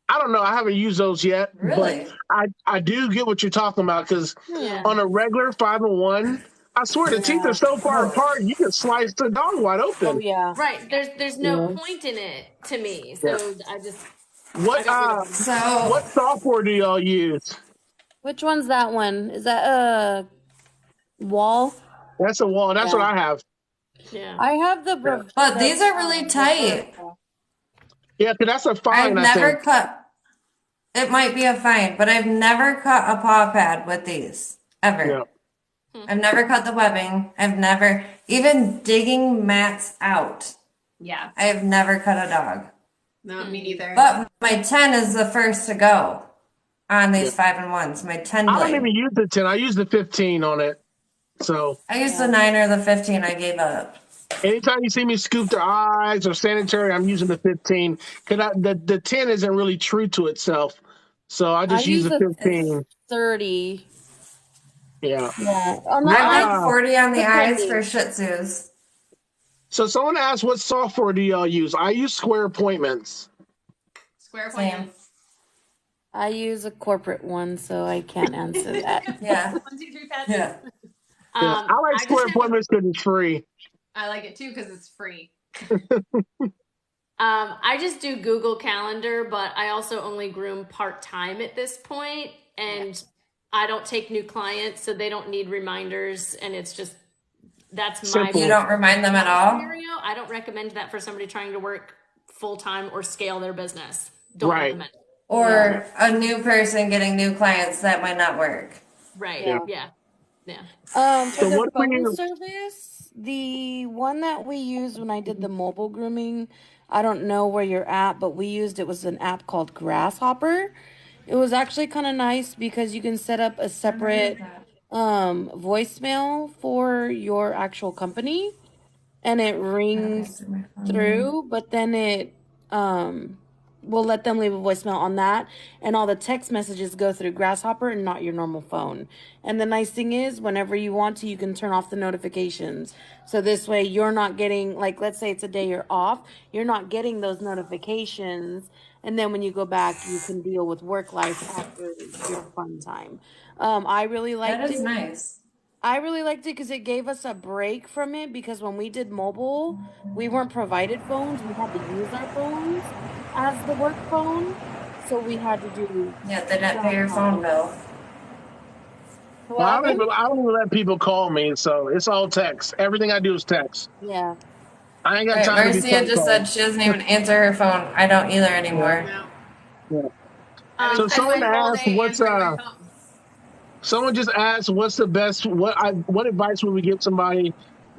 I don't know. I haven't used those yet, Really? but I do get what you're talking about because Yeah. on a regular 5-in-1, I swear the teeth are so far apart you can slice the dog wide open. Oh yeah. Right. There's no point in it to me. So I just What I got rid of them. So what software do y'all use? Which one's that one? Is that Wall? That's a wall. That's what I have. Yeah. I have the. but these are really tight. Yeah, because that's a I've fine. I never think. cut. It might be a fine, but I've never cut a paw pad with these ever. Yeah. I've never cut the webbing. I've never even digging mats out. Yeah. I've never cut a dog. No, me neither. But my 10 is the first to go on these 5-in-1s. My 10 I don't blade. even use the 10. I use the 15 on it. So I used the 9 or the 15. I gave up. anytime you see me scoop their eyes or sanitary, I'm using the 15 because the 10 isn't really true to itself. So I just use the 15. 30. Yeah. Yeah. I like 40 on the eyes for Shih Tzus. So someone asked, what software do y'all use? I use Square Appointments. Square Same. appointments. I use a corporate one, so I can't answer that. Yeah. 1, 2, 3, pets. Yeah. Yeah. I like Square Appointments because it's free. I like it too because it's free. I just do Google Calendar, but I also only groom part-time at this point, and I don't take new clients, so they don't need reminders, and it's just that's my Simple. You don't remind them at all? scenario. I don't recommend that for somebody trying to work full-time or scale their business. Don't Right. recommend it. Or a new person getting new clients, that might not work. Right. Yeah. Yeah. For So the what do phone you- service, the one that we used when I did the mobile grooming, I don't know where you're at, but we used it was an app called Grasshopper. It was actually kind of nice because you can set up a separate voicemail for your actual company, and it rings through, but then it will let them leave a voicemail on that, and all the text messages go through Grasshopper and not your normal phone. And the nice thing is, whenever you want to, you can turn off the notifications. So this way you're not getting, like, let's say it's a day you're off, you're not getting those notifications. And then when you go back, you can deal with work life after your fun time. I really liked That is it. nice. I really liked it because it gave us a break from it, because when we did mobile, we weren't provided phones. We had to use our phones as the work phone. So we had to do. Yeah, they didn't pay your phone bill. Well, I don't even let people call me, so it's all text. Everything I do is text. Yeah. I ain't got Right, time to be Marcia phone just called. said she doesn't even answer her phone. I don't either anymore. No. Yeah. I So would spend someone my whole asked, day what's answering my phone. someone just asked, what's the best? What advice would we give somebody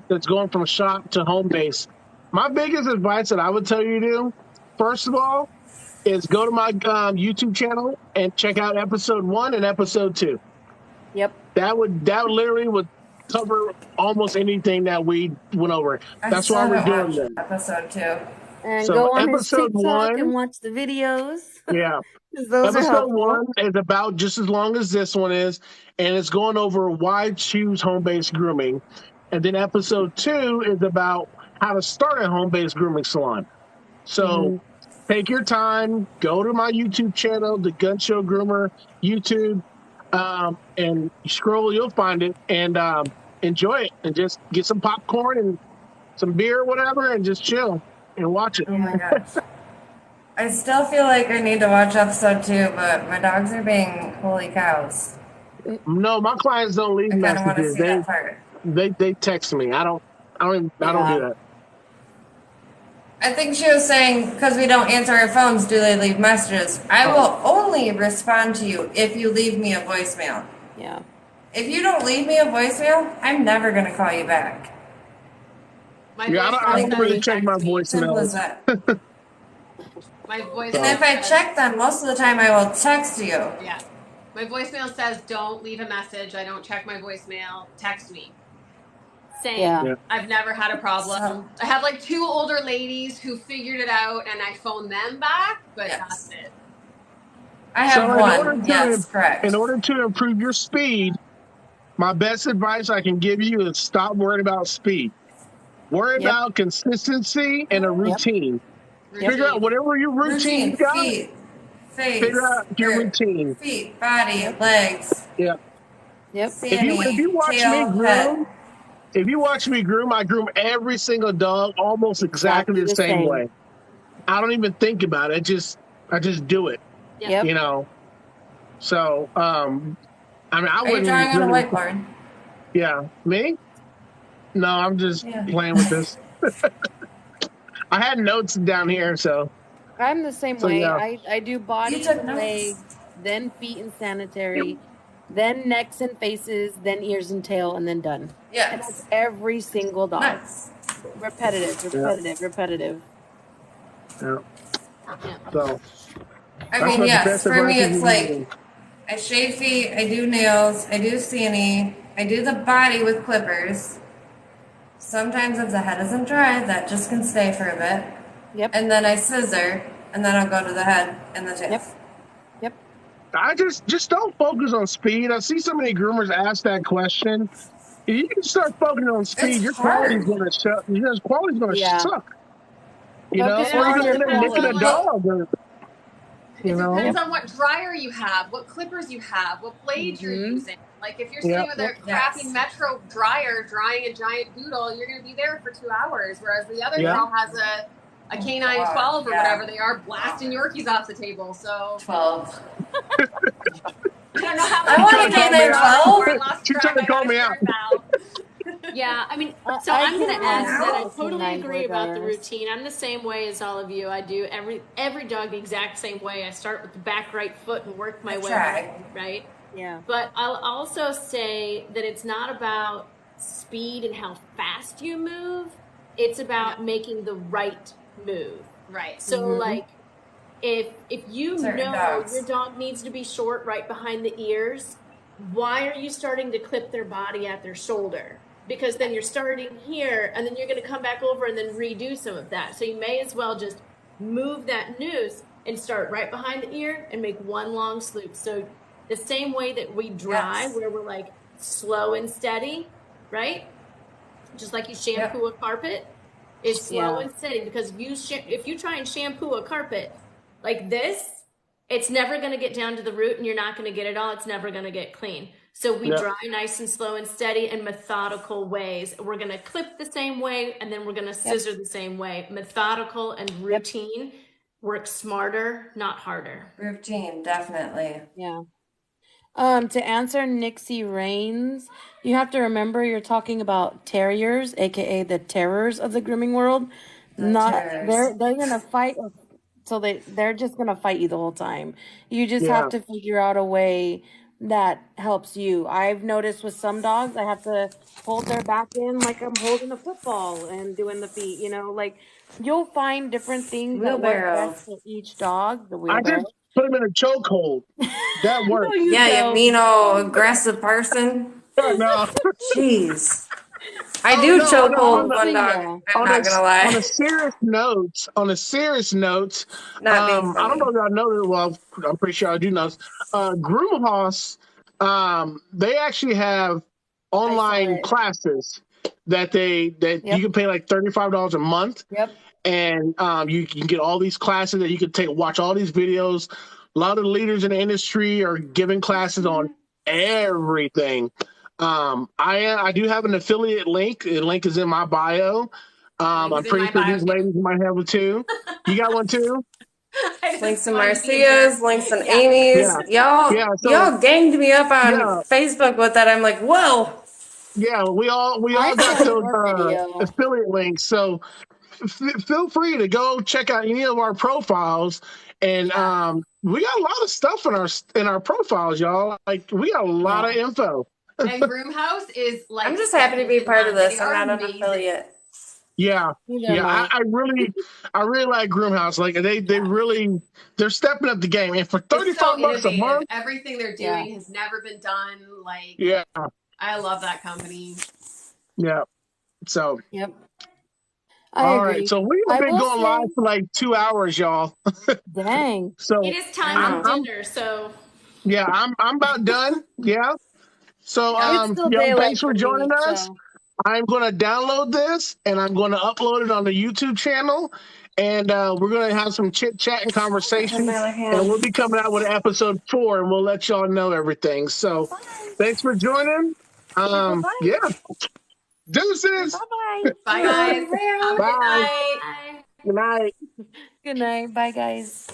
that's going from shop to home base? My biggest advice that I would tell you to do, first of all, is go to my YouTube channel and check out episode 1 and episode 2. Yep. That literally would cover almost anything that we went over. I That's still why we're haven't doing watched them. episode 2. And So go on his episode TikTok 1, and watch the videos. yeah. 'Cause those are Episode helpful. 1 is about just as long as this one is, and it's going over why choose home-based grooming. And then episode 2 is about how to start a home-based grooming salon. So take your time, go to my YouTube channel, the Gun Show Groomer YouTube, and scroll, you'll find it, and enjoy it, and just get some popcorn and some beer or whatever, and just chill and watch it. Oh my gosh. I still feel like I need to watch episode 2, but my dogs are being holy cows. No, my clients don't leave I kind of want to messages. see that part. They text me. I don't do that. I think she was saying because we don't answer our phones, do they leave messages? I will only respond to you if you leave me a voicemail. Yeah. If you don't leave me a voicemail, I'm never gonna call you back. My Yeah, I voicemail don't really says check my text me. Simple as voicemails. that. My And voicemail if I says, check them, most of the time I will text you. yeah. My voicemail says don't leave a message. I don't check my voicemail. Text me. Same. Yeah. Yeah. I've never had a problem. So- I have like 2 older ladies who figured it out and I phone them back, but Yes. that's it. I have So one. Yes, correct. in order to improve your speed, my best advice I can give you is stop worrying about speed. Worry Yep. about consistency and a Yep. routine. Yep. Figure out Routine. whatever your routine you got. Feet, Figure face, out your or routine. feet, body, Yep. legs, Yeah. Yep. If you Sandy, watch me tail, head. groom, if you watch me groom, I groom every single dog almost exactly the same way. I don't even think about it. I just do it. Yep. You know. So I mean I Are you wouldn't drawing on a really whiteboard? yeah. Me? No, I'm just Yeah. playing with this. I had notes down here, so I'm the same So, way. yeah. I do body, You took and notes. legs, then feet and sanitary, then necks and faces, then ears and tail, and then done. And that's Yes. every single dog. Nice. Repetitive. yeah. Yeah. So I That's mean, what the yes, best for me advice it's is like using. I shave feet, I do nails, I do Sandy, I do the body with clippers. Sometimes if the head isn't dry, that just can stay for a bit. Yep. And then I scissor, and then I'll go to the head and the tail. Yep. Yep. I just don't focus on speed. I see so many groomers ask that question. If you can start focusing on speed, It's your quality's hard. gonna suck. Your quality's gonna Yeah. suck. You know, Focus And it or you're on gonna also your end up depends nicking on a quality. like dog. Or, you it know. depends on what dryer you have, what clippers you have, what blades you're Mhm. using. Like if you're Yeah. sitting with a crappy Yes. Metro dryer drying a giant poodle, you're gonna be there for 2 hours. Whereas the other Yeah. girl has a canine God, 12 or yeah. whatever they are, blasting Yorkies off the table. So 12. I don't know how I many want a times canine I've gone 12. before I lost She's track. trying to I call got a me out. stern valve. Yeah, I mean, I I'm going to can't add handle that I the totally canine agree blood about the dryers. routine. I'm the same way as all of you. I do every dog the exact same way. I start with the back right foot and work my way Try. up, right? Yeah. But I'll also say that it's not about speed and how fast you move. It's about making the right move. Right. So Mhm. like if you Certain know dogs. your dog needs to be short right behind the ears, why are you starting to clip their body at their shoulder? Because then you're starting here and then you're going to come back over and then redo some of that. So you may as well just move that noose and start right behind the ear and make one long swoop. So the same way that we drive, Yes. where we're like slow and steady, right? Just like you shampoo a carpet, is slow Yeah. and steady. Because if you try and shampoo a carpet like this, it's never going to get down to the root and you're not going to get it all. It's never going to get clean. So we Yeah. dry nice and slow and steady in methodical ways. We're going to clip the same way and then we're going to scissor the same way. Methodical and routine work smarter, not harder. Routine, definitely. Yeah. To answer Nixie Rains, you have to remember you're talking about terriers, aka the terrors of the grooming world. Not terrors. they're gonna fight, so they're just gonna fight you the whole time. You just Yeah. have to figure out a way that helps you. I've noticed with some dogs, I have to hold their back in like I'm holding a football and doing the feet. Like you'll find different things that work Wheelbarrow. best for each dog. The I wheelbarrow. just put him in a chokehold. That No, worked. you Yeah, you don't. mean old aggressive person? No. Jeez. I Oh, do no, chokehold no, one see, dog. yeah. I'm not gonna lie. on a serious note, Not being I don't know funny. if y'all know this. Well, I'm pretty sure I do know. Groom House, they actually have online it. classes that Yep. you can pay like $35 a month, Yep. and you can get all these classes that you can watch all these videos. A lot of the leaders in the industry are giving classes on everything. I do have an affiliate link. The link is in my bio. Link I'm is in pretty my sure bio these too. ladies might have it too. You got one too? Links to Wanted to be a Marcia's, jerk. links on Yeah. Amy's. Y'all, Yeah, so- y'all ganged me up on Yeah. Facebook with that. I'm like, whoa. Yeah, we all I got saw those your video. affiliate links. So feel free to go check out any of our profiles, and we got a lot of stuff in our profiles, y'all. Like we got a lot of info. And Groom House is like I'm just happy to be part of this. I'm not an amazing. affiliate. Yeah, I really like Groom House. Like they're stepping up the game, and for $35 a month, everything they're doing has never been done. Like, I love that company. Yeah. So. Yep. All right, so we have been going live for like 2 hours, y'all. Dang. So it is time for dinner. So. Yeah, I'm about done. Yeah. So It's still daylight thanks for for joining me, us. so. I'm going to download this and I'm going to upload it on the YouTube channel. And we're going to have some chit chat and conversation. And we'll be coming out with episode 4 and we'll let y'all know everything. So thanks for joining. Yeah. Deuces. Bye-bye. Bye, guys. Have a good night. Good night. Good night. Bye, guys.